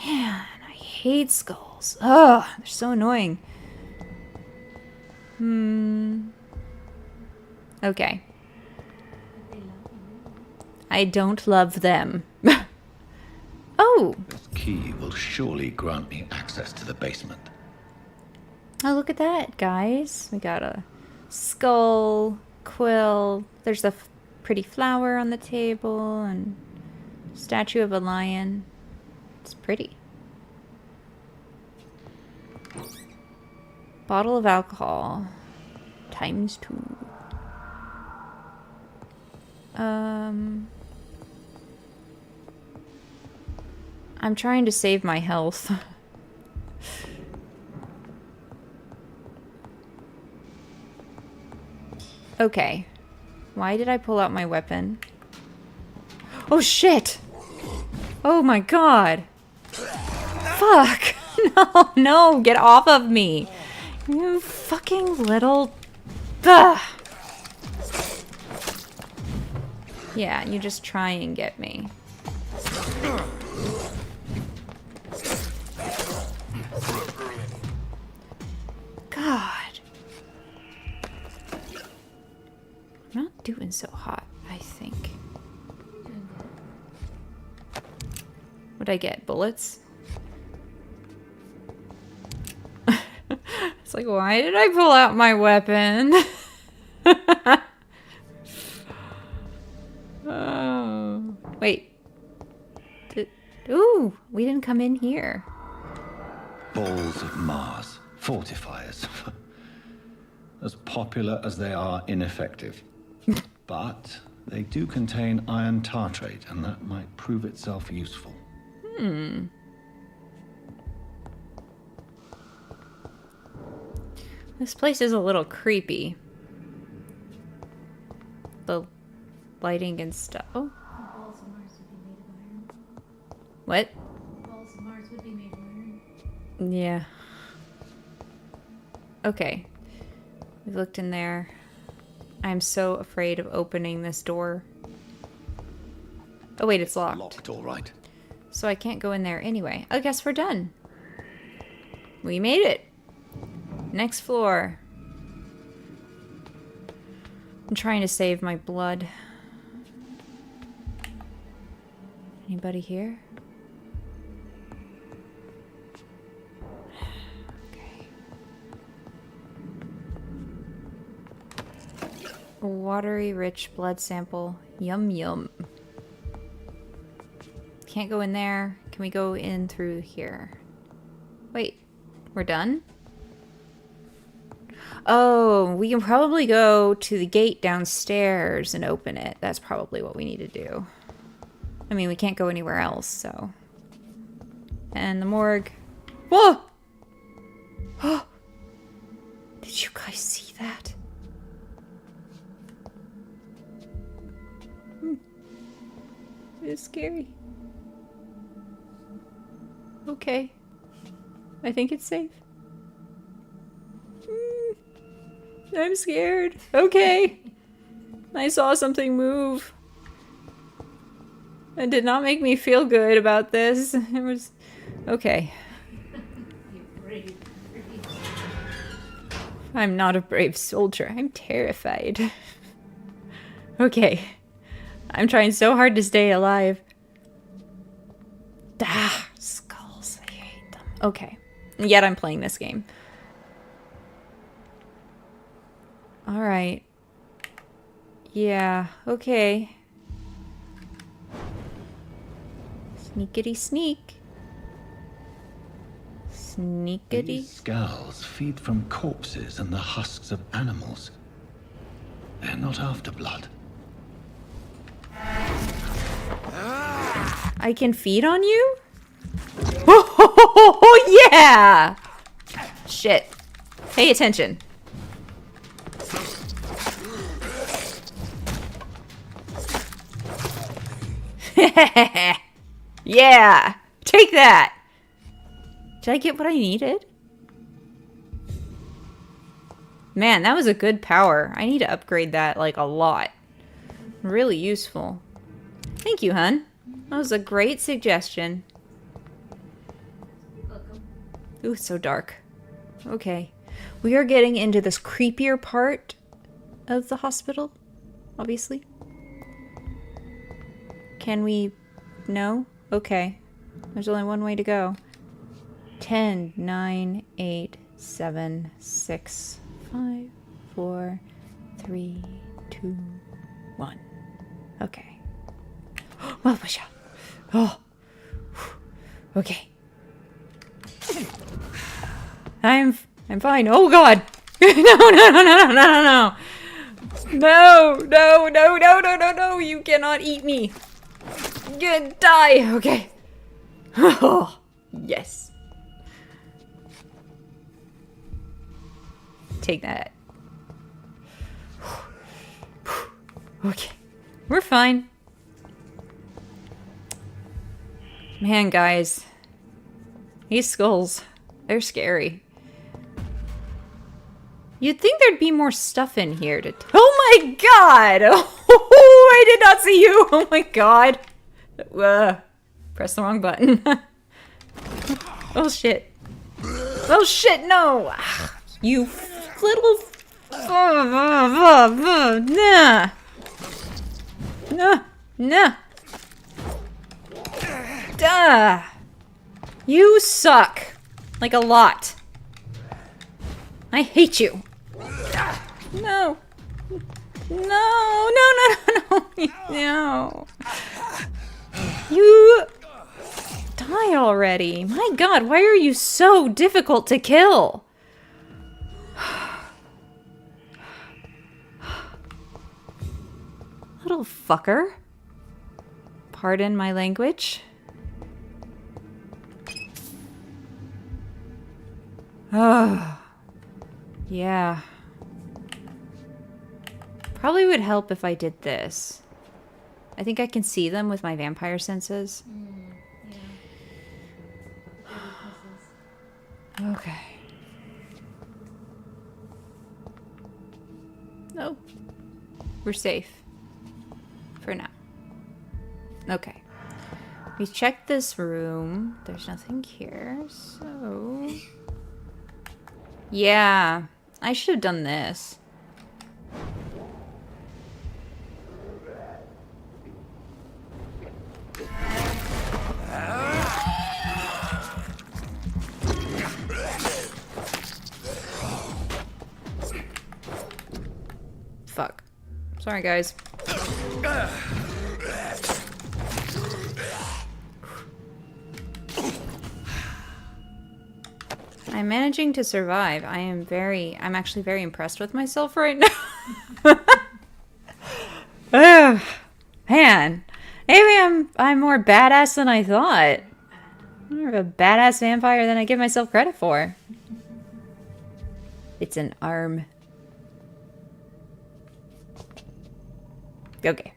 Man, I hate skulls. Ugh, they're so annoying. Okay. I don't love them. Oh! This key will surely grant me access to the basement. Oh, look at that, guys. We got a skull, quill. There's a pretty flower on the table and statue of a lion. It's pretty. Bottle of alcohol. ×2. I'm trying to save my health. Okay. Why did I pull out my weapon? Oh shit! Oh my god! Fuck! No, no! Get off of me! You fucking little... Ugh. Yeah, you just try and get me. God. I'm not doing so hot, I think. What'd I get? Bullets? It's like, why did I pull out my weapon? Oh. Wait. Ooh. Ooh, we didn't come in here. Balls of Mars. Fortifiers. As popular as they are ineffective. But they do contain iron tartrate, and that might prove itself useful. This place is a little creepy. The lighting and stuff. Oh. Balls of Mars would be made of iron. What? Balls of Mars would be made of iron. Yeah. Okay. We've looked in there. I'm so afraid of opening this door. Oh wait, it's locked. Locked, all right. So I can't go in there anyway. I guess we're done. We made it. Next floor. I'm trying to save my blood. Anybody here? Okay. Watery, rich blood sample. Yum yum. Can't go in there. Can we go in through here? Wait, we're done? Oh, we can probably go to the gate downstairs and open it. That's probably what we need to do. I mean, we can't go anywhere else, so. And the morgue. Whoa! Oh! Did you guys see that? It's scary. Okay. I think it's safe. I'm scared. Okay. I saw something move. It did not make me feel good about this. It was... Okay. I'm not a brave soldier. I'm terrified. Okay. I'm trying so hard to stay alive. Ah, skulls. I hate them. Okay. Yet I'm playing this game. Alright. Yeah, okay. Sneakity sneak. Sneakity. These skulls feed from corpses and the husks of animals. They're not after blood. I can feed on you? Oh, yeah! Shit. Pay attention. Yeah! Take that! Did I get what I needed? Man, that was a good power. I need to upgrade that, like, a lot. Really useful. Thank you, hun. That was a great suggestion. Ooh, it's so dark. Okay. We are getting into this creepier part of the hospital, obviously. Can we... No? Okay. There's only one way to go. 10, 9, 8, 7, 6, 5, 4, 3, 2, 1. Okay. Well, push out. Oh. Okay. I'm fine. Oh god. No, no, no, no, no, no, no, no. No, no, no, no, no, no, no. You cannot eat me. Good, die. Okay. Oh, yes. Take that. Okay. We're fine. Man, guys. These skulls, they're scary. You'd think there'd be more stuff in here to... Oh my god! Oh, I did not see you! Oh my god. Press the wrong button. Oh shit. Oh shit, no! You little... Nah. Nah. Nah. Duh. You suck. Like a lot. I hate you. No. No, no, no, no, no. No. You... Die already. My god, why are you so difficult to kill? Little fucker. Pardon my language. Oh. Yeah. Probably would help if I did this. I think I can see them with my vampire senses. Okay. No. We're safe. For now. Okay. We checked this room. There's nothing here, so... Yeah. I should have done this. Fuck. Sorry, guys. I'm managing to survive. I'm actually very impressed with myself right now. Ugh, man. Maybe I'm more badass than I thought. I'm more of a badass vampire than I give myself credit for. It's an arm. Okay.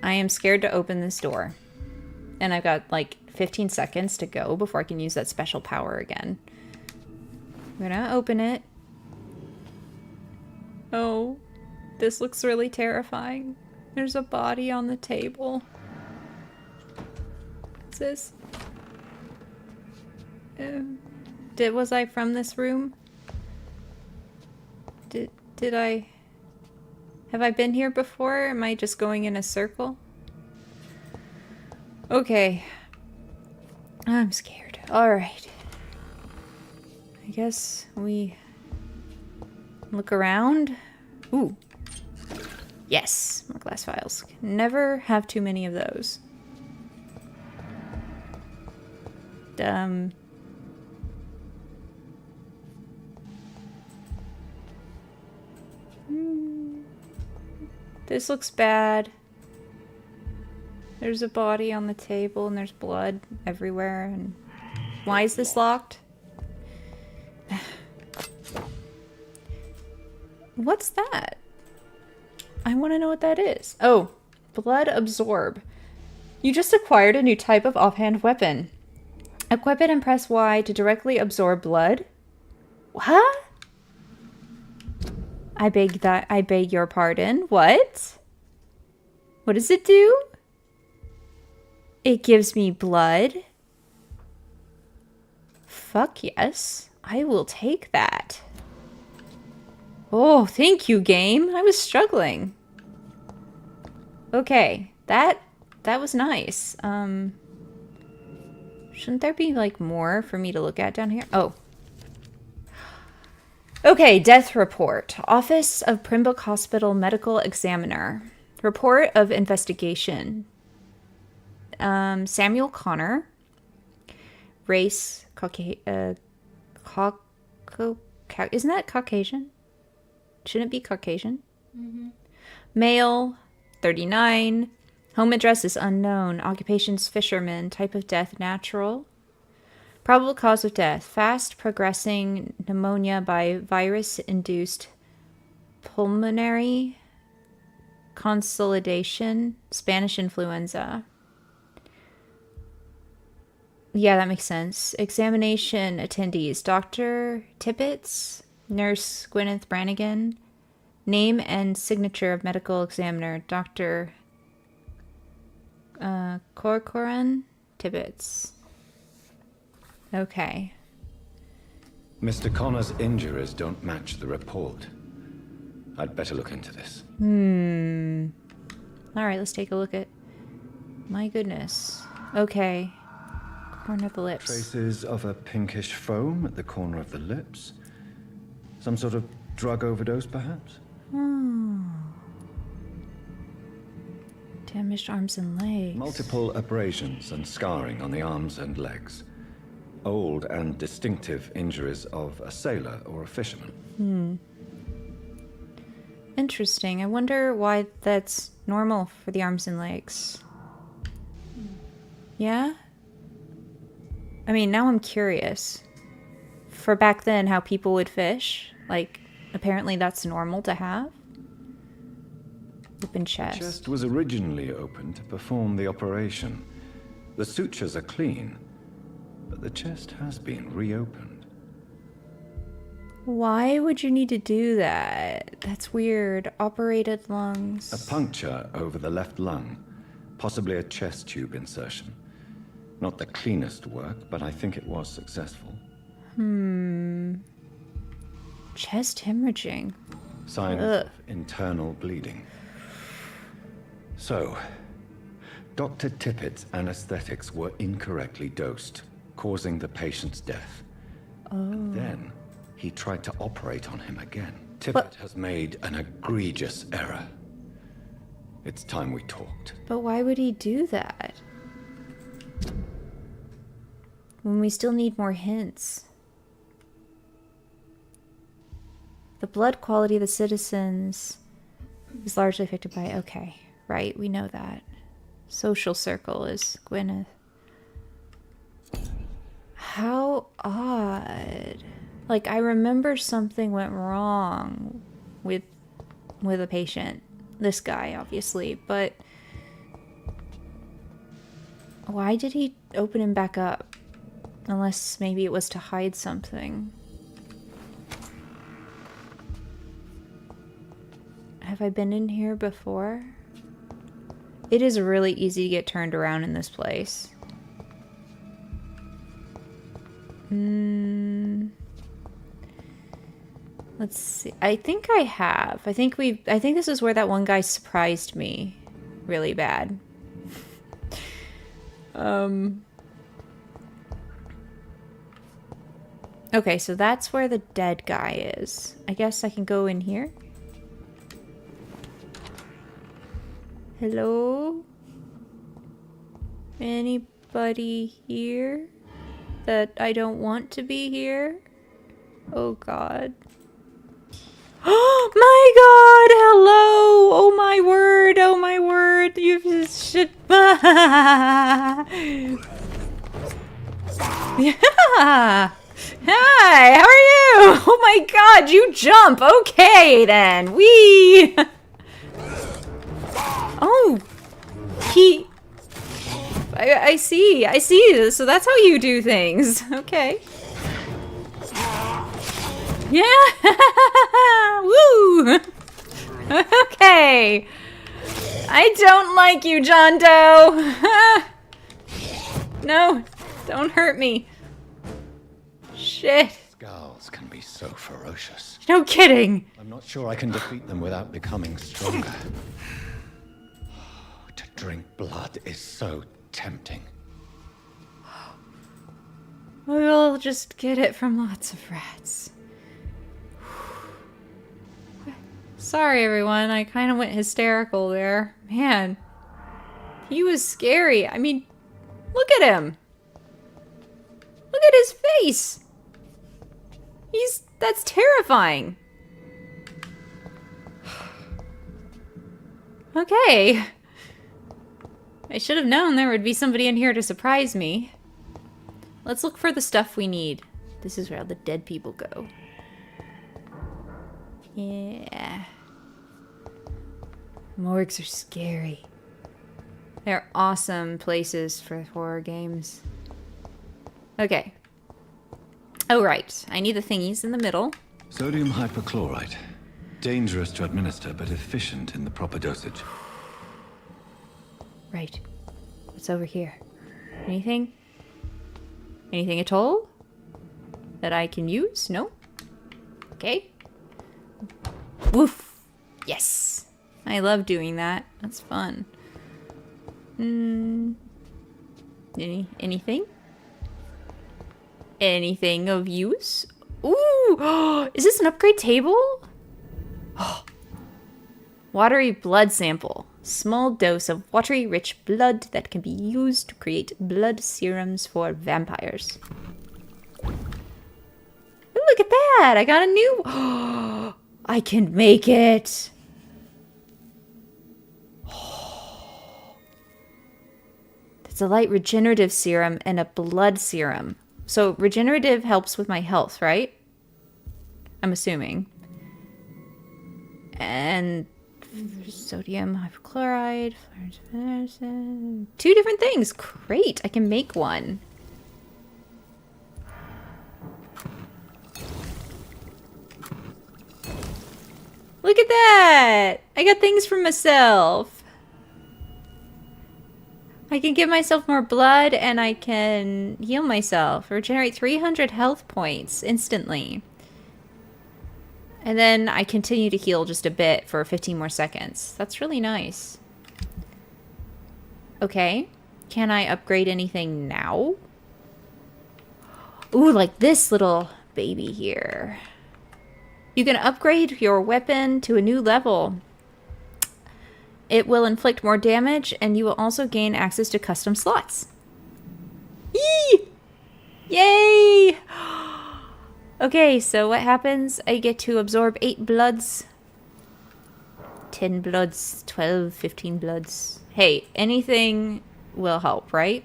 I am scared to open this door. And I've got like 15 seconds to go before I can use that special power again. I'm gonna open it. Oh, this looks really terrifying. There's a body on the table. What's this? Was I from this room? Did I... Have I been here before? Am I just going in a circle? Okay. I'm scared. Alright. I guess we look around. Ooh. Yes, more glass files. Never have too many of those. This looks bad. There's a body on the table and there's blood everywhere. And why is this locked? What's that? I want to know what that is. Oh, blood absorb. You just acquired a new type of offhand weapon. Equip it and press Y to directly absorb blood. What? I beg your pardon. What? What does it do? It gives me blood. Fuck yes. I will take that. Oh, thank you, game. I was struggling. Okay, that was nice. Shouldn't there be like more for me to look at down here? Oh. Okay, death report. Office of Pembroke Hospital Medical Examiner. Report of investigation. Samuel Connor. Race, isn't that Caucasian? Shouldn't it be Caucasian? Mm-hmm. Male, 39. Home address is unknown. Occupations fisherman. Type of death natural. Probable cause of death. Fast progressing pneumonia by virus-induced pulmonary consolidation. Spanish influenza. Yeah, that makes sense. Examination attendees. Dr. Tippett, Nurse Gwyneth Brannigan. Name and signature of medical examiner. Dr. Corcoran Tippett. Okay. Mr. Connor's injuries don't match the report. I'd better look into this. Alright, let's take a look at... My goodness. Okay. Corner of the lips. Traces of a pinkish foam at the corner of the lips. Some sort of drug overdose, perhaps? Damaged arms and legs. Multiple abrasions and scarring on the arms and legs. Old and distinctive injuries of a sailor or a fisherman. Interesting. I wonder why that's normal for the arms and legs. Yeah? I mean, now I'm curious. For back then, how people would fish, like, apparently that's normal to have. Open chest. The chest was originally opened to perform the operation. The sutures are clean, but the chest has been reopened. Why would you need to do that? That's weird. Operated lungs. A puncture over the left lung, possibly a chest tube insertion. Not the cleanest work, but I think it was successful. Chest hemorrhaging. Signs of internal bleeding. So, Dr. Tippett's anesthetics were incorrectly dosed, causing the patient's death. And then he tried to operate on him again. Tippett has made an egregious error. It's time we talked. But why would he do that? When we still need more hints. The blood quality of the citizens is largely affected by... Okay, right, we know that. Social circle is Gwyneth. How odd. Like, I remember something went wrong with a patient. This guy, obviously, but... Why did he open him back up? Unless maybe it was to hide something. Have I been in here before? It is really easy to get turned around in this place. Let's see. I think I have. I think this is where that one guy surprised me really bad. Okay, so that's where the dead guy is. I guess I can go in here. Hello? Anybody here that I don't want to be here? Oh god. Oh my god! Hello! Oh my word! Oh my word! You should... Yeah! Hi! How are you? Oh my god! You jump! Okay then! Wee! Oh! He... I see. I see. So that's how you do things. Okay. Yeah! Woo! Okay. I don't like you, John Doe. No, don't hurt me. Shit. Skulls can be so ferocious. No kidding. I'm not sure I can defeat them without becoming stronger. To drink blood is so tempting. We'll just get it from lots of rats. Sorry, everyone. I kind of went hysterical there. Man, he was scary. I mean, look at him. Look at his face. That's terrifying. Okay. I should have known there would be somebody in here to surprise me. Let's look for the stuff we need. This is where all the dead people go. Yeah. Morgues are scary. They're awesome places for horror games. Okay. Oh, right. I need the thingies in the middle. Sodium hypochlorite. Dangerous to administer, but efficient in the proper dosage. Right. What's over here? Anything? Anything at all? That I can use? No? Okay. Woof! Yes! I love doing that. That's fun. Anything? Anything of use? Ooh! Is this an upgrade table? Watery blood sample. Small dose of watery rich blood that can be used to create blood serums for vampires. Ooh, look at that! I got a new... I can make it! It's a light regenerative serum and a blood serum. So regenerative helps with my health, right? I'm assuming. And sodium hypochlorite. 2 different things. Great. I can make one. Look at that. I got things for myself. I can give myself more blood and I can heal myself. Regenerate 300 health points instantly. And then I continue to heal just a bit for 15 more seconds. That's really nice. Okay. Can I upgrade anything now? Ooh, like this little baby here. You can upgrade your weapon to a new level. It will inflict more damage, and you will also gain access to custom slots. Yee! Yay! Okay, so what happens? I get to absorb 8 bloods. 10 bloods, 12, 15 bloods. Hey, anything will help, right?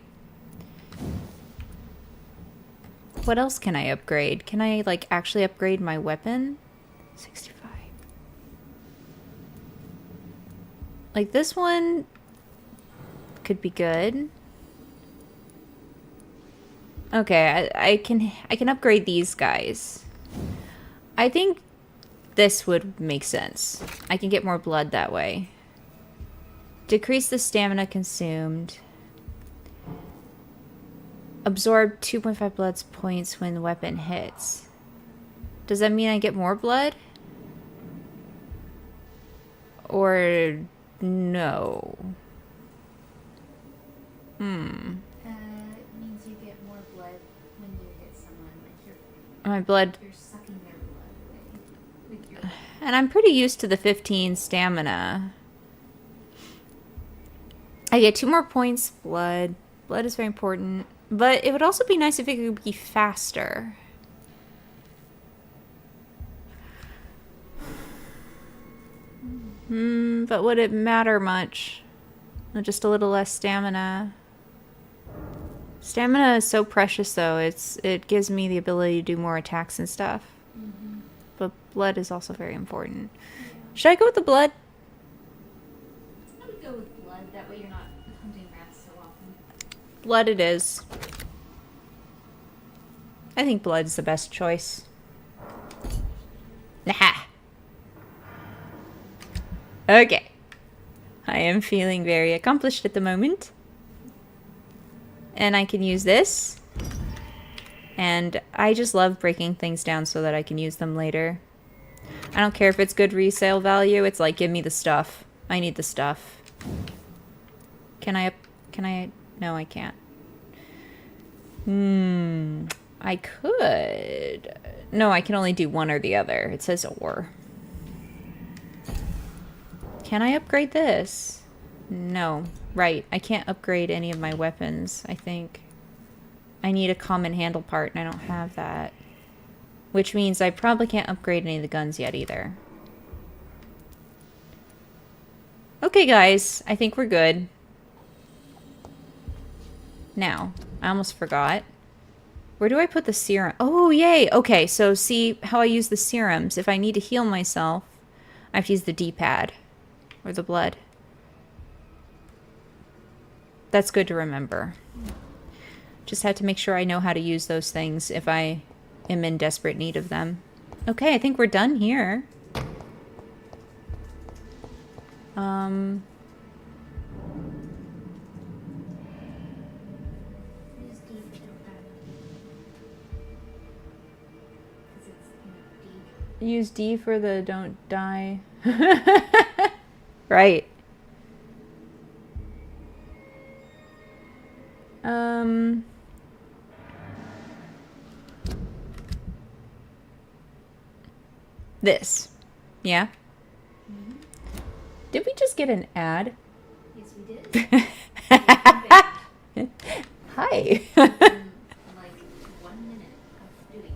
What else can I upgrade? Can I, like, actually upgrade my weapon? 65. Like, this one could be good. Okay, I can upgrade these guys. I think this would make sense. I can get more blood that way. Decrease the stamina consumed. Absorb 2.5 blood points when the weapon hits. Does that mean I get more blood? Or no? It means you get more blood when you hit someone. Like My blood. you're sucking their blood away with your. And I'm pretty used to the 15 stamina. I get 2 more points. Blood. Blood is very important. But it would also be nice if it could be faster. But would it matter much? Just a little less stamina. Stamina is so precious, though. It gives me the ability to do more attacks and stuff. But blood is also very important. Should I go with the blood? I would go with blood. That way you're not hunting rats so often. Blood it is. I think blood's the best choice. Nah. Okay. I am feeling very accomplished at the moment. And I can use this. And I just love breaking things down so that I can use them later. I don't care if it's good resale value. It's like, give me the stuff. I need the stuff. Can I... No, I can't. I could... No, I can only do one or the other. It says or. Can I upgrade this? No. Right. I can't upgrade any of my weapons, I think. I need a common handle part, and I don't have that. Which means I probably can't upgrade any of the guns yet either. Okay, guys. I think we're good. Now, I almost forgot. Where do I put the serum? Oh, yay! Okay, so see how I use the serums. If I need to heal myself, I have to use the D-pad. Or the blood. That's good to remember. Just had to make sure I know how to use those things if I am in desperate need of them. Okay, I think we're done here. Use D for don't die. 'Cause it's, D. Use D for the don't die. Right. This. Yeah? Did we just get an ad? Yes, we did. Hi. Like 1 minute of doing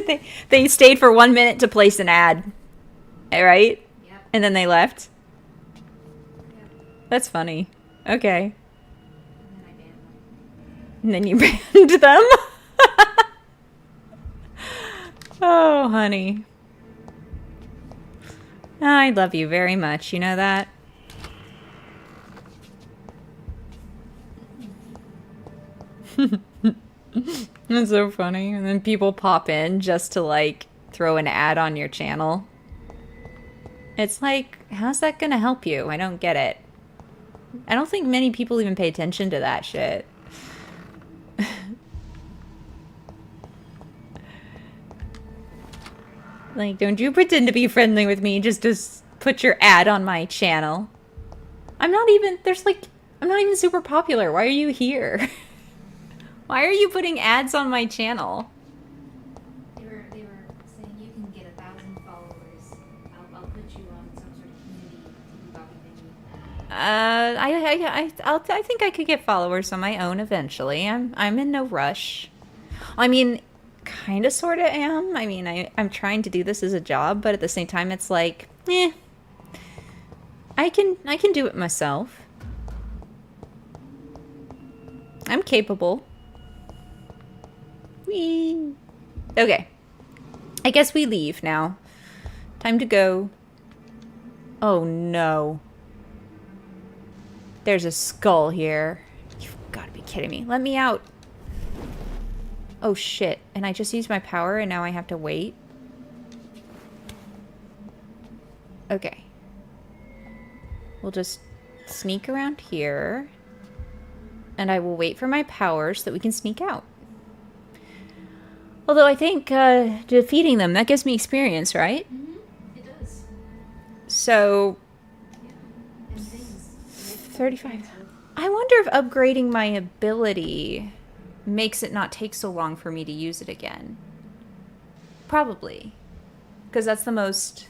that. they stayed for 1 minute to place an ad. Right? Yep. And then they left. Yep. That's funny. Okay. And then I banned them. And then you banned them? Oh, honey. I love you very much. You know that? That's so funny. And then people pop in just to, like, throw an ad on your channel. It's like, how's that gonna help you? I don't get it. I don't think many people even pay attention to that shit. Like, don't you pretend to be friendly with me just to put your ad on my channel. I'm not even, I'm not even super popular. Why are you here? Why are you putting ads on my channel? They were saying you can get 1,000 followers. I'll put you on some sort of community thingy. I think I could get followers on my own eventually. I'm in no rush. I mean, kind of, sort of am. I mean, I'm trying to do this as a job, but at the same time, it's like, I can do it myself. I'm capable. Whee! Okay. I guess we leave now. Time to go. Oh no. There's a skull here. You've got to be kidding me. Let me out. Oh shit. And I just used my power and now I have to wait. Okay. We'll just sneak around here. And I will wait for my power so that we can sneak out. Although I think defeating them, that gives me experience, right? Mm-hmm. It does. So... Yeah. And things. 35. I wonder if upgrading my ability makes it not take so long for me to use it again. Probably. Because that's the most...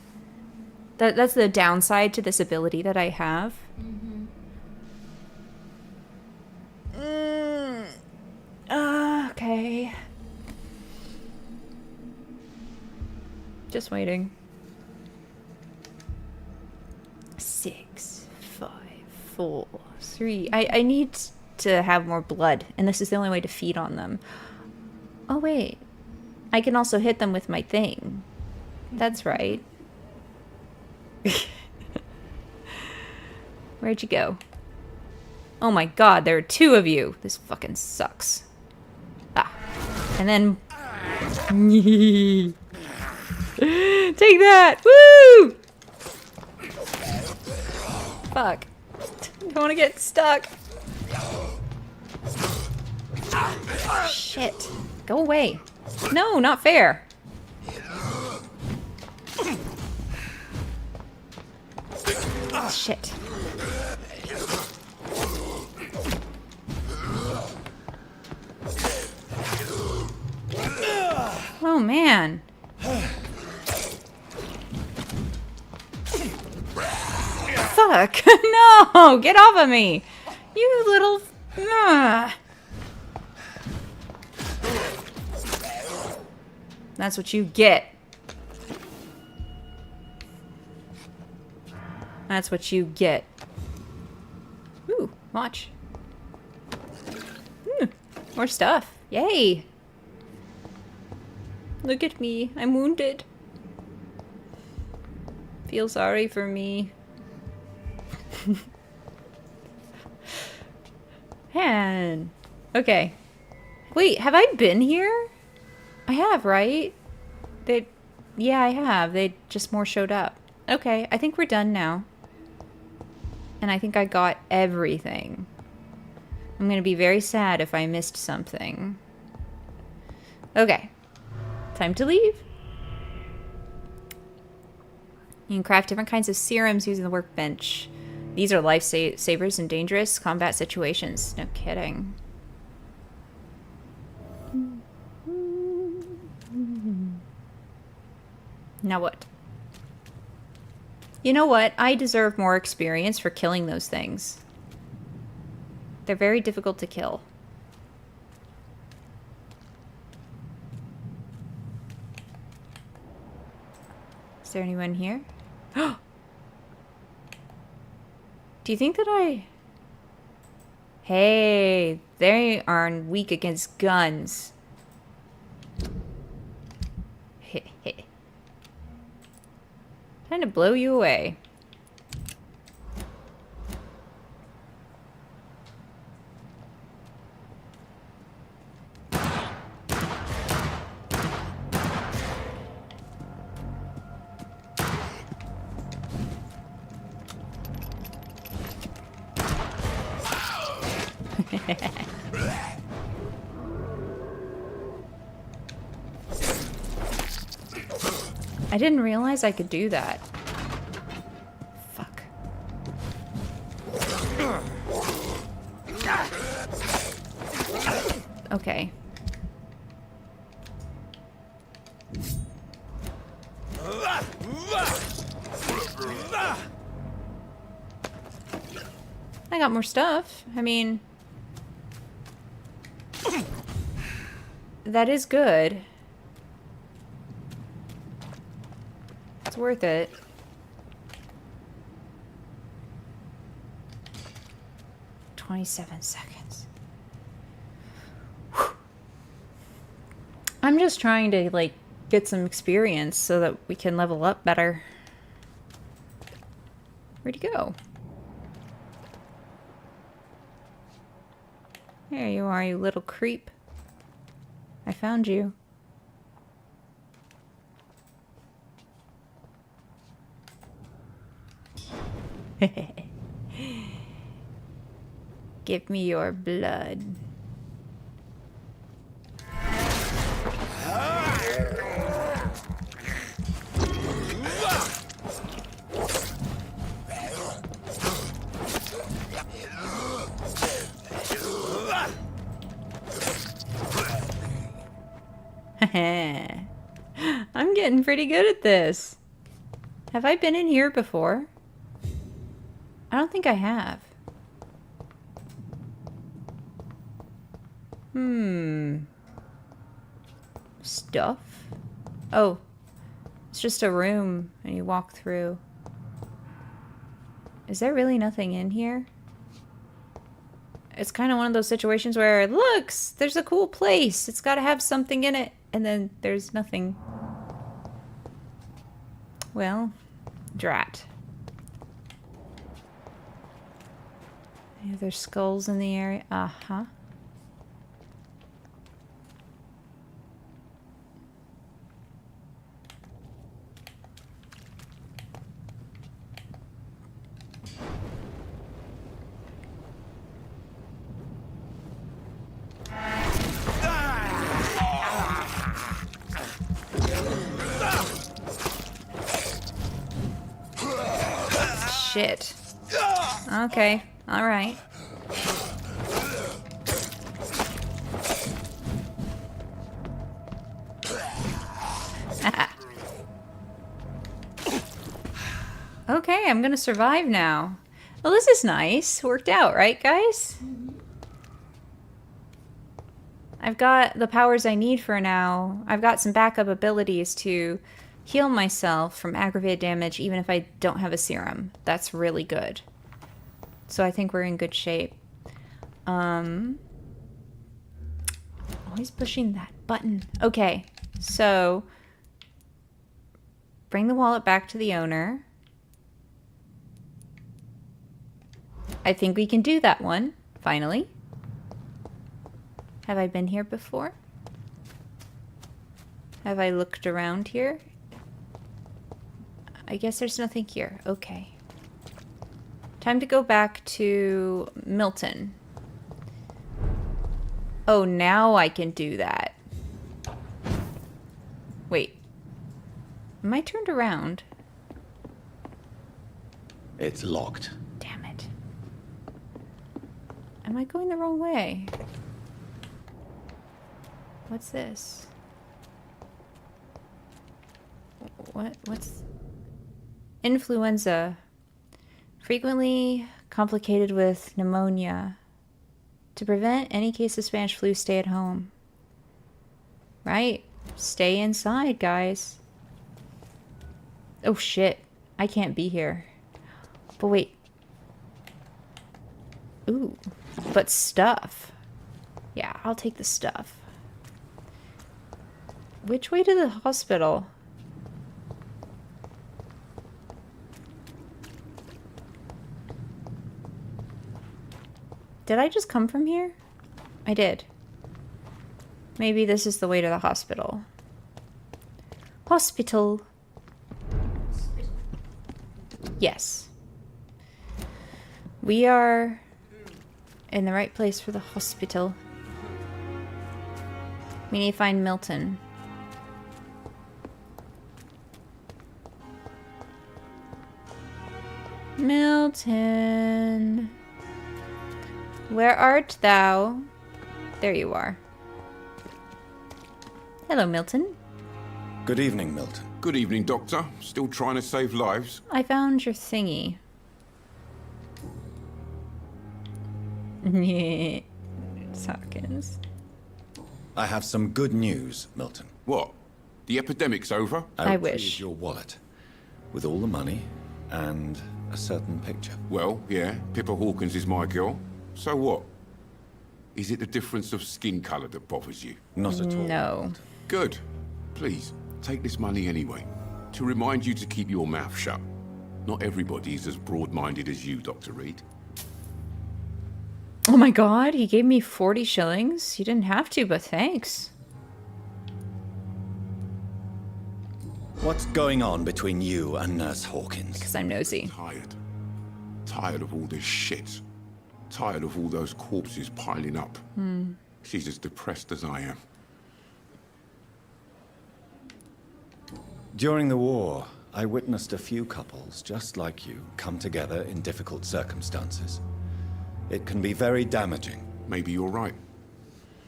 That's the downside to this ability that I have. Mm-hmm. Okay. Just waiting. 6, 5, 4, 3. I need to have more blood, and this is the only way to feed on them. Oh, wait. I can also hit them with my thing. That's right. Where'd you go? Oh my god, there are 2 of you. This fucking sucks. Ah. And then... Take that! Woo! Fuck. Don't want to get stuck. Shit. Go away. No, not fair. Shit. Oh, man. Fuck. No! Get off of me! You little... That's what you get. That's what you get. Ooh, watch. More stuff. Yay! Look at me. I'm wounded. Feel sorry for me. Man. Okay. Wait, have I been here? I have, right? Yeah, I have. They just more showed up. Okay, I think we're done now. And I think I got everything. I'm gonna be very sad if I missed something. Okay. Time to leave. You can craft different kinds of serums using the workbench. These are lifesavers in dangerous combat situations. No kidding. Now what? You know what? I deserve more experience for killing those things. They're very difficult to kill. Is there anyone here? Do you think that I... Hey, they are weak against guns. Trying to blow you away. I didn't realize I could do that. Fuck. Okay. I got more stuff. I mean... That is good. It's worth it. "27 seconds. Whew. I'm just trying to, like, get some experience so that we can level up better. Where'd he go? There you are, you little creep. I found you. Give me your blood. I'm getting pretty good at this. Have I been in here before? I don't think I have. Stuff? Oh. It's just a room and you walk through. Is there really nothing in here? It's kind of one of those situations where, looks, there's a cool place. It's got to have something in it. And then there's nothing. Well, drat. Yeah, there's skulls in the area. Uh-huh. Shit. Okay. All right. Okay, I'm gonna survive now. Well, this is nice. Worked out, right, guys? I've got the powers I need for now. I've got some backup abilities to heal myself from aggravated damage even if I don't have a serum. That's really good. So I think we're in good shape. Always pushing that button. Okay, so bring the wallet back to the owner. I think we can do that one, finally. Have I been here before? Have I looked around here? I guess there's nothing here. Okay. Time to go back to Milton. Oh, now I can do that. Wait. Am I turned around? It's locked. Damn it. Am I going the wrong way? What's this? What's... influenza, frequently complicated with pneumonia. To prevent any case of Spanish flu, stay at home. Right? Stay inside, guys. Oh shit. I can't be here. But wait. Ooh. But stuff. Yeah, I'll take the stuff. Which way to the hospital? Did I just come from here? I did. Maybe this is the way to the hospital. Hospital. Yes. We are in the right place for the hospital. We need to find Milton. Milton. Where art thou? There you are. Hello, Milton. Good evening, Milton. Good evening, Doctor. Still trying to save lives? I found your thingy. Hawkins. I have some good news, Milton. What? The epidemic's over? I retrieved wish. your wallet with all the money and a certain picture. Well, yeah, Pippa Hawkins is my girl. So what? Is it the difference of skin colour that bothers you? Not at all. No. Good. Please, take this money anyway. To remind you to keep your mouth shut. Not everybody's as broad-minded as you, Dr. Reid. Oh my god, he gave me 40 shillings. You didn't have to, but thanks. What's going on between you and Nurse Hawkins? Because I'm nosy. Tired. Tired of all this shit. Tired of all those corpses piling up. She's as depressed as I am. During the war, I witnessed a few couples, just like you, come together in difficult circumstances. It can be very damaging. Maybe you're right.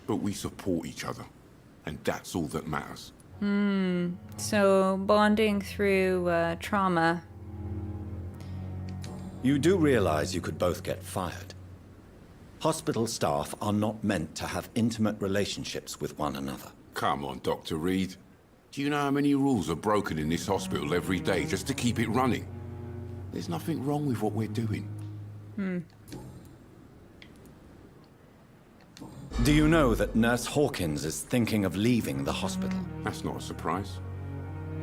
But we support each other. And that's all that matters. So, bonding through trauma. You do realize you could both get fired. Hospital staff are not meant to have intimate relationships with one another. Come on, Dr. Reid. Do you know how many rules are broken in this hospital every day just to keep it running? There's nothing wrong with what we're doing. Do you know that Nurse Hawkins is thinking of leaving the hospital? That's not a surprise.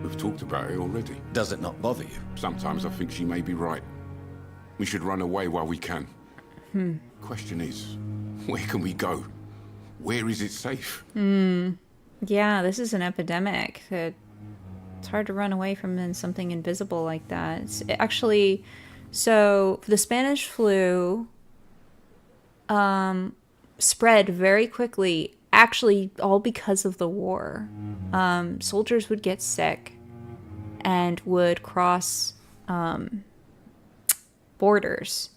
We've talked about it already. Does it not bother you? Sometimes I think she may be right. We should run away while we can. Question is, where can we go? Where is it safe? Yeah, this is an epidemic. It's hard to run away from something invisible like that. Actually, so the Spanish flu spread very quickly, actually all because of the war. Soldiers would get sick and would cross borders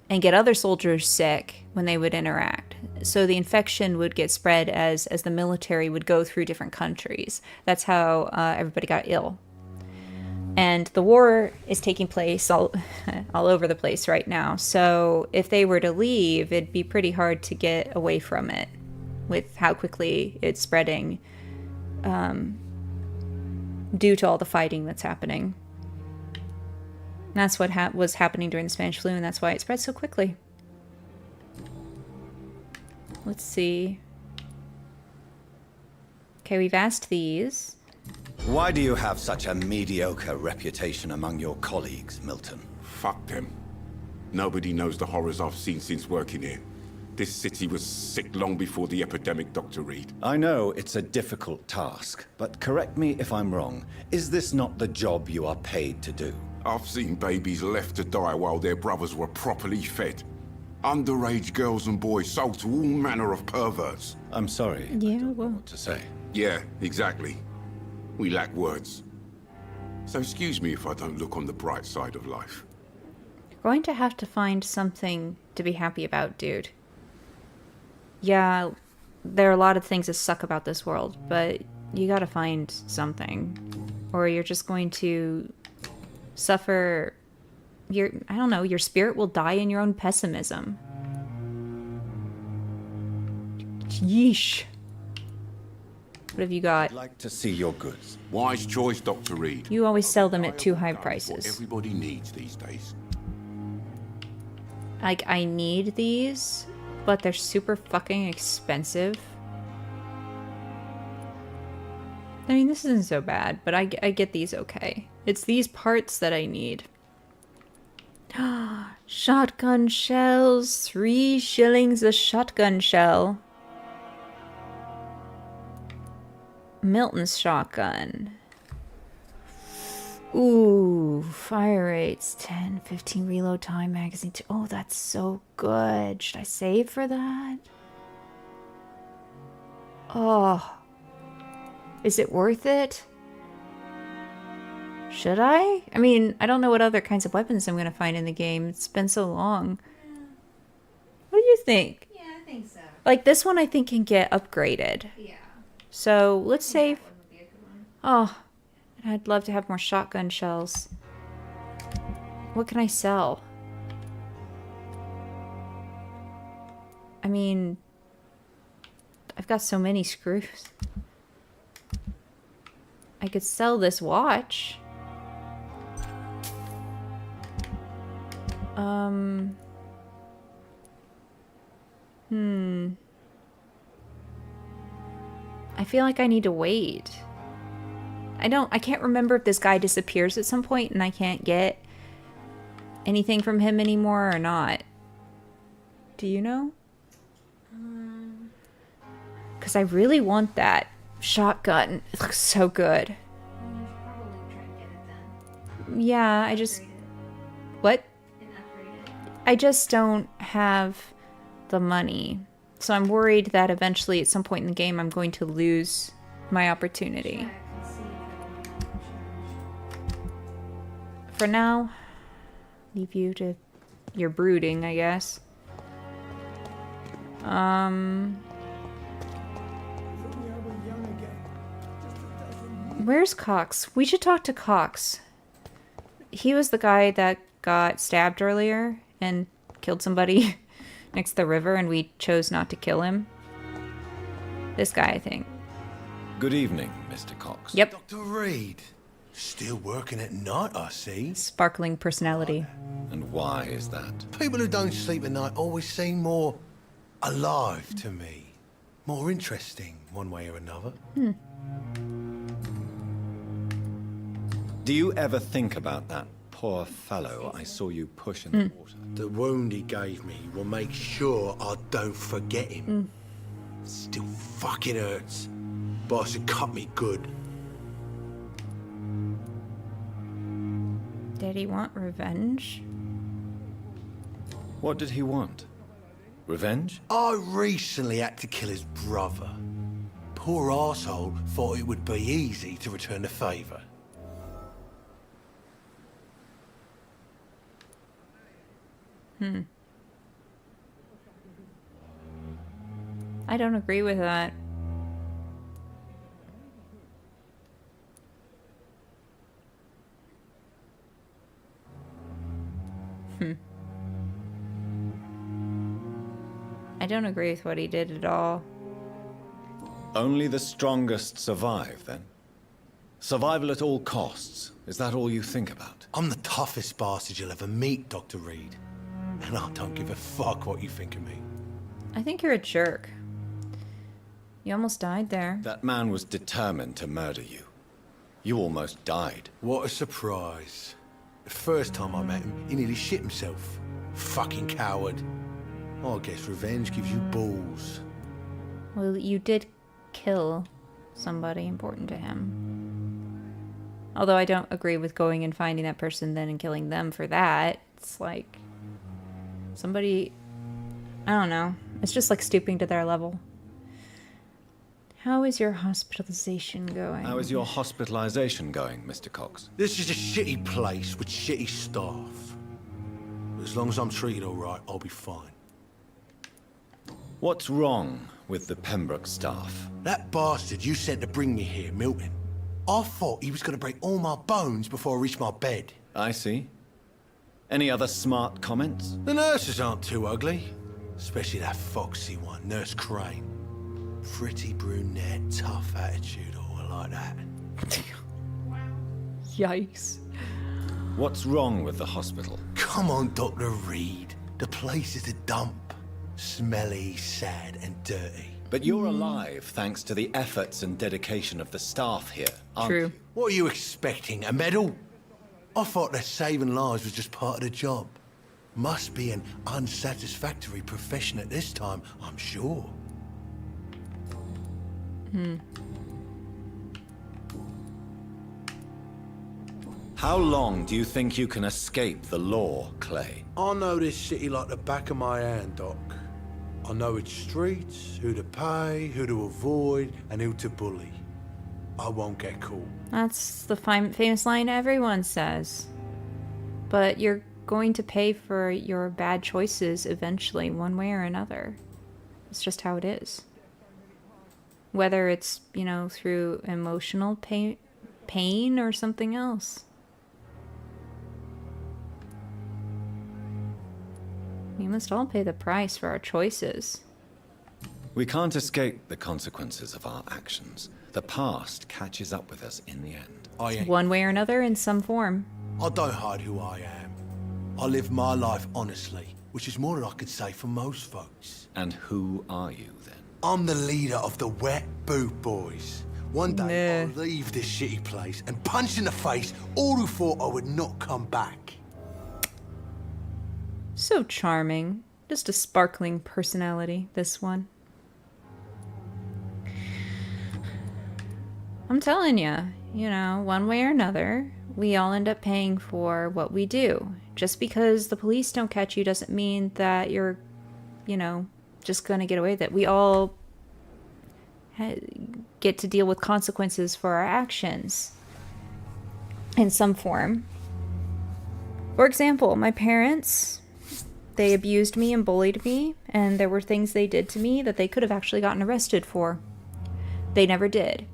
and get other soldiers sick when they would interact. So the infection would get spread as the military would go through different countries. That's how everybody got ill. And the war is taking place all over the place right now. So if they were to leave, it'd be pretty hard to get away from it with how quickly it's spreading due to all the fighting that's happening. And that's what was happening during the Spanish flu, and that's why it spread so quickly. Let's see. Okay, we've asked these. Why do you have such a mediocre reputation among your colleagues, Milton? Fuck them. Nobody knows the horrors I've seen since working here. This city was sick long before the epidemic, Dr. Reid. I know it's a difficult task, but correct me if I'm wrong. Is this not the job you are paid to do? I've seen babies left to die while their brothers were properly fed. Underage girls and boys sold to all manner of perverts. I'm sorry. Yeah, I don't know well. what to say. Yeah, exactly. We lack words. So excuse me if I don't look on the bright side of life. You're going to have to find something to be happy about, dude. Yeah, there are a lot of things that suck about this world, but you gotta find something. Or you're just going to suffer I don't know, your spirit will die in your own pessimism. Yeesh. What have you got? I'd like to see your goods. Wise choice, Dr. Reid. You always sell them at too high What prices. everybody needs these days. Like, I need these, but they're super fucking expensive. I mean, this isn't so bad, but I get these okay. It's these parts that I need. Shotgun shells. 3 shillings a shotgun shell. Milton's shotgun. Ooh, fire rates 10, 15 reload time, magazine 2. Oh, that's so good. Should I save for that? Oh. Is it worth it? Should I? I mean, I don't know what other kinds of weapons I'm going to find in the game. It's been so long. What do you think? Yeah, I think so. Like, this one I think can get upgraded. Yeah. So, let's save... That one would be a good one. Oh, I'd love to have more shotgun shells. What can I sell? I mean... I've got so many screws. I could sell this watch. I feel like I need to wait. I can't remember if this guy disappears at some point and I can't get anything from him anymore or not. Do you know? Because I really want that shotgun. It looks so good. You should probably try and get it then. Yeah, I just... Upgrade it What? and upgrade it. I just don't have the money. So I'm worried that eventually at some point in the game I'm going to lose my opportunity. Check and see if it will change. For now, leave you to your brooding, I guess. Where's Cox? We should talk to Cox. He was the guy that got stabbed earlier and killed somebody next to the river, and we chose not to kill him. This guy, I think. Good evening, Mr. Cox. Yep. Dr. Reid. Still working at night, I see. Sparkling personality. And why is that? People who don't sleep at night always seem more alive to me. More interesting, one way or another. Do you ever think about that poor fellow I saw you push in the water? The wound he gave me will make sure I don't forget him. Still fucking hurts. Boss had cut me good. Did he want revenge? What did he want? Revenge? I recently had to kill his brother. Poor arsehole thought it would be easy to return the favour. I don't agree with that. I don't agree with what he did at all. Only the strongest survive, then? Survival at all costs. Is that all you think about? I'm the toughest bastard you'll ever meet, Dr. Reid. And I don't give a fuck what you think of me. I think you're a jerk. You almost died there. That man was determined to murder you. You almost died. What a surprise. The first time I met him, he nearly shit himself. Fucking coward. I guess revenge gives you balls. Well, you did kill somebody important to him. Although I don't agree with going and finding that person then and killing them for that. It's like... somebody... I don't know. It's just like stooping to their level. How is your hospitalization going? How is your hospitalization going, Mr. Cox? This is a shitty place with shitty staff. But as long as I'm treated all right, I'll be fine. What's wrong with the Pembroke staff? That bastard you sent to bring me here, Milton. I thought he was going to break all my bones before I reached my bed. I see. Any other smart comments? The nurses aren't too ugly. Especially that foxy one, Nurse Crane. Pretty brunette, tough attitude, all like that. Yikes. What's wrong with the hospital? Come on, Dr. Reid. The place is a dump. Smelly, sad, and dirty. But you're alive thanks to the efforts and dedication of the staff here, aren't True. you? What are you expecting, a medal? I thought that saving lives was just part of the job. Must be an unsatisfactory profession at this time, I'm sure. How long do you think you can escape the law, Clay? I know this city like the back of my hand, Doc. I know its streets, who to pay, who to avoid, and who to bully. I won't get caught. That's the famous line everyone says. But you're going to pay for your bad choices eventually, one way or another. It's just how it is. Whether it's, you know, through emotional pain or something else. We must all pay the price for our choices. We can't escape the consequences of our actions. The past catches up with us in the end. One way or another, in some form. I don't hide who I am. I live my life honestly, which is more than I could say for most folks. And who are you, then? I'm the leader of the Wet Boot Boys. One day I'll leave this shitty place and punch in the face all who thought I would not come back. So charming. Just a sparkling personality, this one. I'm telling you, you know, one way or another, we all end up paying for what we do. Just because the police don't catch you doesn't mean that you're, you know, just going to get away with it. We all get to deal with consequences for our actions in some form. For example, my parents, they abused me and bullied me, and there were things they did to me that they could have actually gotten arrested for. They never did.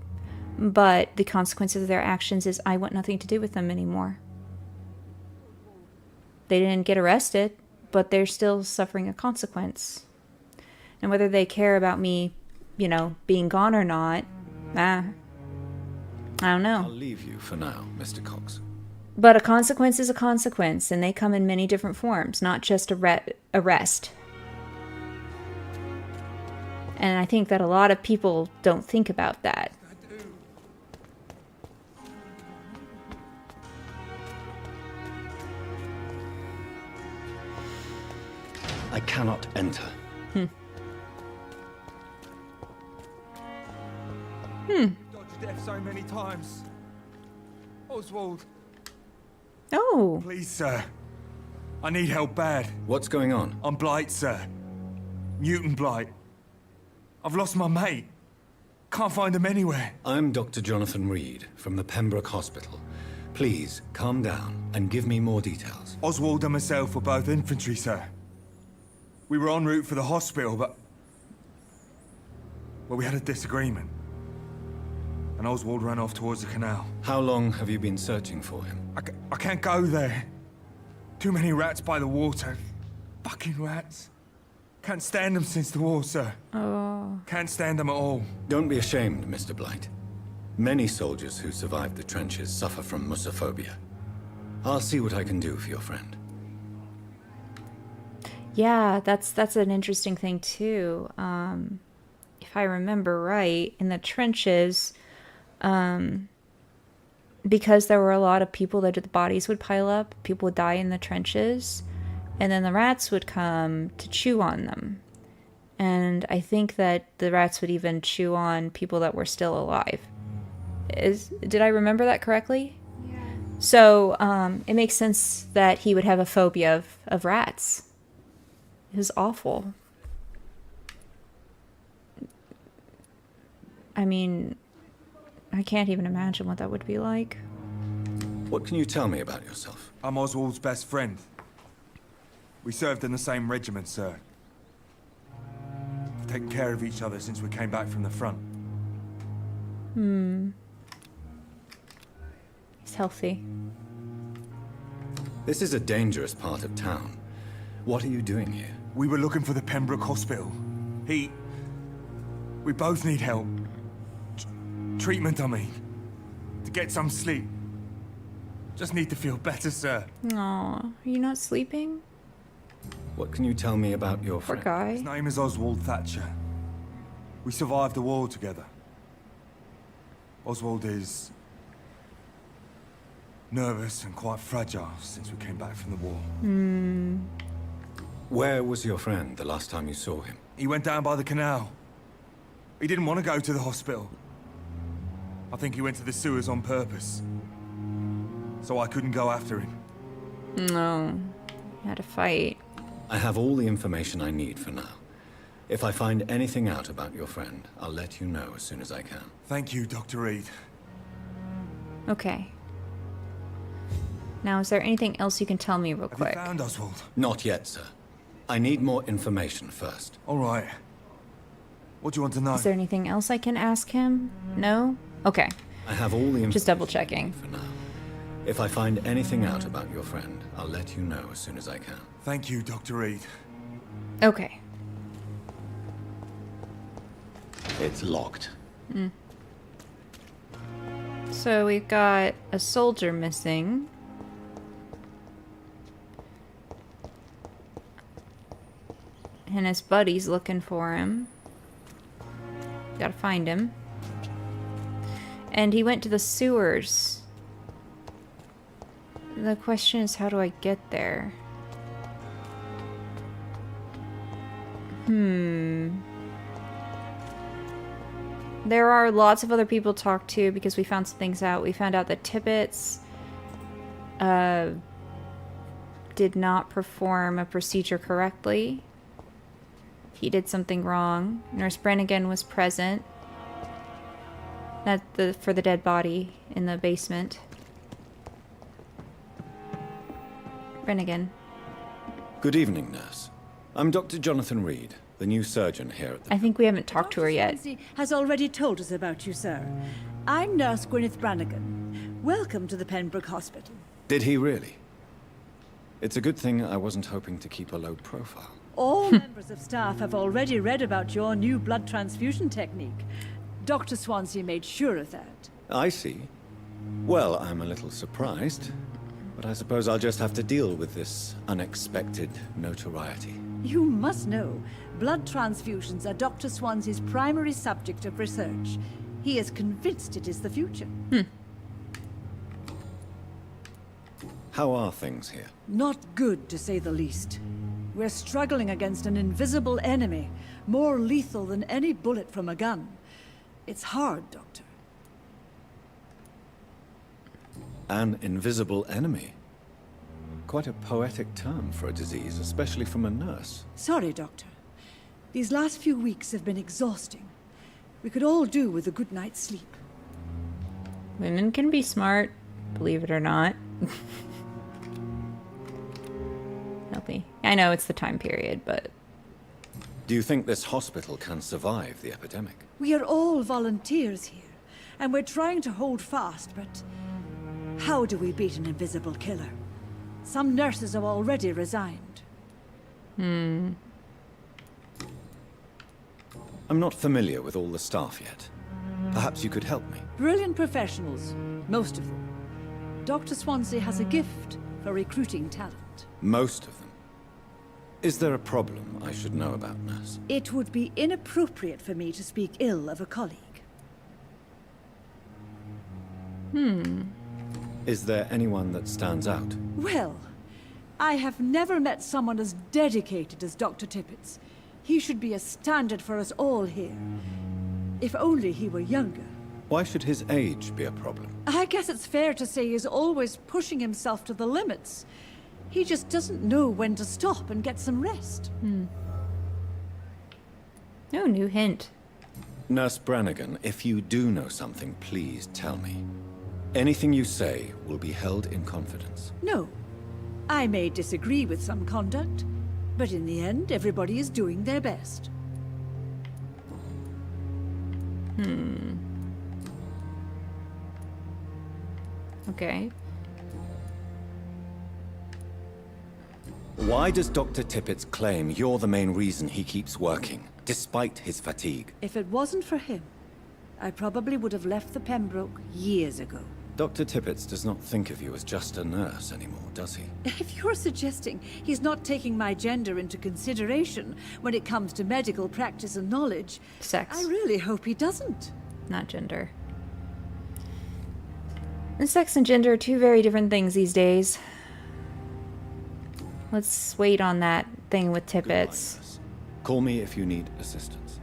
But the consequence of their actions is I want nothing to do with them anymore. They didn't get arrested, but they're still suffering a consequence. And whether they care about me, you know, being gone or not, I don't know. I'll leave you for now, Mr. Cox. But a consequence is a consequence, and they come in many different forms, not just arrest. And I think that a lot of people don't think about that. I cannot enter. Dodged death so many times. Oswald. Oh. Please, sir. I need help bad. What's going on? I'm Blight, sir. Mutant Blight. I've lost my mate. Can't find him anywhere. I'm Dr. Jonathan Reid from the Pembroke Hospital. Please, calm down and give me more details. Oswald and myself were both infantry, sir. We were en route for the hospital, but... well, we had a disagreement. And Oswald ran off towards the canal. How long have you been searching for him? I can't go there. Too many rats by the water. Fucking rats. Can't stand them since the war, sir. Oh. Can't stand them at all. Don't be ashamed, Mr. Blight. Many soldiers who survived the trenches suffer from musophobia. I'll see what I can do for your friend. Yeah, that's an interesting thing too. If I remember right, in the trenches, because there were a lot of people that the bodies would pile up, people would die in the trenches, and then the rats would come to chew on them. And I think that the rats would even chew on people that were still alive. Did I remember that correctly? Yeah. So it makes sense that he would have a phobia of rats. It was awful. I mean, I can't even imagine what that would be like. What can you tell me about yourself? I'm Oswald's best friend. We served in the same regiment, sir. We've taken care of each other since we came back from the front. He's healthy. This is a dangerous part of town. What are you doing here? We were looking for the Pembroke Hospital. We both need help. Treatment, I mean. To get some sleep. Just need to feel better, sir. Aw, are you not sleeping? What can you tell me about your Poor friend? guy. His name is Oswald Thatcher. We survived the war together. Oswald is nervous and quite fragile since we came back from the war. Where was your friend the last time you saw him? He went down by the canal. He didn't want to go to the hospital. I think he went to the sewers on purpose. So I couldn't go after him. No. You had to fight. I have all the information I need for now. If I find anything out about your friend, I'll let you know as soon as I can. Thank you, Dr. Reid. Okay. Now, is there anything else you can tell me real quick? Have you found Oswald? Not yet, sir. I need more information first. All right. What do you want to know? Is there anything else I can ask him? No? Okay. I have all the information Just double checking. for now. If I find anything out about your friend, I'll let you know as soon as I can. Thank you, Dr. Reid. Okay. It's locked. So we've got a soldier missing. And his buddy's looking for him. Gotta find him. And he went to the sewers. The question is, how do I get there? There are lots of other people to talk to because we found some things out. We found out that Tippets did not perform a procedure correctly. He did something wrong. Nurse Brannigan was present for the dead body in the basement. Brannigan. Good evening, nurse. I'm Dr. Jonathan Reid, the new surgeon here at the... I think we haven't talked to her yet. Swansea has already told us about you, sir. I'm Nurse Gwyneth Brannigan. Welcome to the Pembroke Hospital. Did he really? It's a good thing I wasn't hoping to keep a low profile. All members of staff have already read about your new blood transfusion technique. Dr. Swansea made sure of that. I see. Well, I'm a little surprised, but I suppose I'll just have to deal with this unexpected notoriety. You must know, blood transfusions are Dr. Swansea's primary subject of research. He is convinced it is the future. How are things here? Not good, to say the least. We're struggling against an invisible enemy, more lethal than any bullet from a gun. It's hard, Doctor. An invisible enemy? Quite a poetic term for a disease, especially from a nurse. Sorry, Doctor. These last few weeks have been exhausting. We could all do with a good night's sleep. Women can be smart, believe it or not. Healthy. I know it's the time period, but... Do you think this hospital can survive the epidemic? We are all volunteers here, and we're trying to hold fast, but... how do we beat an invisible killer? Some nurses have already resigned. I'm not familiar with all the staff yet. Perhaps you could help me. Brilliant professionals, most of them. Dr. Swansea has a gift for recruiting talent. Most of them. Is there a problem I should know about, nurse? It would be inappropriate for me to speak ill of a colleague. Is there anyone that stands out? Well, I have never met someone as dedicated as Dr. Tippets. He should be a standard for us all here. If only he were younger. Why should his age be a problem? I guess it's fair to say he's always pushing himself to the limits. He just doesn't know when to stop and get some rest. No new hint. Nurse Brannigan, if you do know something, please tell me. Anything you say will be held in confidence. No. I may disagree with some conduct, but in the end, everybody is doing their best. Okay. Why does Dr. Tippett claim you're the main reason he keeps working, despite his fatigue? If it wasn't for him, I probably would have left the Pembroke years ago. Dr. Tippett does not think of you as just a nurse anymore, does he? If you're suggesting he's not taking my gender into consideration when it comes to medical practice and knowledge, Sex. I really hope he doesn't. Not gender. And sex and gender are two very different things these days. Let's wait on that thing with Tippett. Call me if you need assistance.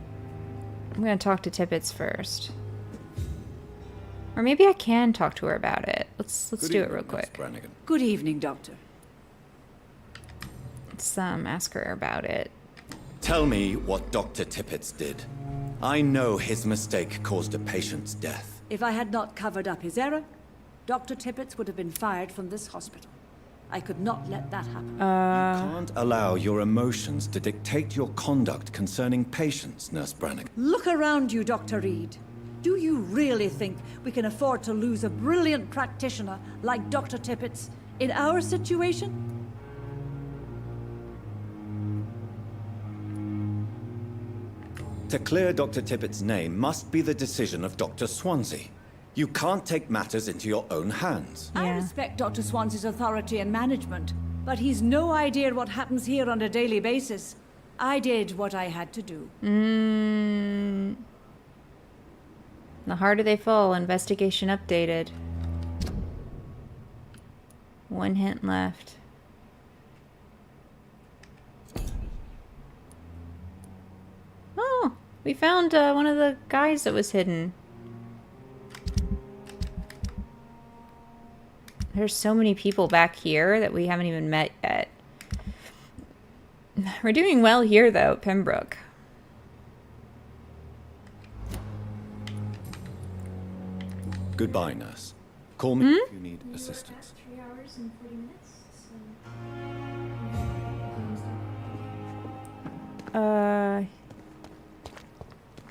I'm gonna talk to Tippett first. Or maybe I can talk to her about it. Let's do it real quick. Good evening, Doctor. Let's ask her about it. Tell me what Dr. Tippett did. I know his mistake caused a patient's death. If I had not covered up his error, Dr. Tippett would have been fired from this hospital. I could not let that happen. You can't allow your emotions to dictate your conduct concerning patients, Nurse Brannigan. Look around you, Dr. Reid. Do you really think we can afford to lose a brilliant practitioner like Dr. Tippett in our situation? To clear Dr. Tippett's name must be the decision of Dr. Swansea. You can't take matters into your own hands. I respect Dr. Swansea's authority and management, but he's no idea what happens here on a daily basis. I did what I had to do. The harder they fall, investigation updated. 1 hint left. Oh, we found one of the guys that was hidden. There's so many people back here that we haven't even met yet. We're doing well here, though, Pembroke. Goodbye, nurse. Call me if you need assistance. 3 hours and 40 minutes.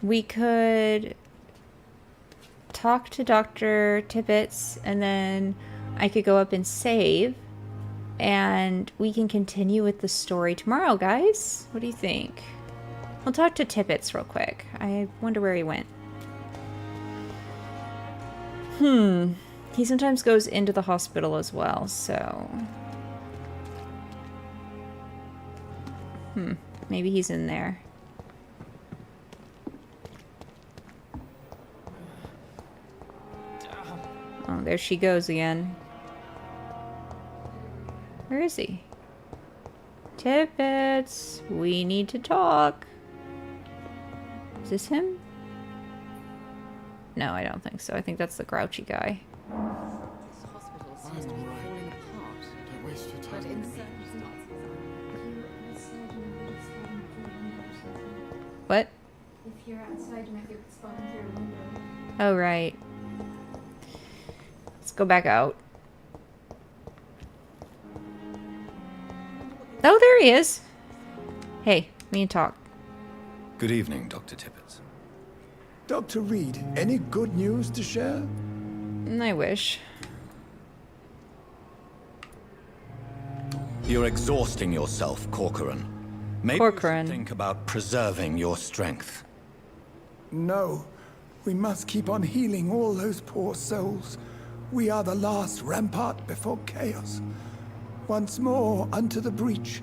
We could talk to Dr. Tippett, and then I could go up and save, and we can continue with the story tomorrow, guys. What do you think? We'll talk to Tippett real quick. I wonder where he went. He sometimes goes into the hospital as well, so... Maybe he's in there. Oh, there she goes again. Where is he? Tippett, we need to talk. Is this him? No, I don't think so. I think that's the grouchy guy. This hospital seems to be falling apart. Don't waste your But time. in circumstances... What? If you're outside, you might be able to spawn through a window. Oh, right. Let's go back out. Oh, there he is. Hey, we need to talk. Good evening, Dr. Tippett. Dr. Reid, any good news to share? I wish. You're exhausting yourself, Corcoran. Maybe you should think about preserving your strength. No. We must keep on healing all those poor souls. We are the last rampart before chaos. Once more unto the breach.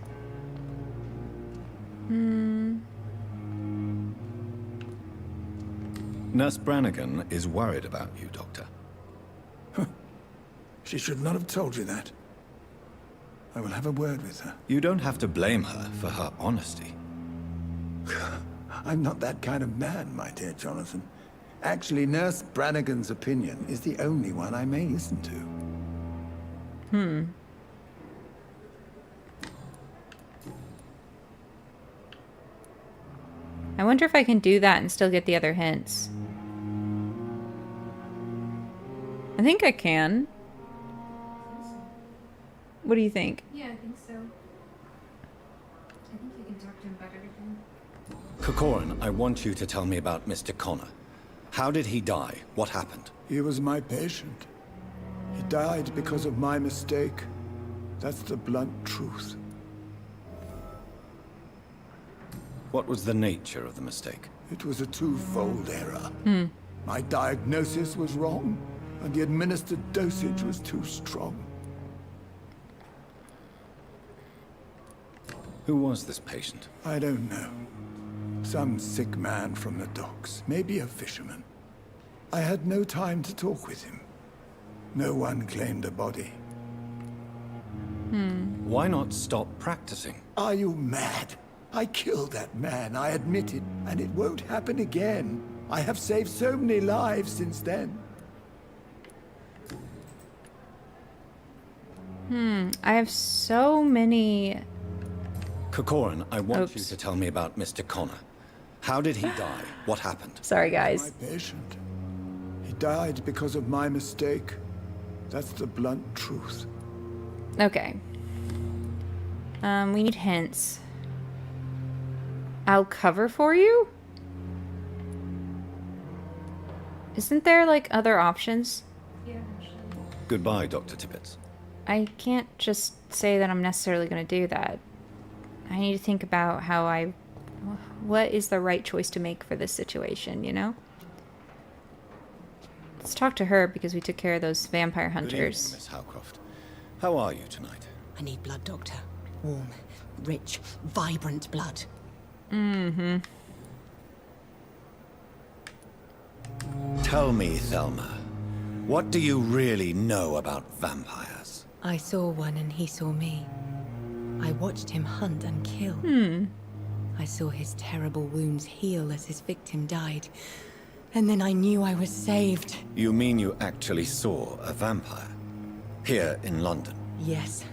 Nurse Brannigan is worried about you, Doctor. She should not have told you that. I will have a word with her. You don't have to blame her for her honesty. I'm not that kind of man, my dear Jonathan. Actually, Nurse Brannigan's opinion is the only one I may listen to. I wonder if I can do that and still get the other hints. I think I can. What do you think? Yeah, I think so. I think you can talk to him about everything. Corcoran, I want you to tell me about Mr. Connor. How did he die? What happened? He was my patient. He died because of my mistake. That's the blunt truth. What was the nature of the mistake? It was a twofold error. Hmm. My diagnosis was wrong, and the administered dosage was too strong. Who was this patient? I don't know. Some sick man from the docks, maybe a fisherman. I had no time to talk with him. No one claimed a body. Why not stop practicing? Are you mad? I killed that man, I admit it, and it won't happen again. I have saved so many lives since then. I have so many... Kokorin, I want you Oops. to tell me about Mr. Connor. How did he die? What happened? Sorry, guys. My patient. He died because of my mistake. That's the blunt truth. Okay. We need hints. I'll cover for you? Isn't there, like, other options? Yeah, actually. Goodbye, Dr. Tippett. I can't just say that I'm necessarily going to do that. I need to think about what is the right choice to make for this situation, you know? Let's talk to her because we took care of those vampire Good evening, hunters. Miss Howcroft. How are you tonight? I need blood, Doctor. Warm, rich, vibrant blood. Mm-hmm. Tell me, Thelma, what do you really know about vampires? I saw one and he saw me. I watched him hunt and kill. I saw his terrible wounds heal as his victim died. And then I knew I was saved. You mean you actually saw a vampire? Here in London? Yes.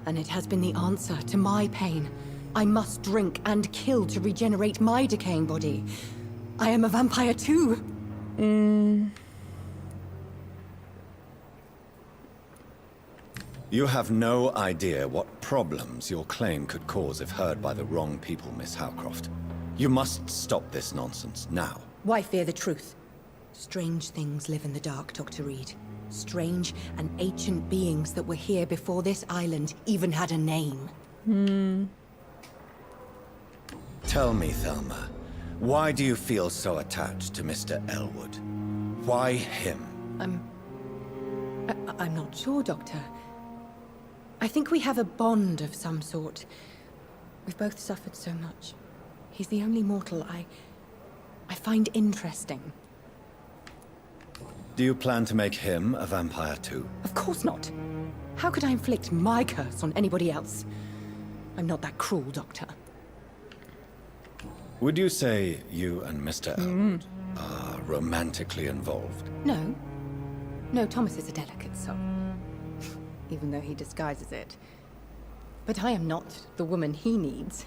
And it has been the answer to my pain. I must drink and kill to regenerate my decaying body. I am a vampire too. You have no idea what problems your claim could cause if heard by the wrong people, Miss Howcroft. You must stop this nonsense now. Why fear the truth? Strange things live in the dark, Dr. Reid. Strange and ancient beings that were here before this island even had a name. Tell me, Thelma, why do you feel so attached to Mr. Elwood? Why him? I'm not sure, Doctor. I think we have a bond of some sort. We've both suffered so much. He's the only mortal I find interesting. Do you plan to make him a vampire too? Of course not. How could I inflict my curse on anybody else? I'm not that cruel, Doctor. Would you say you and Mr. Elwood are romantically involved? No. No, Thomas is a delicate soul. Even though he disguises it. But I am not the woman he needs.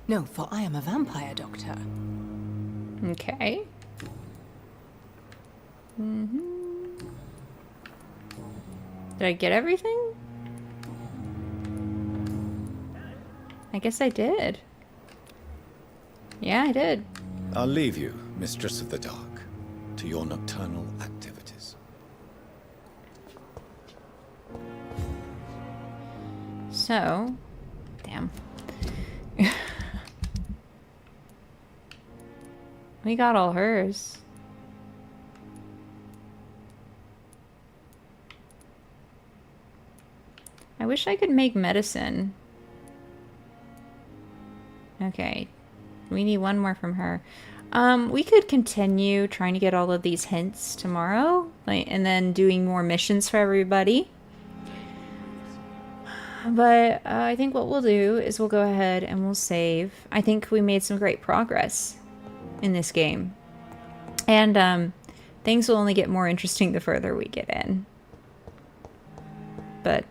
No, for I am a vampire, Doctor. Okay. Did I get everything? I guess I did. Yeah, I did. I'll leave you, Mistress of the Dark, to your nocturnal activities. So, damn. We got all hers. I wish I could make medicine. Okay. We need one more from her. We could continue trying to get all of these hints tomorrow, and then doing more missions for everybody. But I think what we'll do is we'll go ahead and we'll save. I think we made some great progress in this game. And things will only get more interesting the further we get in. But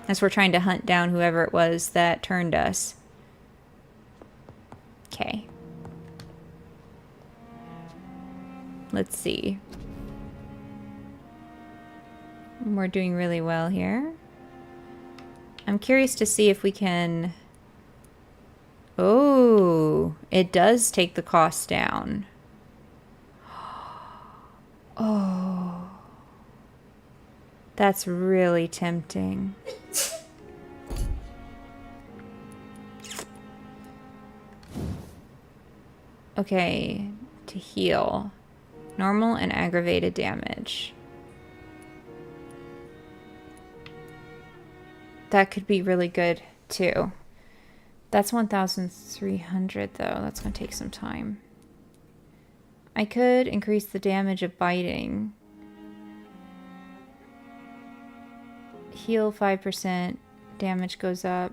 as we're trying to hunt down whoever it was that turned us. Okay. Let's see. We're doing really well here. I'm curious to see if we can... Oh, it does take the cost down. Oh. That's really tempting. Okay, to heal. Normal and aggravated damage. That could be really good too. That's 1,300 though. That's going to take some time. I could increase the damage of biting. Heal 5%. Damage goes up.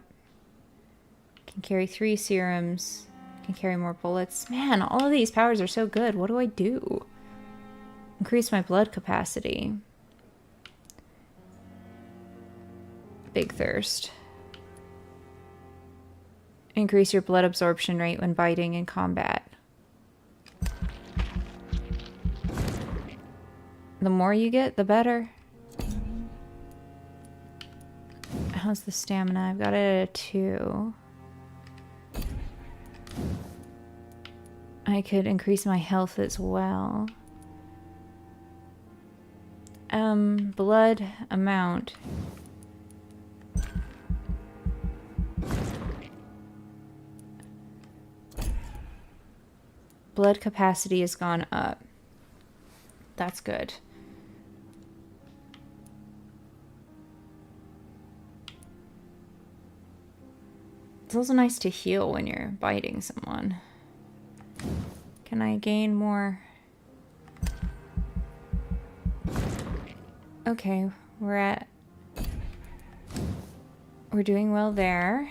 Can carry 3 serums. Can carry more bullets. Man, all of these powers are so good. What do I do? Increase my blood capacity. Big thirst. Increase your blood absorption rate when biting in combat. The more you get, the better. How's the stamina? I've got it at a 2. I could increase my health as well. Blood amount. Blood capacity has gone up. That's good. It's also nice to heal when you're biting someone. Can I gain more? Okay, we're doing well there.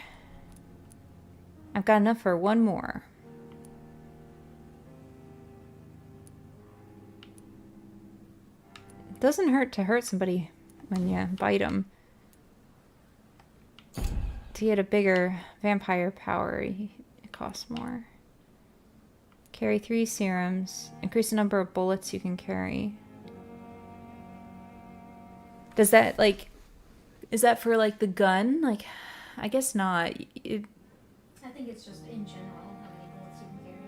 I've got enough for one more. It doesn't hurt to hurt somebody when you bite them. To get a bigger vampire power, it costs more. Carry 3 serums. Increase the number of bullets you can carry. Does that, like... Is that for, like, the gun? Like, I guess not. I think it's just in general how many bullets you can carry.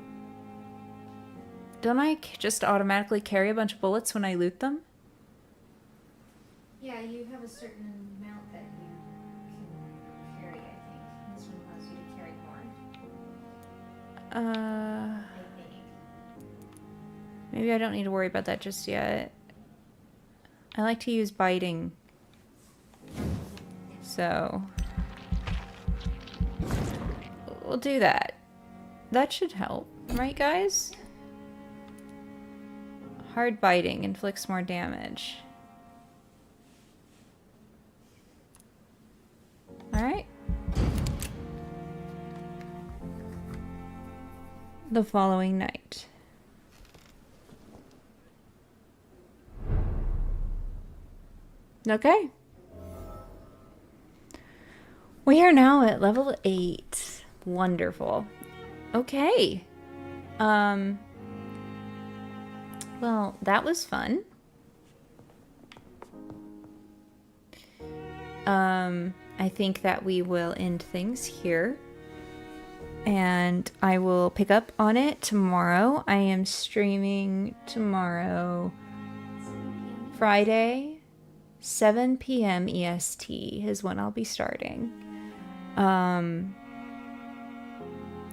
Don't I just automatically carry a bunch of bullets when I loot them? Yeah, you have a certain amount that you can carry, I think. This one allows you to carry more. I think. Maybe I don't need to worry about that just yet. I like to use biting. So... we'll do that. That should help, right guys? Hard biting inflicts more damage. Alright. The following night. Okay. We are now at level 8. Wonderful. Okay. Well, that was fun. I think that we will end things here. And I will pick up on it tomorrow. I am streaming tomorrow, Friday, 7 p.m. EST is when I'll be starting.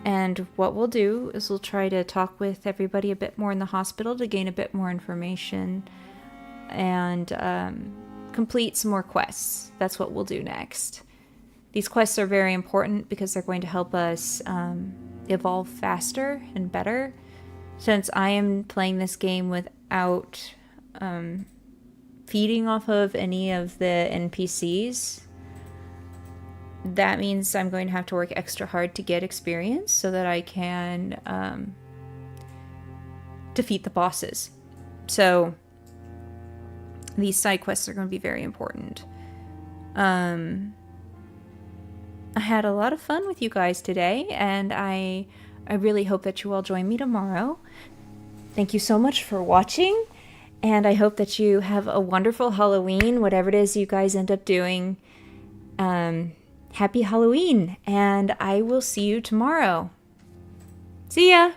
And what we'll do is we'll try to talk with everybody a bit more in the hospital to gain a bit more information and complete some more quests. That's what we'll do next. These quests are very important because they're going to help us evolve faster and better. Since I am playing this game without feeding off of any of the NPCs, that means I'm going to have to work extra hard to get experience so that I can defeat the bosses. So these side quests are going to be very important. I had a lot of fun with you guys today, and I really hope that you all join me tomorrow. Thank you so much for watching, and I hope that you have a wonderful Halloween, whatever it is you guys end up doing. Happy Halloween, and I will see you tomorrow. See ya!